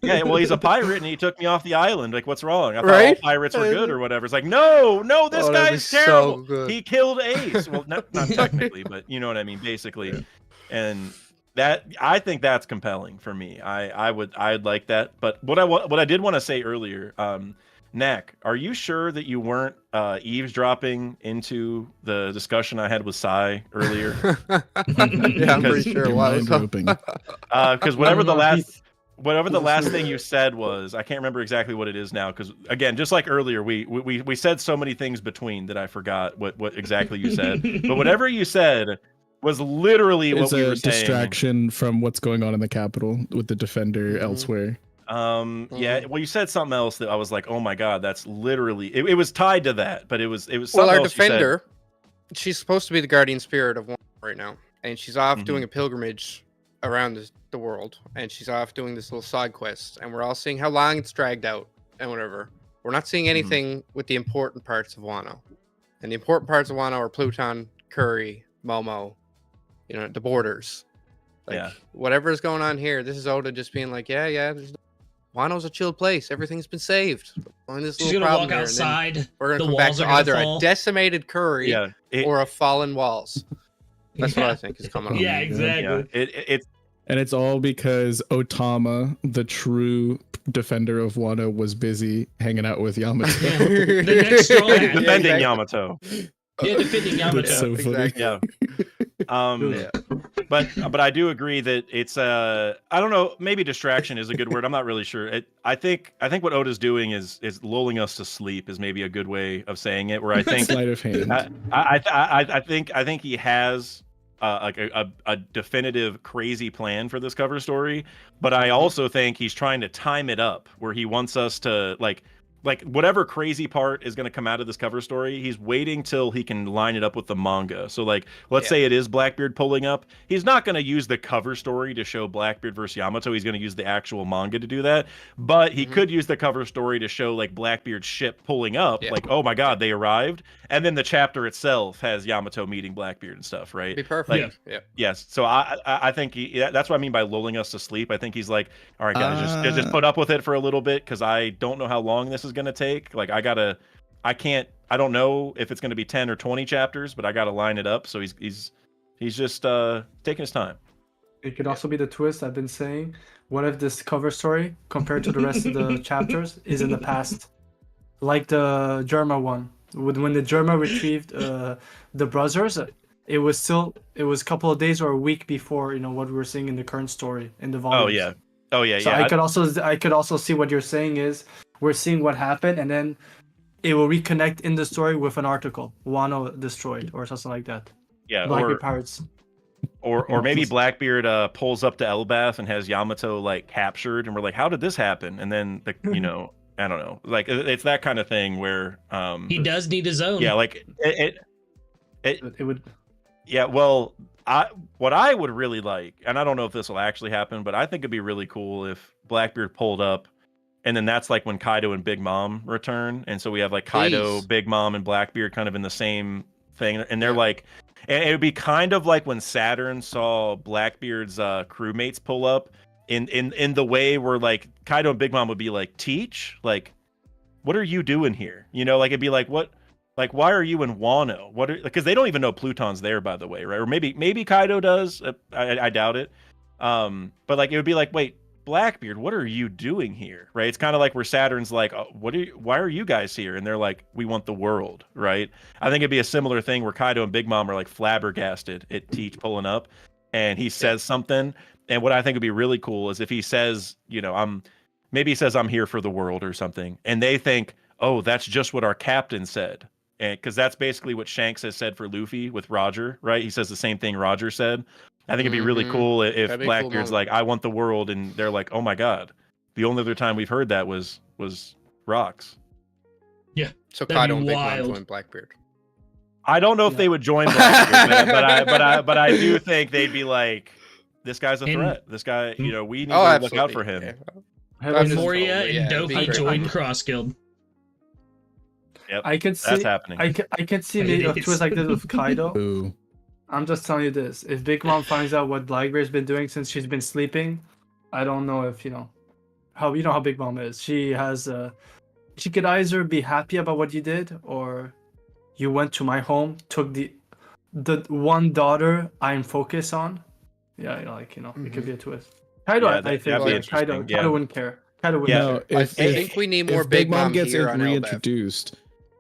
Yeah, well, he's a pirate and he took me off the island. Like, what's wrong? I thought all pirates were good or whatever. It's like, no, this guy's terrible. So he killed Ace. Well, not technically, but you know what I mean, basically. Yeah. And that, I think that's compelling for me. I'd like that. But what I did want to say earlier, Nak, are you sure that you weren't eavesdropping into the discussion I had with Sai earlier? Yeah, I'm pretty sure it was. Because whenever the whatever the last thing you said was, I can't remember exactly what it is now, because again, just like earlier, we said so many things between that I forgot what exactly you said. But whatever you said was literally It's what we a were saying. distraction from what's going on in the Capitol with the Defender elsewhere. Yeah, well, you said something else that I was like, oh my god, that's literally it was tied to that, but it was Well, something our else you said. defender, she's supposed to be the guardian spirit of one right now, and she's off doing a pilgrimage around the world, and she's off doing this little side quest, and we're all seeing how long it's dragged out and whatever. We're not seeing anything with the important parts of Wano, and the important parts of Wano are Pluton, Curry, Momo, you know, the borders. Like, whatever's going on here, this is Oda just being like, yeah, Wano's a chill place. Everything's been saved. Only this She's little gonna problem walk here, outside. we're gonna The come back walls to are gonna either fall. a decimated Curry or a fallen walls. That's what I think is coming up. Yeah, exactly. Yeah, And it's all because Otama, the true defender of Wano, was busy hanging out with Yamato. The next Straw Hat. defending exactly. Yamato. Yeah, defending Yamato. That's so funny. Yeah. But I do agree that it's I don't know, maybe distraction is a good word. I'm not really sure. I think what Oda's doing is lulling us to sleep is maybe a good way of saying it. Where I think Sleight of hand. I think he has like a definitive crazy plan for this cover story, but I also think he's trying to time it up where he wants us to like whatever crazy part is going to come out of this cover story, he's waiting till he can line it up with the manga. So like, let's say it is Blackbeard pulling up. He's not going to use the cover story to show Blackbeard versus Yamato. He's going to use the actual manga to do that. But he could use the cover story to show like Blackbeard's ship pulling up, like, oh my god, they arrived. And then the chapter itself has Yamato meeting Blackbeard and stuff, right? Be perfect. Like, yes. So I think that's what I mean by lulling us to sleep. I think he's like, all right, guys, just put up with it for a little bit because I don't know how long this is going to take. Like, I don't know if it's going to be 10 or 20 chapters, but I got to line it up. So he's just taking his time. It could also be the twist I've been saying. What if this cover story, compared to the rest of the chapters, is in the past? Like the Germa one. When the Germa retrieved the brothers, it was a couple of days or a week before, you know, what we were seeing in the current story in the volumes. Oh yeah. So I could also see what you're saying is we're seeing what happened, and then it will reconnect in the story with an article, Wano destroyed or something like that. Yeah, Blackbeard Pirates. Or maybe Blackbeard pulls up to Elbaf and has Yamato like captured, and we're like, how did this happen? And then you know, I don't know, like it's that kind of thing where he does need his own. Yeah, like it would. Yeah, well, what I would really like, and I don't know if this will actually happen, but I think it'd be really cool if Blackbeard pulled up, and then that's like when Kaido and Big Mom return, and so we have like Kaido, Big Mom, and Blackbeard kind of in the same thing, and they're like, and it would be kind of like when Saturn saw Blackbeard's crewmates pull up, in the way where like Kaido and Big Mom would be like, teach, like, what are you doing here? You know, like it'd be like, what? Like, why are you in Wano? Because they don't even know Pluton's there, by the way, right? Or maybe Kaido does. I doubt it. But like, it would be like, wait, Blackbeard, what are you doing here, right? It's kind of like where Saturn's like, oh, why are you guys here? And they're like, we want the world, right? I think it'd be a similar thing where Kaido and Big Mom are like flabbergasted at Teach pulling up, and he says something. And what I think would be really cool is if he says, you know, I'm here for the world or something, and they think, oh, that's just what our captain said. And because that's basically what Shanks has said for Luffy with Roger, right? He says the same thing Roger said. I think it'd be really cool if Blackbeard's like, I want the world, and they're like, oh my god, the only other time we've heard that was Rocks. Yeah. So Kaido and Big Mom join Blackbeard. I don't know if they would join Blackbeard, but I do think they'd be like, this guy's a threat. This guy, you know, we need to look out for him. Yeah. Moria and Doki joined Cross Guild. Yep, I can see that's happening. I can see maybe a twist like this with Kaido. Ooh. I'm just telling you this: if Big Mom finds out what Blackbeard's been doing since she's been sleeping, I don't know if how Big Mom is. She has she could either be happy about what you did, or you went to my home, took the one daughter I'm focused on. Yeah, it could be a twist. Kaido, I think Kaido wouldn't care. Kaido wouldn't care. I think we need more Big Mom here gets on reintroduced.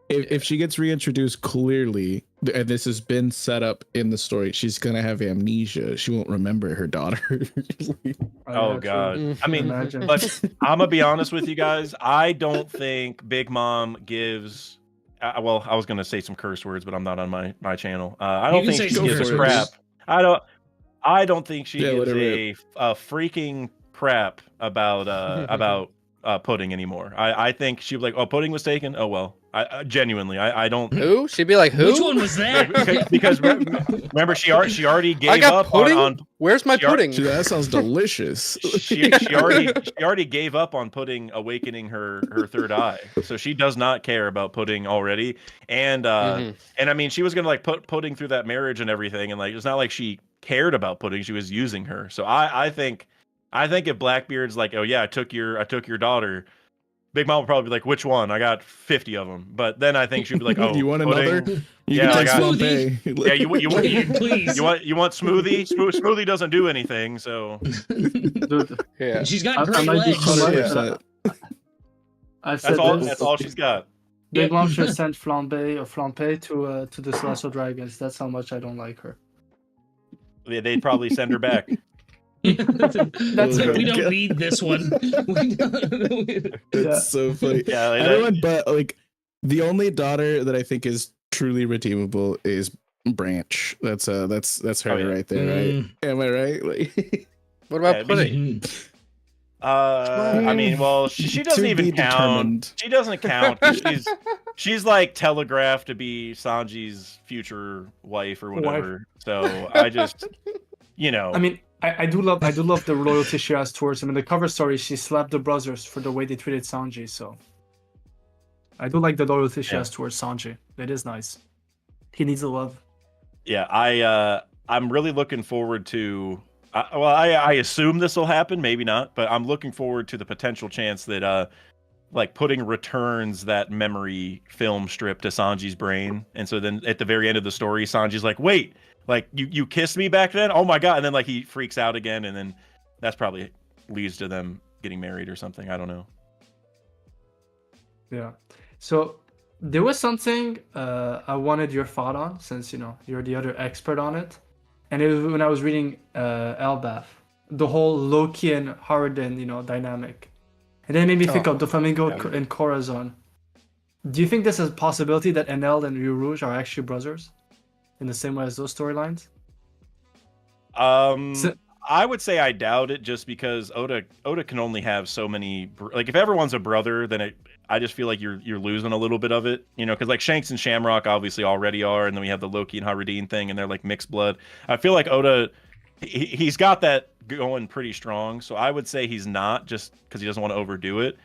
If she gets reintroduced, clearly and this has been set up in the story, she's gonna have amnesia. She won't remember her daughter. Oh God. I mean, Imagine. but I'm gonna be honest with you guys. I don't think Big Mom gives. Well, I was gonna say some curse words, but I'm not on my channel. I don't can think say she some gives curse a words. crap. I don't think she Yeah, gives whatever. a freaking crap about pudding anymore. I think she'd be like, oh, pudding was taken. Oh well. I genuinely, I don't. Who? She'd be like, who? Which one was that? Because remember, she already gave I got up pudding. on Where's my she already- pudding? That sounds delicious. she already gave up on pudding awakening her third eye, so she does not care about pudding already. And and I mean, she was gonna like put pudding through that marriage and everything, and like it's not like she cared about pudding; she was using her. So I think if Blackbeard's like, oh yeah, I took your daughter, Big Mom will probably be like, which one? I got 50 of them. But then I think she'd be like, oh, You want pudding? another? You Yeah, can I take got- Smoothie. Yeah, you Please. you want smoothie? Smoothie doesn't do anything, so Dude, Yeah. She's got I great might be legs. too much. 100%. I've said this. that's all she's got. Big Mom should send Flambe to the Celestial Dragons. That's how much I don't like her. They'd probably send her back. That's Oh good. We my don't God. need this one. It's so funny. Yeah, like Everyone, but like the only daughter that I think is truly redeemable is Branch. That's her Oh, yeah. right there, right? Am I right? Like, What about Yeah, pudding? I mean, well, she doesn't to even be count. determined. She doesn't count. 'Cause she's like telegraphed to be Sanji's future wife or whatever. So I just, I mean, I do love the loyalty she has towards him. In the cover story, she slapped the brothers for the way they treated Sanji. So I do like the loyalty she has towards Sanji. It is nice. He needs the love. yeah, I'm really looking forward to. I assume this will happen, maybe not, but I'm looking forward to the potential chance that like pudding returns that memory film strip to Sanji's brain, and so then at the very end of the story, Sanji's like, "Wait, like you kissed me back then? Oh my god!" And then like he freaks out again, and then that's probably leads to them getting married or something. I don't know. Yeah. So there was something I wanted your thought on, since you're the other expert on it. And it was when I was reading Elbaf, the whole Loki and Harden, dynamic. And then it made me think of Doflamingo and Corazon. Do you think this is a possibility that Enel and UROUGE are actually brothers? In the same way as those storylines? I would say I doubt it, just because Oda can only have so many. Like if everyone's a brother, then I just feel like you're losing a little bit of it, because like Shanks and Shamrock obviously already are, and then we have the Loki and Haradin thing, and they're like mixed blood. I feel like Oda, he's got that going pretty strong, so I would say he's not, just because he doesn't want to overdo it.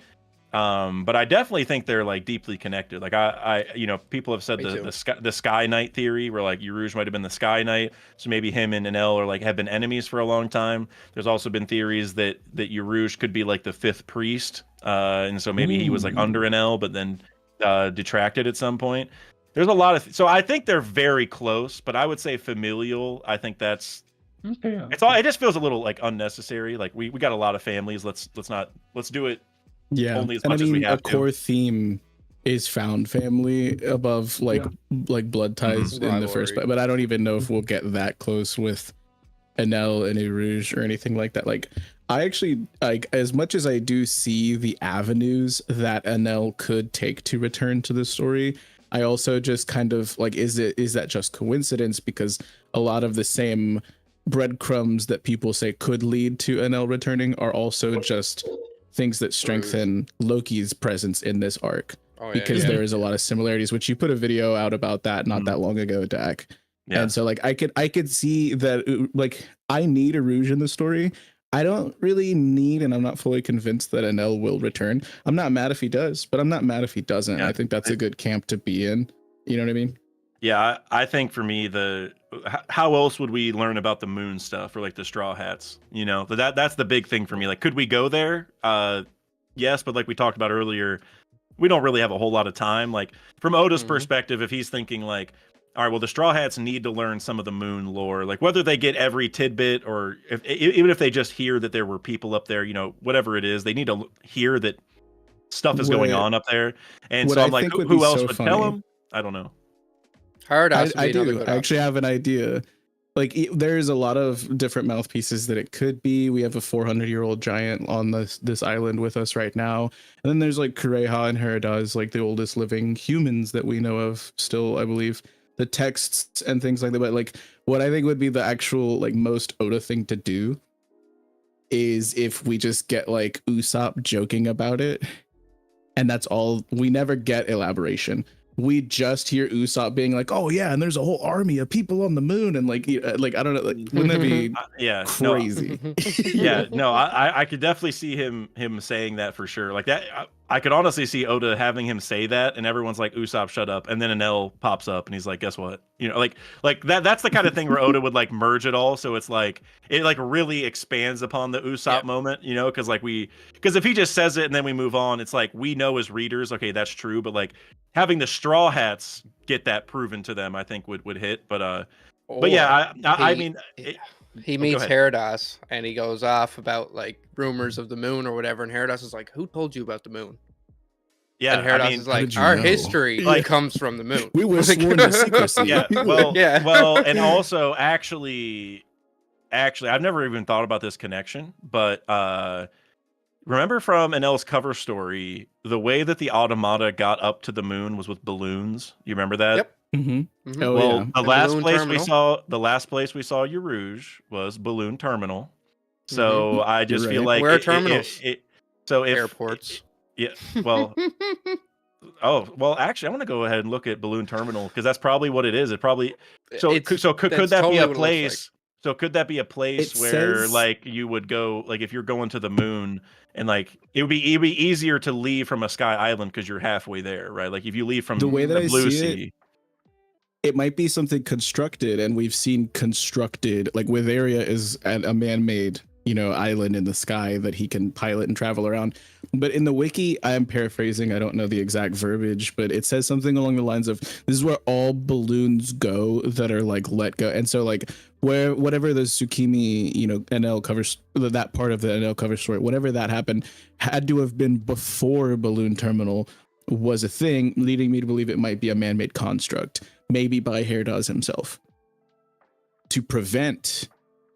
But I definitely think they're like deeply connected. Like I people have said the Sky Knight theory, where like UROUGE might have been the Sky Knight, so maybe him and Enel are like have been enemies for a long time. There's also been theories that UROUGE could be like the fifth priest, and so maybe he was like under Enel, but then detracted at some point. There's a lot of so I think they're very close, but I would say familial. I think that's Okay. it just feels a little like unnecessary. Like we got a lot of families. Let's do it. Yeah, Only as and I much as we mean, a have to. core theme is found family above like blood ties in the first, Rivalry. but I don't even know if we'll get that close with Enel and UROUGE or anything like that. Like I actually like, as much as I do see the avenues that Enel could take to return to the story, I also just kind of like, is that just coincidence? Because a lot of the same breadcrumbs that people say could lead to Enel returning are also just things that strengthen Loki's presence in this arc, because there is a lot of similarities, which you put a video out about that not that long ago, Dak. Yeah. And so like I could see that like I need UROUGE in the story. I don't really need, and I'm not fully convinced that Enel will return. I'm not mad if he does, but I'm not mad if he doesn't. Yeah. I think that's a good camp to be in. You know what I mean? Yeah, I think for me, how else would we learn about the moon stuff or like the Straw Hats? That's the big thing for me. Like, could we go there? Yes, but like we talked about earlier, we don't really have a whole lot of time. Like from Oda's perspective, if he's thinking like, all right, well, the Straw Hats need to learn some of the moon lore, like whether they get every tidbit or even if they just hear that there were people up there, whatever it is, they need to hear that stuff is going on up there. And so I'm like, who else would tell them? I don't know. Hardas would I be another do. good I actually option. have an idea. Like there's a lot of different mouthpieces that it could be. We have a 400-year-old giant on this island with us right now, and then there's like Kureha and Heradas, like the oldest living humans that we know of still, I believe. The texts and things like that. But like what I think would be the actual like most Oda thing to do is if we just get like Usopp joking about it, and that's all. We never get elaboration. We just hear Usopp being like, "Oh yeah, and there's a whole army of people on the moon," and like I don't know, like, wouldn't that be Yeah, crazy? yeah, no, I could definitely see him saying that for sure. Like that, I could honestly see Oda having him say that, and everyone's like, "Usopp, shut up," and then an L pops up, and he's like, "Guess what?" You know, like that. That's the kind of thing where Oda would like merge it all, so it's like it like really expands upon the Usopp moment, you know, because if he just says it and then we move on, it's like we know as readers, okay, that's true, but like having the Straw Hats get that proven to them, I think would hit, but yeah, I mean. He go meets ahead. Heradas and he goes off about like rumors of the moon or whatever, and Heradas is like, "Who told you about the moon?" Yeah, And Heradas is how like, did you "Our know?" history Like- comes from the moon." We were Like- sworn to secrecy. Yeah, well, Yeah. well, and also actually, I've never even thought about this connection, but remember from Enel's cover story, the way that the automata got up to the moon was with balloons. You remember that? Yep. Mm-hmm. Mhm. Oh Well, yeah. the And last balloon place terminal. the last place we saw UROUGE was Balloon Terminal. So I just You're feel right. like Where are it- terminals? so if Airports. yeah, well, well, actually, I want to go ahead and look at Balloon Terminal because that's probably what it is. It probably so It's- could that's that totally be a what it looks like. place? So could that be a place It where says- like you would go like if you're going to the moon and like it'd be easier to leave from a sky island because you're halfway there, right? Like if you leave from The way that I blue see it, sea. It might be something constructed, and we've seen constructed, like Witheria is a man-made, island in the sky that he can pilot and travel around. But in the wiki, I am paraphrasing, I don't know the exact verbiage, but it says something along the lines of, this is where all balloons go that are like let go. And so like whatever the Tsukimi, NL covers, that part of the NL cover story, whatever that happened, had to have been before Balloon Terminal was a thing, leading me to believe it might be a man-made construct, maybe by Heradas himself, to prevent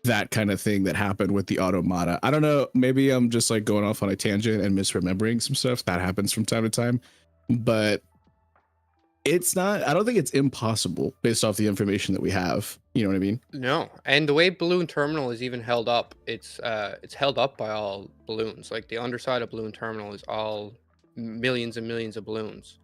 that kind of thing that happened with the automata. I don't know, maybe I'm just like going off on a tangent and misremembering some stuff that happens from time to time, but I don't think it's impossible based off the information that we have. You know what I mean? No, and the way Balloon Terminal is even held up, it's held up by all balloons. Like the underside of Balloon Terminal is all millions and millions of balloons.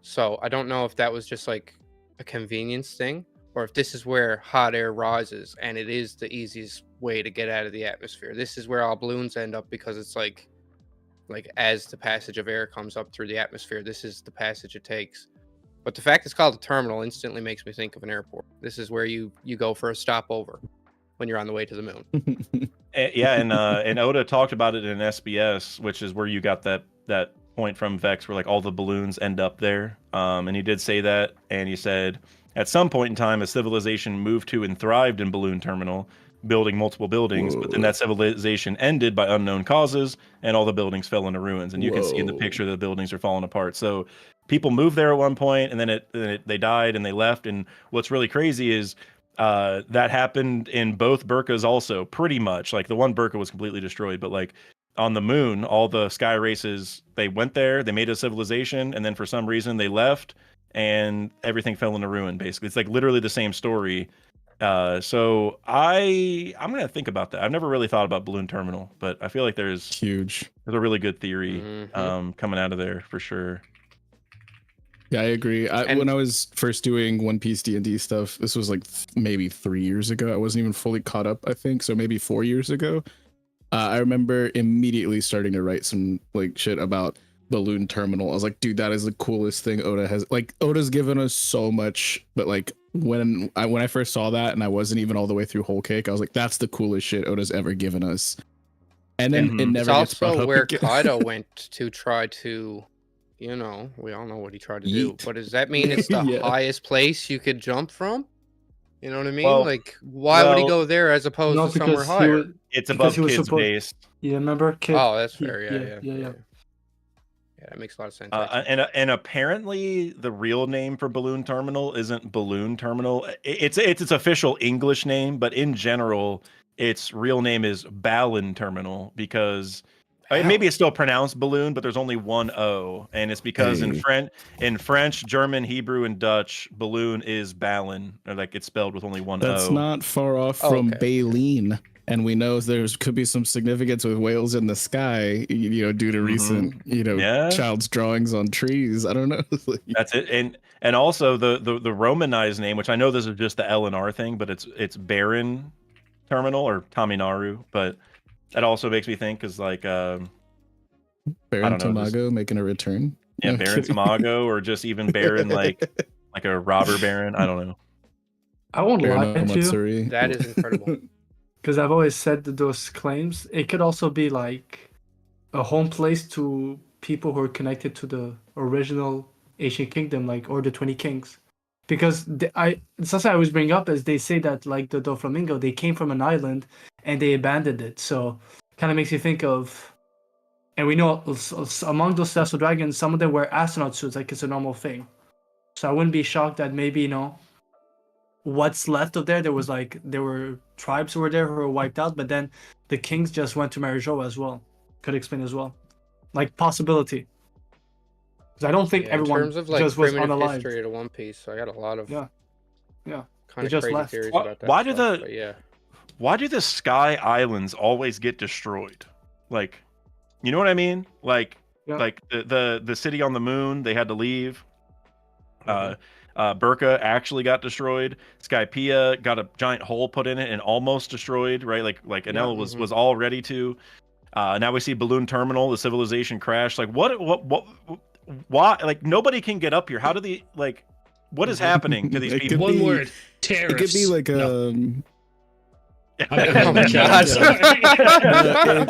So I don't know if that was just like a convenience thing, or if this is where hot air rises and it is the easiest way to get out of the atmosphere. This is where all balloons end up because it's like as the passage of air comes up through the atmosphere, this is the passage it takes. But the fact it's called a terminal instantly makes me think of an airport. This is where you go for a stopover when you're on the way to the moon. Yeah, and Oda talked about it in SBS, which is where you got that point from Vex where like all the balloons end up there. And he did say that, and he said at some point in time a civilization moved to and thrived in Balloon Terminal, building multiple buildings, but then that civilization ended by unknown causes and all the buildings fell into ruins. And you can see in the picture the buildings are falling apart. So people moved there at one point, and then they died and they left. And what's really crazy is that happened in both Burkas also, pretty much. Like the one Burka was completely destroyed, but like on the moon, all the sky races, they went there, they made a civilization, and then for some reason they left and everything fell into ruin, basically. It's like literally the same story. So I'm gonna think about that. I've never really thought about Balloon Terminal, but I feel like there's Huge. a really good theory Mhm. coming out of there for sure. Yeah, I agree. And- When I was first doing One Piece D&D stuff, this was like maybe 3 years ago. I wasn't even fully caught up, I think. So maybe 4 years ago. I remember immediately starting to write some like shit about Balloon Terminal. I was like, dude, that is the coolest thing Oda has. Like, Oda's given us so much, but like when I first saw that and I wasn't even all the way through Whole Cake, I was like, that's the coolest shit Oda's ever given us. And then it Mhm. never It's gets brought also up where again. Kaido went to try to, we all know what he tried to do. Yeet. But does that mean it's the Yeah. highest place you could jump from? You know what I mean? Well- like, why would he well, go there as opposed No, to somewhere because higher? It's Because above he was Kid's supposed- base. You remember, Kid? Oh, that's He- fair. Yeah. that makes a lot of sense. actually. And apparently the real name for Balloon Terminal isn't Balloon Terminal. It's its official English name, but in general, its real name is Ballon Terminal because maybe it's still pronounced balloon, but there's only one O, and it's because in French, German, Hebrew, and Dutch, balloon is Ballon, or like it's spelled with only one O. That's not far off from baleen. And we know there could be some significance with whales in the sky, due to recent, child's drawings on trees. I don't know. That's it. And also the Romanized name, which I know this is just the L and R thing, but it's Baron Terminal or Taminaru. But that also makes me think is like Baron Tamago making a return. Yeah, No, Baron kidding. Tamago, or just even Baron like a robber baron. I don't know. I won't lie Baron to you, Matsuri. That is incredible. because I've always said that those claims, it could also be like a home place to people who are connected to the original Ancient Kingdom, like or the 20 Kings. Because something I always bring up is they say that like the Doflamingo, they came from an island and they abandoned it. So kind of makes you think of, and we know among those celestial dragons, some of them wear astronaut suits, like it's a normal thing. So I wouldn't be shocked that maybe, what's left of there were tribes who were there who were wiped out, but then the kings just went to Marijoa as well. Could explain as well. Like possibility. Because I don't think everyone in terms of like just was primitive unalive. history to One Piece, I got a lot of Yeah. kind They of just crazy left. theories about that. Why do stuff, the- but yeah. Why do the Sky Islands always get destroyed? Like, you know what I mean? Like, Yeah. like the city on the moon, they had to leave. Burka actually got destroyed. Skypiea got a giant hole put in it and almost destroyed. Right? Like Anela was all ready to. Now we see Balloon Terminal, the civilization crash. Like, what? Why? Like, nobody can get up here. How do they like? What is happening to these It people? could One be- word. Tariffs. It could be like Oh my God. no,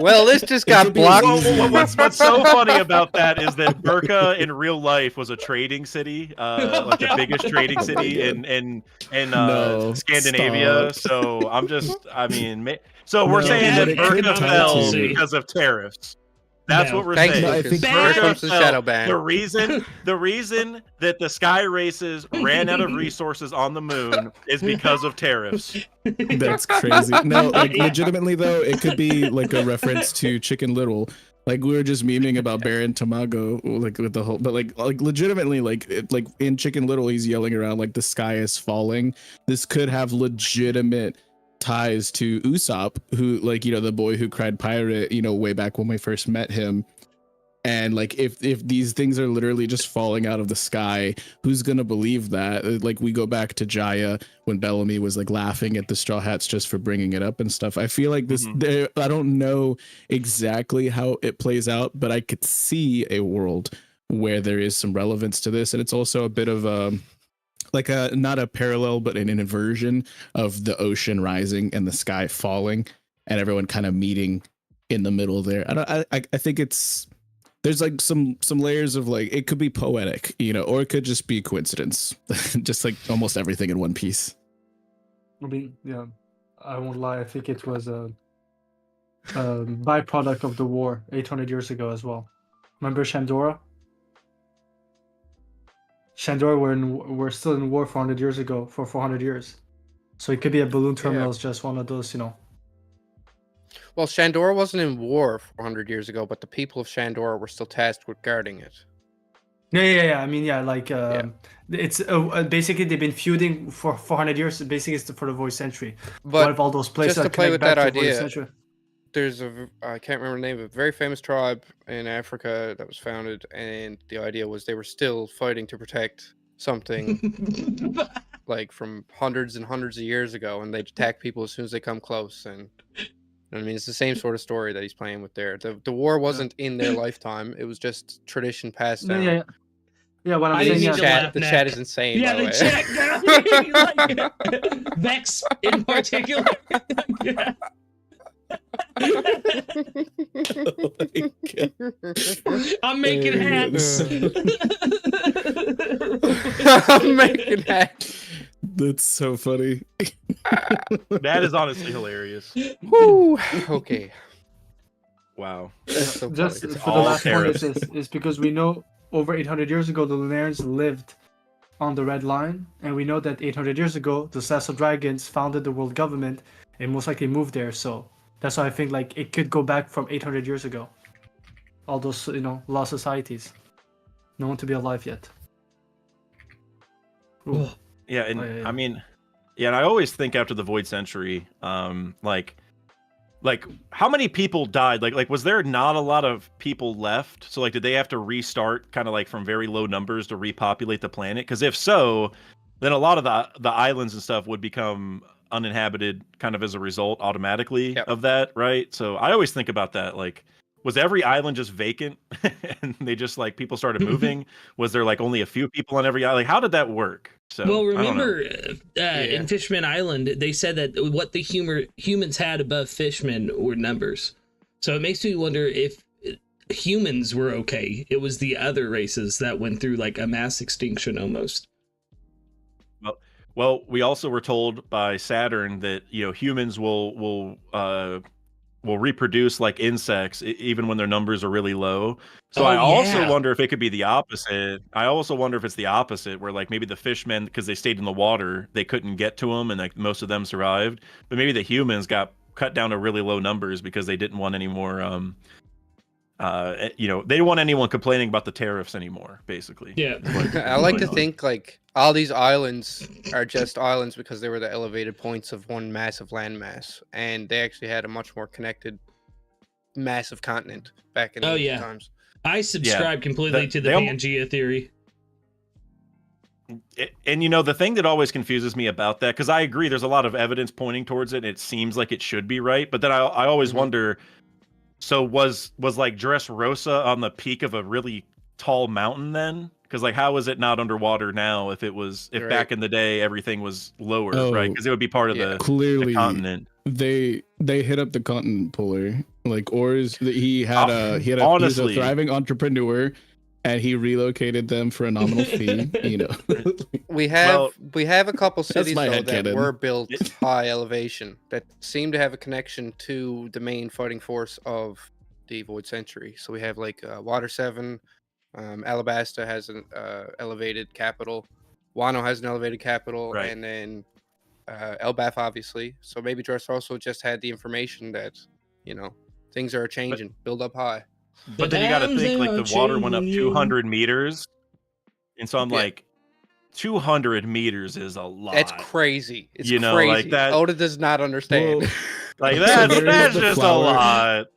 Well, this just it got could be blocked. easy. What's so funny about that is that Burka in real life was a trading city, like the biggest trading city in No, Scandinavia. stop. So so we're No, saying but that it could Burka tie fell to- because of tariffs. That's No. what we're Thanks, saying. No, I Lucas. think- Here Burka comes the fell. shadow ban. The reason that the sky races ran out of resources on the moon is because of tariffs. That's crazy. No, like legitimately though, it could be like a reference to Chicken Little. Like we were just memeing about Baron Tamago, like with the whole, but like legitimately, like in Chicken Little, he's yelling around like the sky is falling. This could have legitimate ties to Usopp, who the boy who cried pirate, way back when we first met him. And like if these things are literally just falling out of the sky, who's gonna believe that? Like we go back to Jaya when Bellamy was like laughing at the Straw Hats just for bringing it up and stuff. I feel like this. I don't know exactly how it plays out, but I could see a world where there is some relevance to this, and it's also a bit of not a parallel, but an inversion of the ocean rising and the sky falling, and everyone kind of meeting in the middle there. I think there's like some layers of like it could be poetic, or it could just be coincidence, just like almost everything in One Piece. I mean, yeah, I won't lie. I think it was a byproduct of the war 800 years ago as well. Remember Shandora? Shandora were still in war 400 years ago for 400 years. So it could be a balloon terminal is just one of those, Well, Shandora wasn't in war 400 years ago, but the people of Shandora were still tasked with guarding it. Yeah. I mean, it's basically they've been feuding for 400 years. Basically, it's for the void century. One But of all those places just to that play connect with back that to the void idea, century. there's I can't remember the name of a very famous tribe in Africa that was founded, and the idea was they were still fighting to protect something like from hundreds and hundreds of years ago, and they attack people as soon as they come close. And I mean, it's the same sort of story that he's playing with there. The war wasn't in their lifetime; it was just tradition passed down. Yeah. What I'm I saying, didn't yeah, need to laugh, The Nick. chat is insane. Yeah, by the the way. chat got me. Vex in particular. Yeah. I'm making hats. I'm making that. That's so funny. That is honestly hilarious. Woo. Okay. Wow. So Just funny. It's for the all last point tariffs. is because we know over 800 years ago the Lunarians lived on the Red Line, and we know that 800 years ago the Cecil Dragons founded the world government and most likely moved there. So that's why I think like it could go back from 800 years ago. All those lost societies, no one to be alive yet. Ooh. Yeah, and Oh, yeah. I mean, yeah, and I always think after the Void Century, like how many people died? Like was there not a lot of people left? So like did they have to restart kind of like from very low numbers to repopulate the planet? Because if so, then a lot of the islands and stuff would become uninhabited kind of as a result automatically of that, right? So I always think about that, like was every island just vacant and they just like people started moving? Was there like only a few people on every island? Like how did that work? So Well, I don't know. remember in Fishman Island, they said that what the humans had above Fishman were numbers. So it makes me wonder if humans were okay. It was the other races that went through like a mass extinction almost. Well, we also were told by Saturn that humans will reproduce like insects even when their numbers are really low. So I also wonder if it could be the opposite. I also wonder if it's the opposite, where like maybe the fishmen, because they stayed in the water, they couldn't get to them, and like most of them survived. But maybe the humans got cut down to really low numbers because they didn't want any more. They didn't want anyone complaining about the tariffs anymore. Basically, yeah. I like to think like all these islands are just islands because they were the elevated points of one massive landmass, and they actually had a much more connected, massive continent back in the times. I subscribe completely to the Pangea theory. And the thing that always confuses me about that, because I agree, there's a lot of evidence pointing towards it. And it seems like it should be right, but then I always wonder. So was like Dressrosa on the peak of a really tall mountain then? Because like how is it not underwater now if back in the day everything was lower, right? Because it would be part of the continent. They hit up the continent puller. Like Ors, he was a thriving entrepreneur, and he relocated them for a nominal fee. We have a couple cities though that were built high elevation that seem to have a connection to the main fighting force of the Void Century. So we have like Water 7, Alabasta has an elevated capital, Wano has an elevated capital, right. And then Elbath obviously. So maybe Dressrosa just had the information that things are changing, build up high. But then you got to think like the water went up 200 meters, and so I'm like, 200 meters is a lot. It's crazy. It's crazy. Like that. Oda does not understand. Well, like that's just a lot.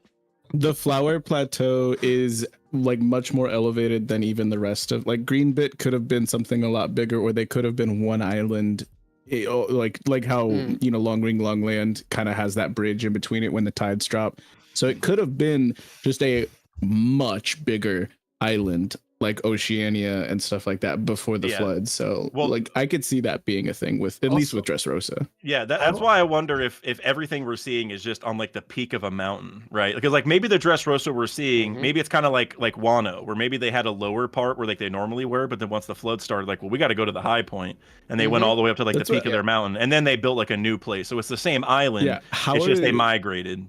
The Flower Plateau is like much more elevated than even the rest of like Greenbit could have been something a lot bigger, or they could have been one island. Like how Long Ring Longland kind of has that bridge in between it when the tides drop. So it could have been just a much bigger island like Oceania and stuff like that before the flood. So like I could see that being a thing with at least with Dressrosa. Yeah, that's why I wonder if everything we're seeing is just on like the peak of a mountain, right? Because like maybe the Dressrosa we're seeing, maybe it's kind of like Wano, where maybe they had a lower part where like they normally were, but then once the flood started, like, well, we got to go to the high point, and they went all the way up to like the peak of their mountain, and then they built like a new place. So it's the same island. Yeah, it's just they migrated.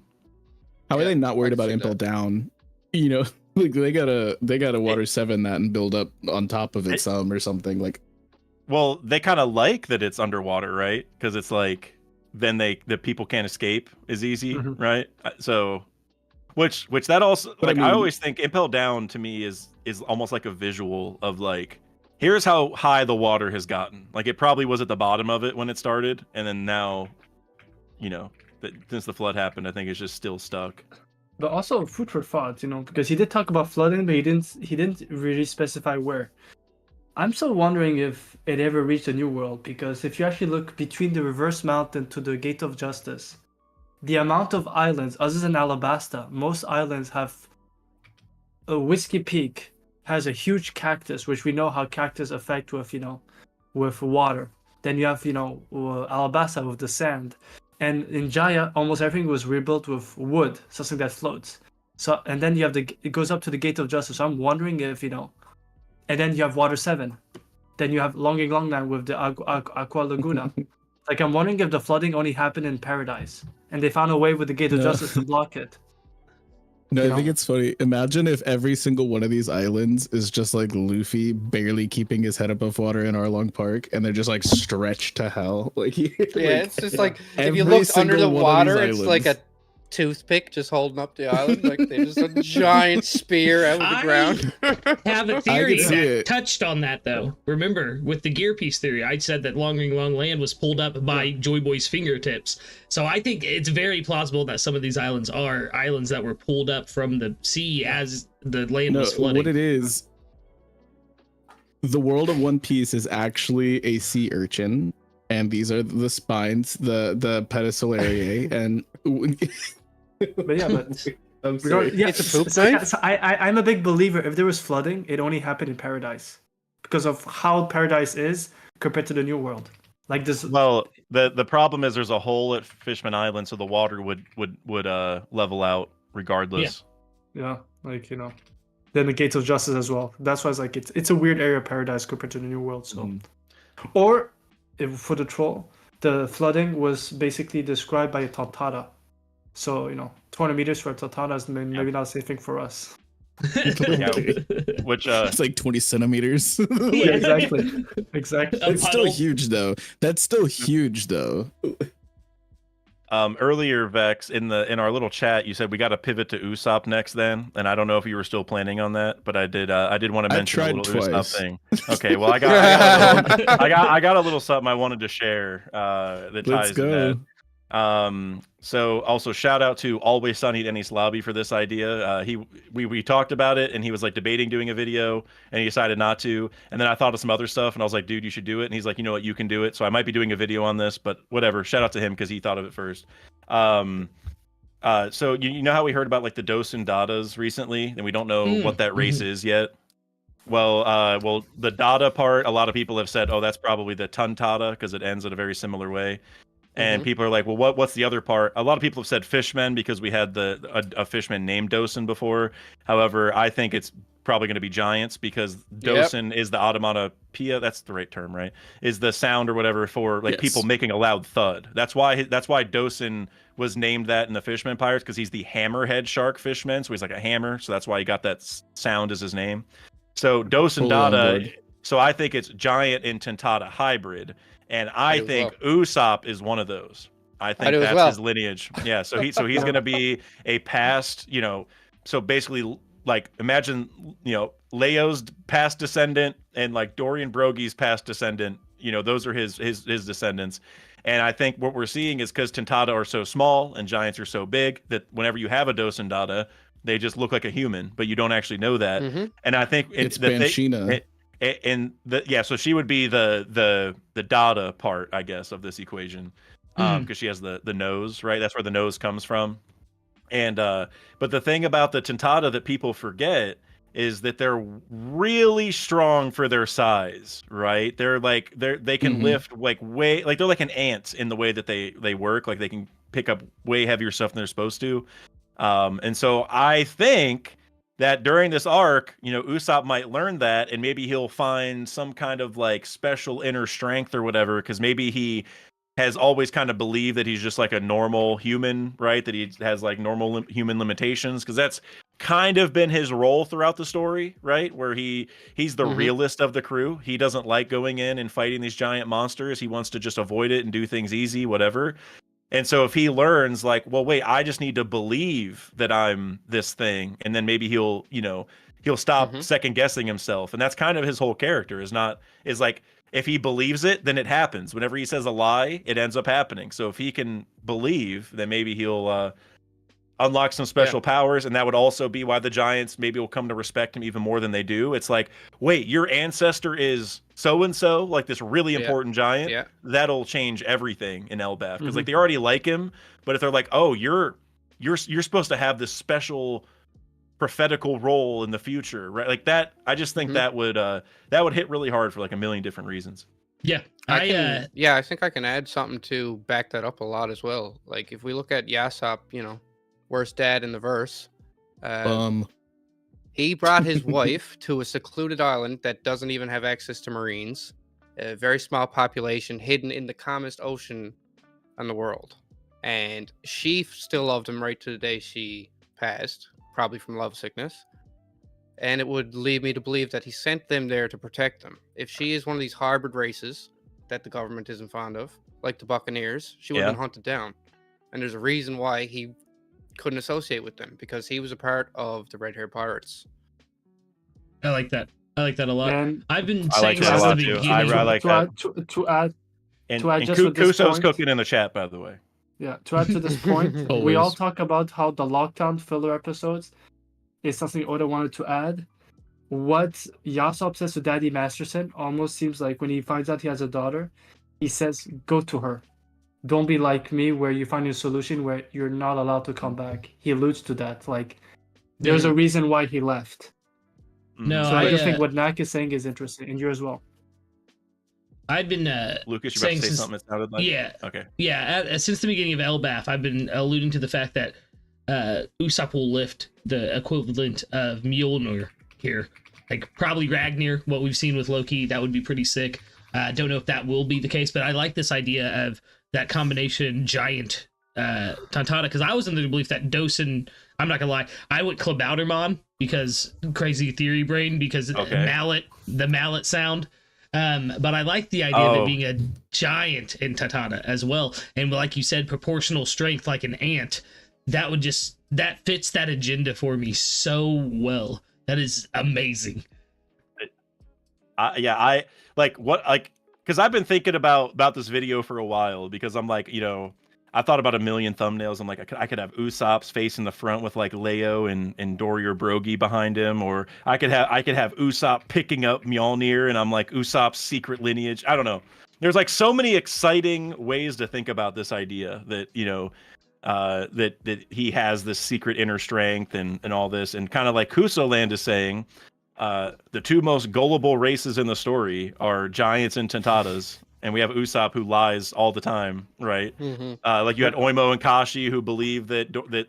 How are they not worried about Impel Down? Like they gotta Water 7 that and build up on top of it some or something like. Well, they kind of like that it's underwater, right? Because it's like then the people can't escape as easy, right? So, which that also like I always think Impel Down to me is almost like a visual of like here's how high the water has gotten. Like it probably was at the bottom of it when it started, and then now, since the flood happened, I think it's just still stuck. But also food for thought, because he did talk about flooding, but he didn't really specify where. I'm still wondering if it ever reached a new world, because if you actually look between the Reverse Mountain to the Gate of Justice, the amount of islands, other than Alabasta, most islands have a Whiskey Peak has a huge cactus, which we know how cactus affect with with water. Then you have Alabasta with the sand. And in Jaya, almost everything was rebuilt with wood, something that floats. So, and then you have it goes up to the Gate of Justice. So I'm wondering if, and then you have Water 7. Then you have Longing Longland with the Aqua Laguna. Like, I'm wondering if the flooding only happened in Paradise. And they found a way with the Gate of Justice to block it. No, You I think know? it's funny. Imagine if every single one of these islands is just like Luffy barely keeping his head above water in Arlong Park, and they're just like stretched to hell. Like, Yeah, it's just like if you every looked under the single one of these water, it's like a islands. toothpick just holding up the island. Like they're just a giant spear out of the ground. Have a theory see that it. touched on that though. Remember with the gear piece theory, I said that Long Ring Long Land was pulled up by Joy Boy's fingertips. So I think it's very plausible that some of these islands are islands that were pulled up from the sea as the land No, was flooding. what it is, the world of One Piece is actually a sea urchin, and these are the spines, the pedicellariae, and But yeah, but I'm sorry. yeah, It's a poop so, yeah, knife? so I'm a big believer. If there was flooding, it only happened in Paradise because of how Paradise is compared to the New World. Like this. Well, the problem is there's a hole at Fishman Island, so the water would level out regardless. Yeah, like then the Gates of Justice as well. That's why it's like it's a weird area of Paradise compared to the New World. So, or if for the troll, the flooding was basically described by a Tantata. So 200 meters for a Tantata is maybe not a safe thing for us. Which It's like 20 centimeters. Yeah, exactly. Exactly. A It's still puddle. huge though. That's still huge though. Earlier, Vex, in our little chat, you said we got to pivot to Usopp next, then, and I don't know if you were still planning on that, but I did want to I mention a tried little Usopp twice. thing. Okay, well, I got a little something I wanted to share that Let's ties to go. that. So also shout out to Always Sunny at Ennis Lobby for this idea. We talked about it, and he was like debating doing a video, and he decided not to. And then I thought of some other stuff, and I was like, dude, you should do it. And he's like, you know what, you can do it. So I might be doing a video on this, but whatever. Shout out to him because he thought of it first. So you know how we heard about like the Dos and Dadas recently, and we don't know what that race is yet. Well, the Dada part, a lot of people have said, oh, that's probably the Tuntata because it ends in a very similar way. And people are like, well, what's the other part? A lot of people have said fishmen because we had a fishman named Dosen before. However, I think it's probably going to be giants because Dosen is the automatopoeia. That's the right term, right? Is the sound or whatever for like people making a loud thud. That's why Dosen was named that in the Fishman Pirates because he's the hammerhead shark fishman. So he's like a hammer. So that's why he got that sound as his name. So Dosen Dada. So I think it's giant and Tentata hybrid. And I think Usopp is one of those. I think that's his lineage. Yeah, so he's going to be a past, so basically like imagine, Leo's past descendant and like Dorian Brogy's past descendant, those are his descendants. And I think what we're seeing is because Tentata are so small and giants are so big that whenever you have a Dosen Dada, they just look like a human, but you don't actually know that. And I think it's Banshina. So she would be the Dada part, I guess, of this equation, because she has the nose, right? That's where the nose comes from. And but the thing about the Tentata that people forget is that they're really strong for their size, right? They can lift like way, like they're like an ant in the way that they work, like they can pick up way heavier stuff than they're supposed to. And so I think that during this arc, Usopp might learn that, and maybe he'll find some kind of like special inner strength or whatever, because maybe he has always kind of believed that he's just like a normal human, right? That he has like normal human limitations, because that's kind of been his role throughout the story, right? Where he's the realist of the crew. He doesn't like going in and fighting these giant monsters. He wants to just avoid it and do things easy, whatever. And so if he learns like, well, wait, I just need to believe that I'm this thing, and then maybe he'll stop second guessing himself. And that's kind of his whole character is like, if he believes it, then it happens. Whenever he says a lie, it ends up happening. So if he can believe, then maybe he'll unlock some special powers, and that would also be why the giants maybe will come to respect him even more than they do. It's like, wait, your ancestor is so and so, like this really important giant. Yeah. That'll change everything in Elbaf, because like they already like him, but if they're like, oh, you're supposed to have this special prophetical role in the future, right? Like that, I just think that would hit really hard for like a million different reasons. Yeah, I think I can add something to back that up a lot as well. Like if we look at Yasop, worst dad in the verse, he brought his wife to a secluded island that doesn't even have access to marines, a very small population hidden in the calmest ocean in the world, and she still loved him right to the day she passed. probably from love sickness. And it would lead me to believe that he sent them there to protect them. If she is one of these hybrid races that the government isn't fond of, like the Buccaneers, she would have been hunted down. And there's a reason why he couldn't associate with them, because he was a part of the Red Hair Pirates. I like that. I like that a lot. And I've been I like saying that a since the lot too. beginning. I like that. to add And, to add and just with this Kuso's point- cooking in the chat, by the way. Yeah, to add to this point, we Always. all talk about how the lockdown filler episodes is something Oda wanted to add. What Yasop says to Daddy Masterson almost seems like when he finds out he has a daughter, he says, "Go to her. Don't be like me, where you find a solution where you're not allowed to come back." He alludes to that. Like, there's a reason why he left. No, So I just I think what Nak is saying is interesting, and you as well. I'd been Lucas, you about saying to say since- something that sounded like? yeah. Okay. Yeah, since the beginning of Elbaf, I've been alluding to the fact that Usopp will lift the equivalent of Mjolnir here. Like, probably Ragnar, what we've seen with Loki, that would be pretty sick. Don't know if that will be the case, but I like this idea of that combination giant Tantata, because I was under the belief that Dosen, I'm not gonna lie, I went Klabautermon, because crazy theory brain, because the mallet sound. But I like the idea of it being a giant in Tatana as well. And like you said, proportional strength like an ant. That fits that agenda for me so well. That is amazing. I because I've been thinking about this video for a while, because I'm like, I thought about a million thumbnails. I'm like, I could have Usopp's face in the front with like Leo and Dorier Brogy behind him, or I could have Usopp picking up Mjolnir, and I'm like Usopp's secret lineage. I don't know. There's like so many exciting ways to think about this idea that that he has this secret inner strength and all this, and kind of like Kuso Land is saying, the two most gullible races in the story are giants and Tentatas. And we have Usopp, who lies all the time, right? Mm-hmm. Like you had Oimo and Kashi, who believed that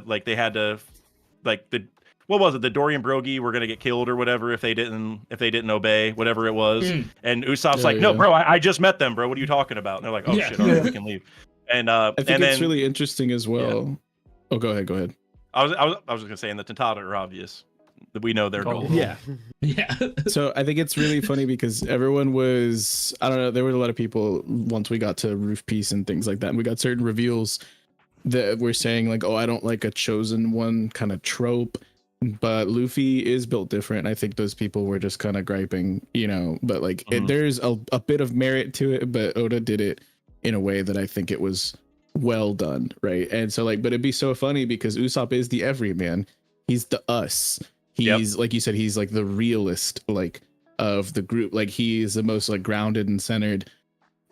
like they had to, like the Dorian Brogy were gonna get killed or whatever if they didn't obey whatever it was. And Usopp's no, bro, I just met them, bro. What are you talking about? And they're like, oh shit, all right, we can leave. And I think and it's then, really interesting as well. Yeah. Oh, go ahead. I was just gonna say, and the Tentata are obvious. We know they're gullible. Yeah. Yeah. So I think it's really funny because everyone was, I don't know, there were a lot of people once we got to Roof Piece and things like that, and we got certain reveals that were saying like, oh, I don't like a chosen one kind of trope, but Luffy is built different. I think those people were just kind of griping, but like there's a bit of merit to it, but Oda did it in a way that I think it was well done, right? And so like, but it'd be so funny because Usopp is the everyman. He's the us. He's like you said, he's like the realist like of the group. Like he's the most like grounded and centered,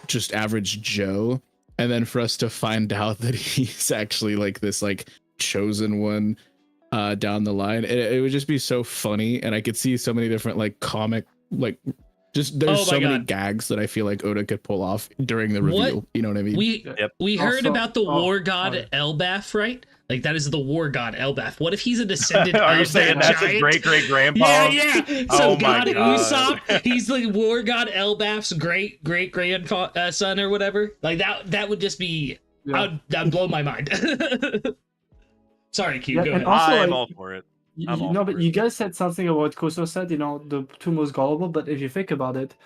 just average Joe. And then for us to find out that he's actually like this like chosen one down the line, it would just be so funny. And I could see so many different like comic like just there's so many gags that I feel like Oda could pull off during the reveal. What? You know what I mean? We heard Also- about the war god Elbaf, right? Like that is the war god Elbaf. What if he's a descendant Are you of saying that that's giant? his great grandpa? Yeah. Oh So my God God. Usopp, he's the war god Elbaf's great grandson or whatever. Like that would just be that'd blow my mind. Sorry, Q. Yeah, Go and ahead. also, I'm like, all for it. But you guys said something about what Kuso said, the two most gullible, but if you think about it,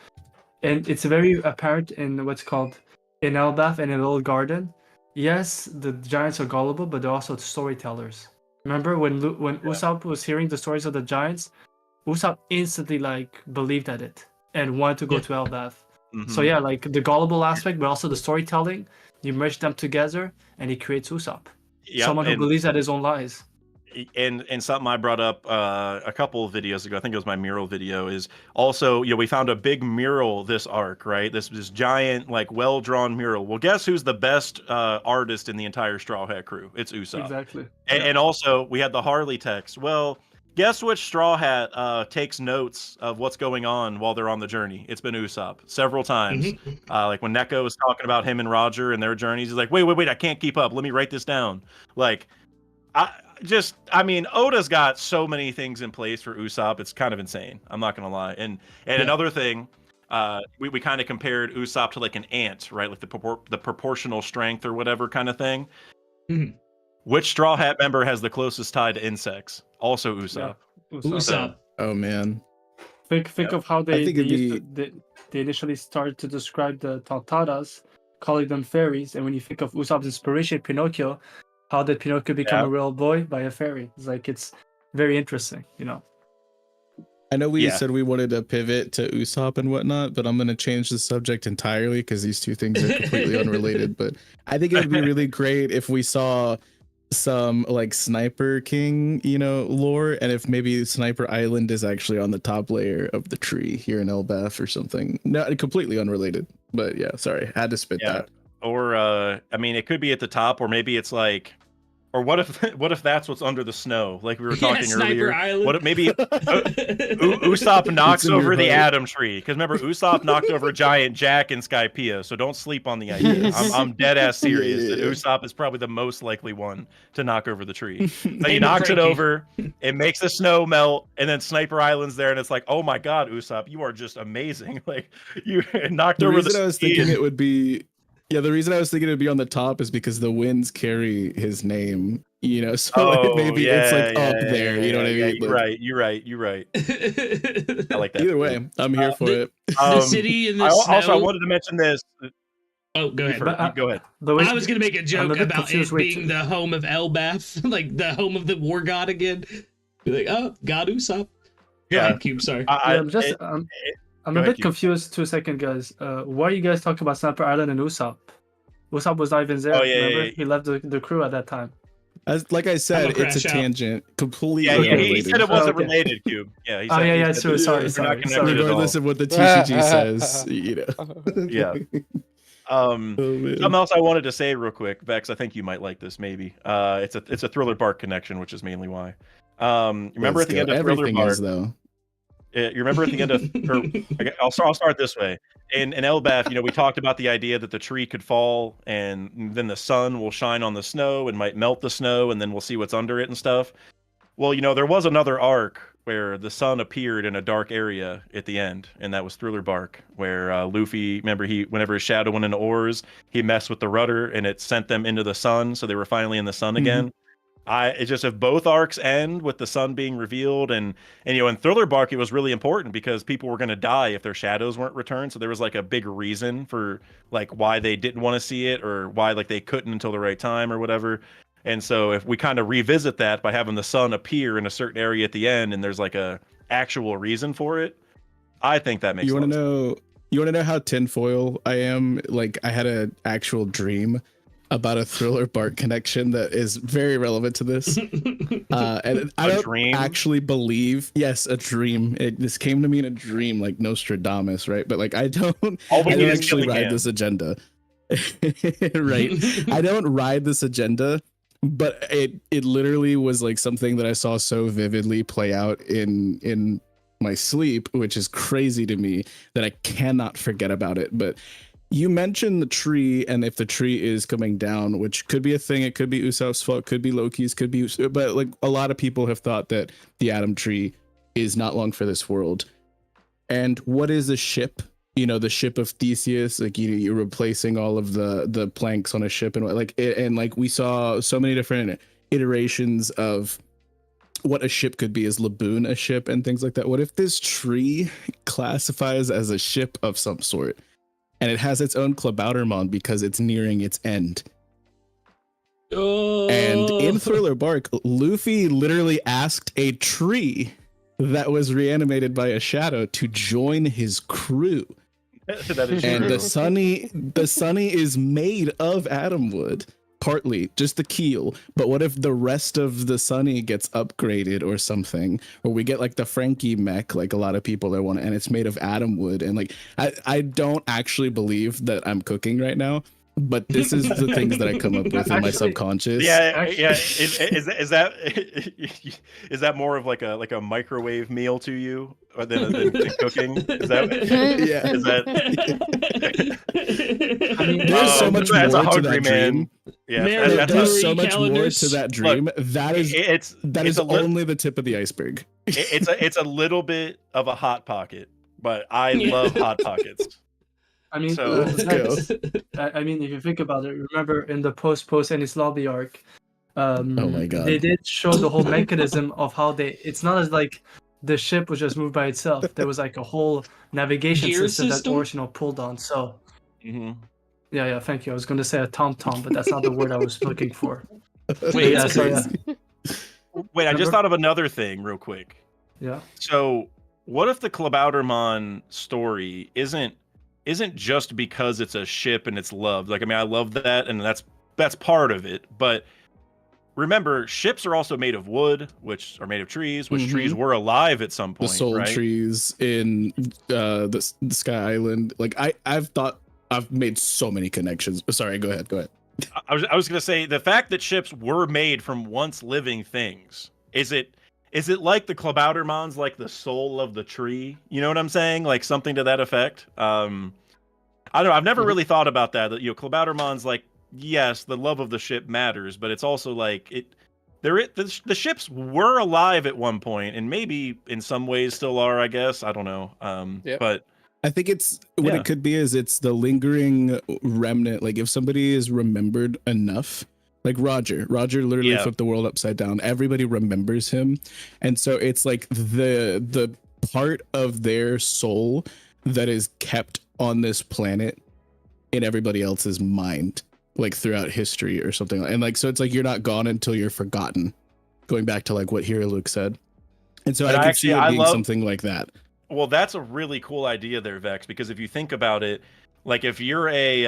and it's very apparent in what's called in Elbaf and in Little Garden, yes, the giants are gullible, but they're also storytellers. Remember when Usopp was hearing the stories of the giants, Usopp instantly like believed at it and wanted to go to Elbaf. So yeah, like the gullible aspect, but also the storytelling, you merge them together and it creates Usopp. Someone who believes at his own lies. And something I brought up a couple of videos ago, I think it was my mural video, is also, we found a big mural this arc, right? This giant, like, well-drawn mural. Well, guess who's the best artist in the entire Straw Hat crew? It's Usopp. Exactly. And also, we had the Harley text. Well, guess which Straw Hat takes notes of what's going on while they're on the journey? It's been Usopp several times. Like when Neko was talking about him and Roger and their journeys, he's like, wait, I can't keep up. Let me write this down. Like, Oda's got so many things in place for Usopp. It's kind of insane. I'm not gonna lie. And another thing, we kind of compared Usopp to like an ant, right? Like the proportional strength or whatever kind of thing. Which Straw Hat member has the closest tie to insects? Also Usopp. Usopp. Oh man. Think of how I they think it'd they initially started to describe the Tontaras, calling them fairies, and when you think of Usopp's inspiration, Pinocchio, how did Pinocchio become Yeah. a real boy? By a fairy. It's very interesting, you know. I know we Yeah. said we wanted to pivot to Usopp and whatnot, but I'm going to change the subject entirely because these two things are completely unrelated. But I think it would be really great if we saw some like Sniper King, lore, and if maybe Sniper Island is actually on the top layer of the tree here in Elbaf or something. No, completely unrelated. But yeah, sorry, had to spit that. Or I mean, it could be at the top, or maybe it's like, or what if that's what's under the snow, like we were talking Sniper earlier? Island. What if maybe Usopp knocks It's in your over the heart. Adam tree? Because remember, Usopp knocked over Giant Jack and Skypiea, so don't sleep on the idea. I'm dead ass serious that Yeah. Usopp is probably the most likely one to knock over the tree. So he Ain't knocks it Frankie. over, it makes the snow melt, and then Sniper Island's there, and it's like, oh my god, Usopp, you are just amazing! Like you knocked The over reason the. I was thinking it would be, the reason I was thinking it would be on the top is because the winds carry his name, so like, maybe it's like up there, you know what I mean? You're Like, right. You're right. I like that. either way, I'm here for it. The city in the Also, I snow. wanted to mention this. Oh, go ahead. Go ahead. The way- I was gonna make a I'm joke a bit about it confused, wait, being the home of Elbaf, like the home of the war god again. Be like, oh, God Usopp. Yeah. Cube. Sorry. I'm Go a ahead, bit Q. confused. 2 seconds, guys. Why are you guys talking about Sniper Island and Usopp? Usopp was not even there. Oh, yeah, remember? yeah. He left the crew at that time. Like I said, I'm gonna it's a crash out. tangent, completely Yeah, unrelated. he said it wasn't Okay. related, Cube. Yeah, he Oh, said, yeah, he said true. Sorry, they're sorry, not connected sorry. at all. Regardless of what the TCG says, Yeah. Oh, man. Something else I wanted to say real quick, Vex. I think you might like this. Maybe it's a Thriller Bark connection, which is mainly why. Remember Let's at the end go. of Thriller Everything Bark. is though. You remember at the end of, or I'll start this way. In Elbaf, we talked about the idea that the tree could fall, and then the sun will shine on the snow and might melt the snow, and then we'll see what's under it and stuff. Well, there was another arc where the sun appeared in a dark area at the end, and that was Thriller Bark, where Luffy, remember, whenever his shadow went into oars, he messed with the rudder, and it sent them into the sun, so they were finally in the sun again. It's just, if both arcs end with the sun being revealed, and in Thriller Bark it was really important because people were going to die if their shadows weren't returned, so there was like a big reason for like why they didn't want to see it, or why like they couldn't until the right time or whatever. And so if we kind of revisit that by having the sun appear in a certain area at the end, and there's like a actual reason for it, I think that makes You want sense. to know how tinfoil I am? Like, I had an actual dream about a Thriller Bark connection that is very relevant to this. And I don't dream? actually believe, yes, a dream. This came to me in a dream, like Nostradamus, right? But like, I don't All we need is actually ride Gilligan. this agenda. Right. I don't ride this agenda, but it literally was like something that I saw so vividly play out in my sleep, which is crazy to me that I cannot forget about it. But you mentioned the tree, and if the tree is coming down, which could be a thing, it could be Usopp's fault, could be Loki's, could be, but like a lot of people have thought that the Atom Tree is not long for this world. And what is a ship? The ship of Theseus, like you're replacing all of the planks on a ship, and like we saw so many different iterations of what a ship could be. Is Laboon a ship and things like that? What if this tree classifies as a ship of some sort, and it has its own Klabautermon because it's nearing its end? Oh. And in Thriller Bark, Luffy literally asked a tree that was reanimated by a shadow to join his crew. That is And true. the Sunny is made of atom wood, partly just the keel. But what if the rest of the Sunny gets upgraded or something, or we get like the Frankie mech, like a lot of people are wanting, and it's made of atom wood? And like, I don't actually believe that I'm cooking right now, but this is the things that I come up with in my Actually, subconscious. Yeah. Is that more of like a microwave meal to you than cooking? Is that? Yeah. Is that? I mean, There's so much as more a to hungry that man. dream. Yeah, Man, that's There's so Hillary much more calendars. to that dream. That is it's a only the tip of the iceberg. it's a little bit of a hot pocket, but I love hot pockets. I mean, So- Let's go. I mean, if you think about it, remember in the post Ennis Lobby arc, Oh my God. They did show the whole mechanism of how it's not as like the ship was just moved by itself. There was like a whole navigation Gear system that system? Original pulled on. So hmm yeah, thank you. I was going to say a tom-tom, but that's not the word I was looking for. Wait, yeah, so yeah, Wait, I just Remember? thought of another thing real quick. yeah. So, what if the Klabautermann story isn't just because it's a ship and it's loved? Like, I mean, I love that, and that's part of it. But remember, ships are also made of wood, which are made of trees, which trees were alive at some The point, soul right? trees in the Sky Island. Like I've made so many connections. Sorry, go ahead. I was gonna say the fact that ships were made from once living things. Is it like the Klabautermanns, like the soul of the tree? You know what I'm saying? Like something to that effect. I don't know. I've never really thought about that. That Klabautermann's like, yes, the love of the ship matters, but it's also like the ships were alive at one point, and maybe in some ways still are. I guess I don't know. Yep. But I think it's what Yeah. it could be is it's the lingering remnant. Like if somebody is remembered enough, like Roger literally Yeah. flipped the world upside down. Everybody remembers him. And so it's like the part of their soul that is kept on this planet in everybody else's mind, like throughout history or something. And like, so it's like, you're not gone until you're forgotten, going back to like what Hero Luke said. And so But I could see actually, it I being love- something like that. Well, that's a really cool idea there, Vex, because if you think about it, like if you're a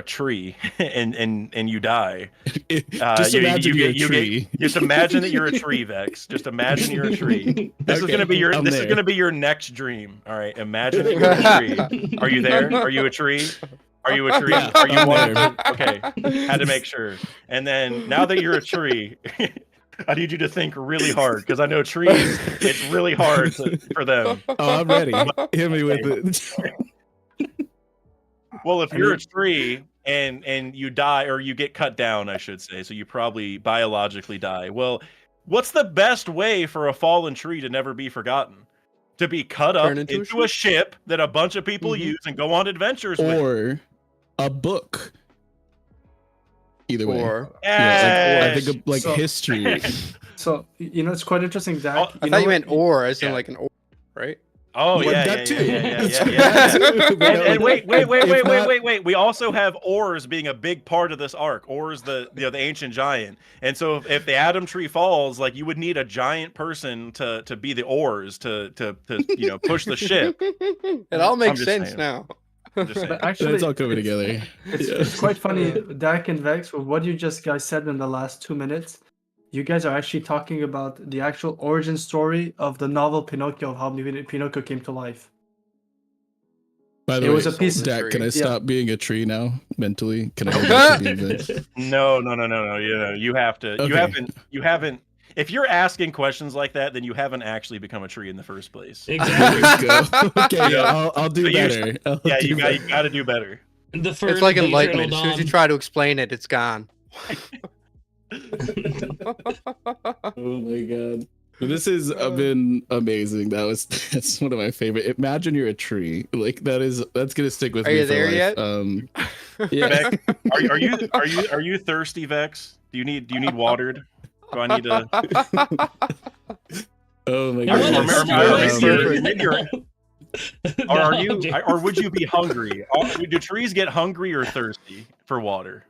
tree and you die, Just imagine you're a tree. Just imagine that you're a tree, Vex. Just imagine you're a tree. This is Okay, gonna be your I'm this is there. gonna be your next dream. All right. Imagine that you're a tree. Are you there? Are you a tree? Are you a tree? Yeah, Are you I'm one? there. Okay. Had to make sure. And then now that you're a tree, I need you to think really hard because I know trees, it's really hard for them. Oh, I'm ready. Hit me with it. Well, if I you're mean- a tree and you die, or you get cut down, I should say, so you probably biologically die. Well, what's the best way for a fallen tree to never be forgotten? To be cut up Turn into into a a ship that a bunch of people use and go on adventures with. Or a book. Either way. Or I think of like So- history. So it's quite interesting, Dak. Oh, I thought you meant what? or, as in Yeah. like an or, right? Oh Well, yeah, that yeah, too. yeah. And wait. If not- Wait. We also have ores being a big part of this arc. Ores, the ancient giant. And so if the Adam tree falls, like you would need a giant person to be the ores to push the ship. It all makes just sense saying. now. I'm just saying. But actually, It's all coming together. It's quite funny, Dak and Vex, with what you just guys said in the last 2 minutes. You guys are actually talking about the actual origin story of the novel Pinocchio, of how Pinocchio came to life. By the It way, was a piece of Dak, can I Yeah. stop being a tree now mentally? Can I go back to being Vince? No. You have to. Okay. You haven't. If you're asking questions like that, then you haven't actually become a tree in the first place. Exactly. There we go. Okay, Yeah. I'll do So you- better. I'll Yeah, do you better. got to do better. The first It's like the enlightenment. Eternal As soon as you Dawn. try to explain it, it's gone. Oh my god. This has been amazing. That's one of my favorite. Imagine you're a tree. Like that's gonna stick with Are me you for there life. yet? Yeah. Vex, are you thirsty, Vex? Do you need watered? Do I need to? Oh my Now, god. what Or- is- or- or what is- maybe you're- Or No, are you? Jay. Or would you be hungry? Do trees get hungry or thirsty for water?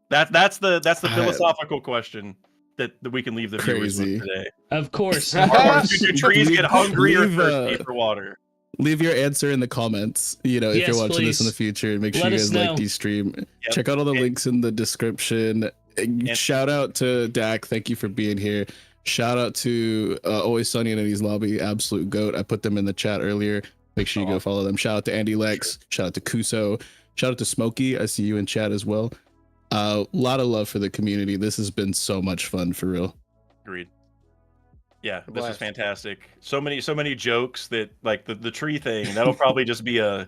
That's the philosophical question that we can leave the viewers Crazy. with today. Of course. Or do trees get hungry or Leave, thirsty for water? Leave your answer in the comments. If Yes, you're watching this in the please. future, make sure Let you us guys know. like the stream. Yep. Check out all the And- links in the description. Shout out to Dak. Thank you for being here. Shout out to Always Sunny in Eddie's Lobby, absolute goat. I put them in the chat earlier. Make sure you go follow them. Shout out to Andy Lex. Shout out to Kuso. Shout out to Smokey. I see you in chat as well. A lot of love for the community. This has been so much fun for real. Agreed. Yeah, this is Blast. fantastic. So many jokes that like the tree thing. That'll probably just be that'll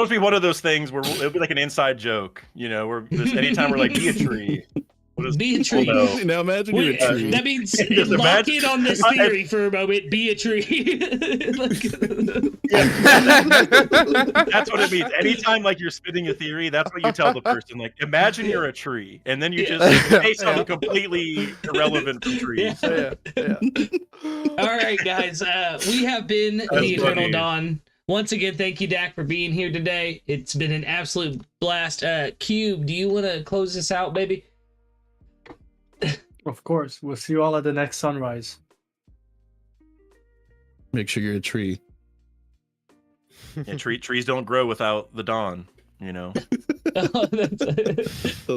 just be one of those things where it'll be like an inside joke. Where anytime we're like, be a tree, What is- Be a tree. no. Now imagine you're a tree. That means Just lock imagine- in on this theory for a moment. Be a tree. Like- That's what it means. Anytime like you're spitting a theory, that's what you tell the person. Like, imagine you're a tree, and then you just say something completely irrelevant from trees. Yeah. All right, guys. We have been That's the Eternal funny. Dawn. Once again, thank you, Dak, for being here today. It's been an absolute blast. Kube, do you want to close this out, baby? Of course. We'll see you all at the next sunrise. Make sure you're a tree. And trees don't grow without the dawn. You know. Oh, that's